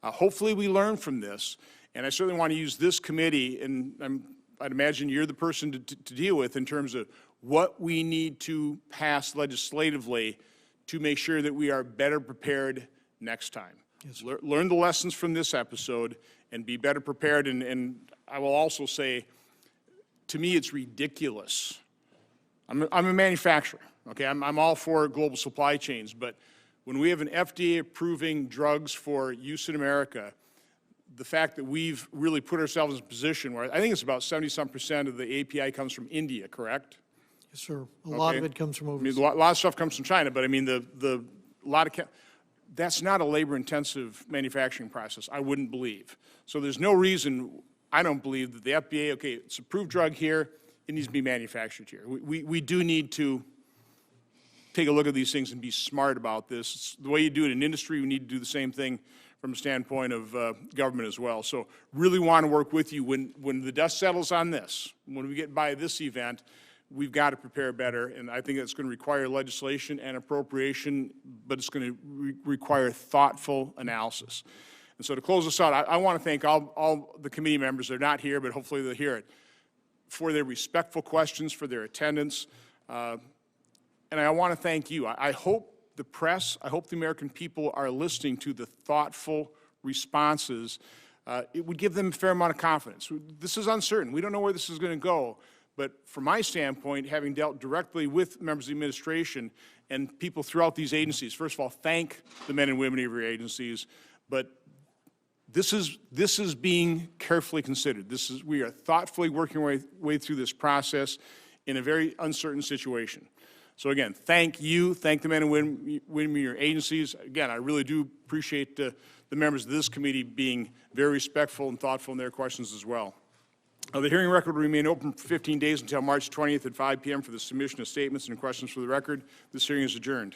Hopefully we learn from this, and I certainly want to use this committee, and I'd imagine you're the person to deal with in terms of what we need to pass legislatively to make sure that we are better prepared next time. Yes. Learn the lessons from this episode and be better prepared. And I will also say, to me, it's ridiculous. I'm a manufacturer, okay? I'm all for global supply chains, but when we have an FDA approving drugs for use in America, the fact that we've really put ourselves in a position where I think it's about 70-some% of the API comes from India, correct? Yes, sir. A lot of it comes from overseas. I mean, a lot of stuff comes from China, but I mean, that's not a labor-intensive manufacturing process, I wouldn't believe. So there's no reason, I don't believe, that the FDA, okay, it's an approved drug here, it needs to be manufactured here. We do need to take a look at these things and be smart about this. It's the way you do it in industry, we need to do the same thing from a standpoint of government as well. So really want to work with you when the dust settles on this, when we get by this event, we've got to prepare better, and I think it's going to require legislation and appropriation, but it's going to require thoughtful analysis. And so to close this out, I want to thank all the committee members. They're not here, but hopefully they'll hear it, for their respectful questions, for their attendance, and I want to thank you. I hope the press, I hope the American people are listening to the thoughtful responses. It would give them a fair amount of confidence. This is uncertain. We don't know where this is going to go. But from my standpoint, having dealt directly with members of the administration and people throughout these agencies, first of all, thank the men and women of your agencies. But this is being carefully considered. We are thoughtfully working our way through this process in a very uncertain situation. So again, thank you, thank the men and women of your agencies. Again, I really do appreciate the members of this committee being very respectful and thoughtful in their questions as well. The hearing record will remain open for 15 days until March 20th at 5 p.m. for the submission of statements and questions for the record. This hearing is adjourned.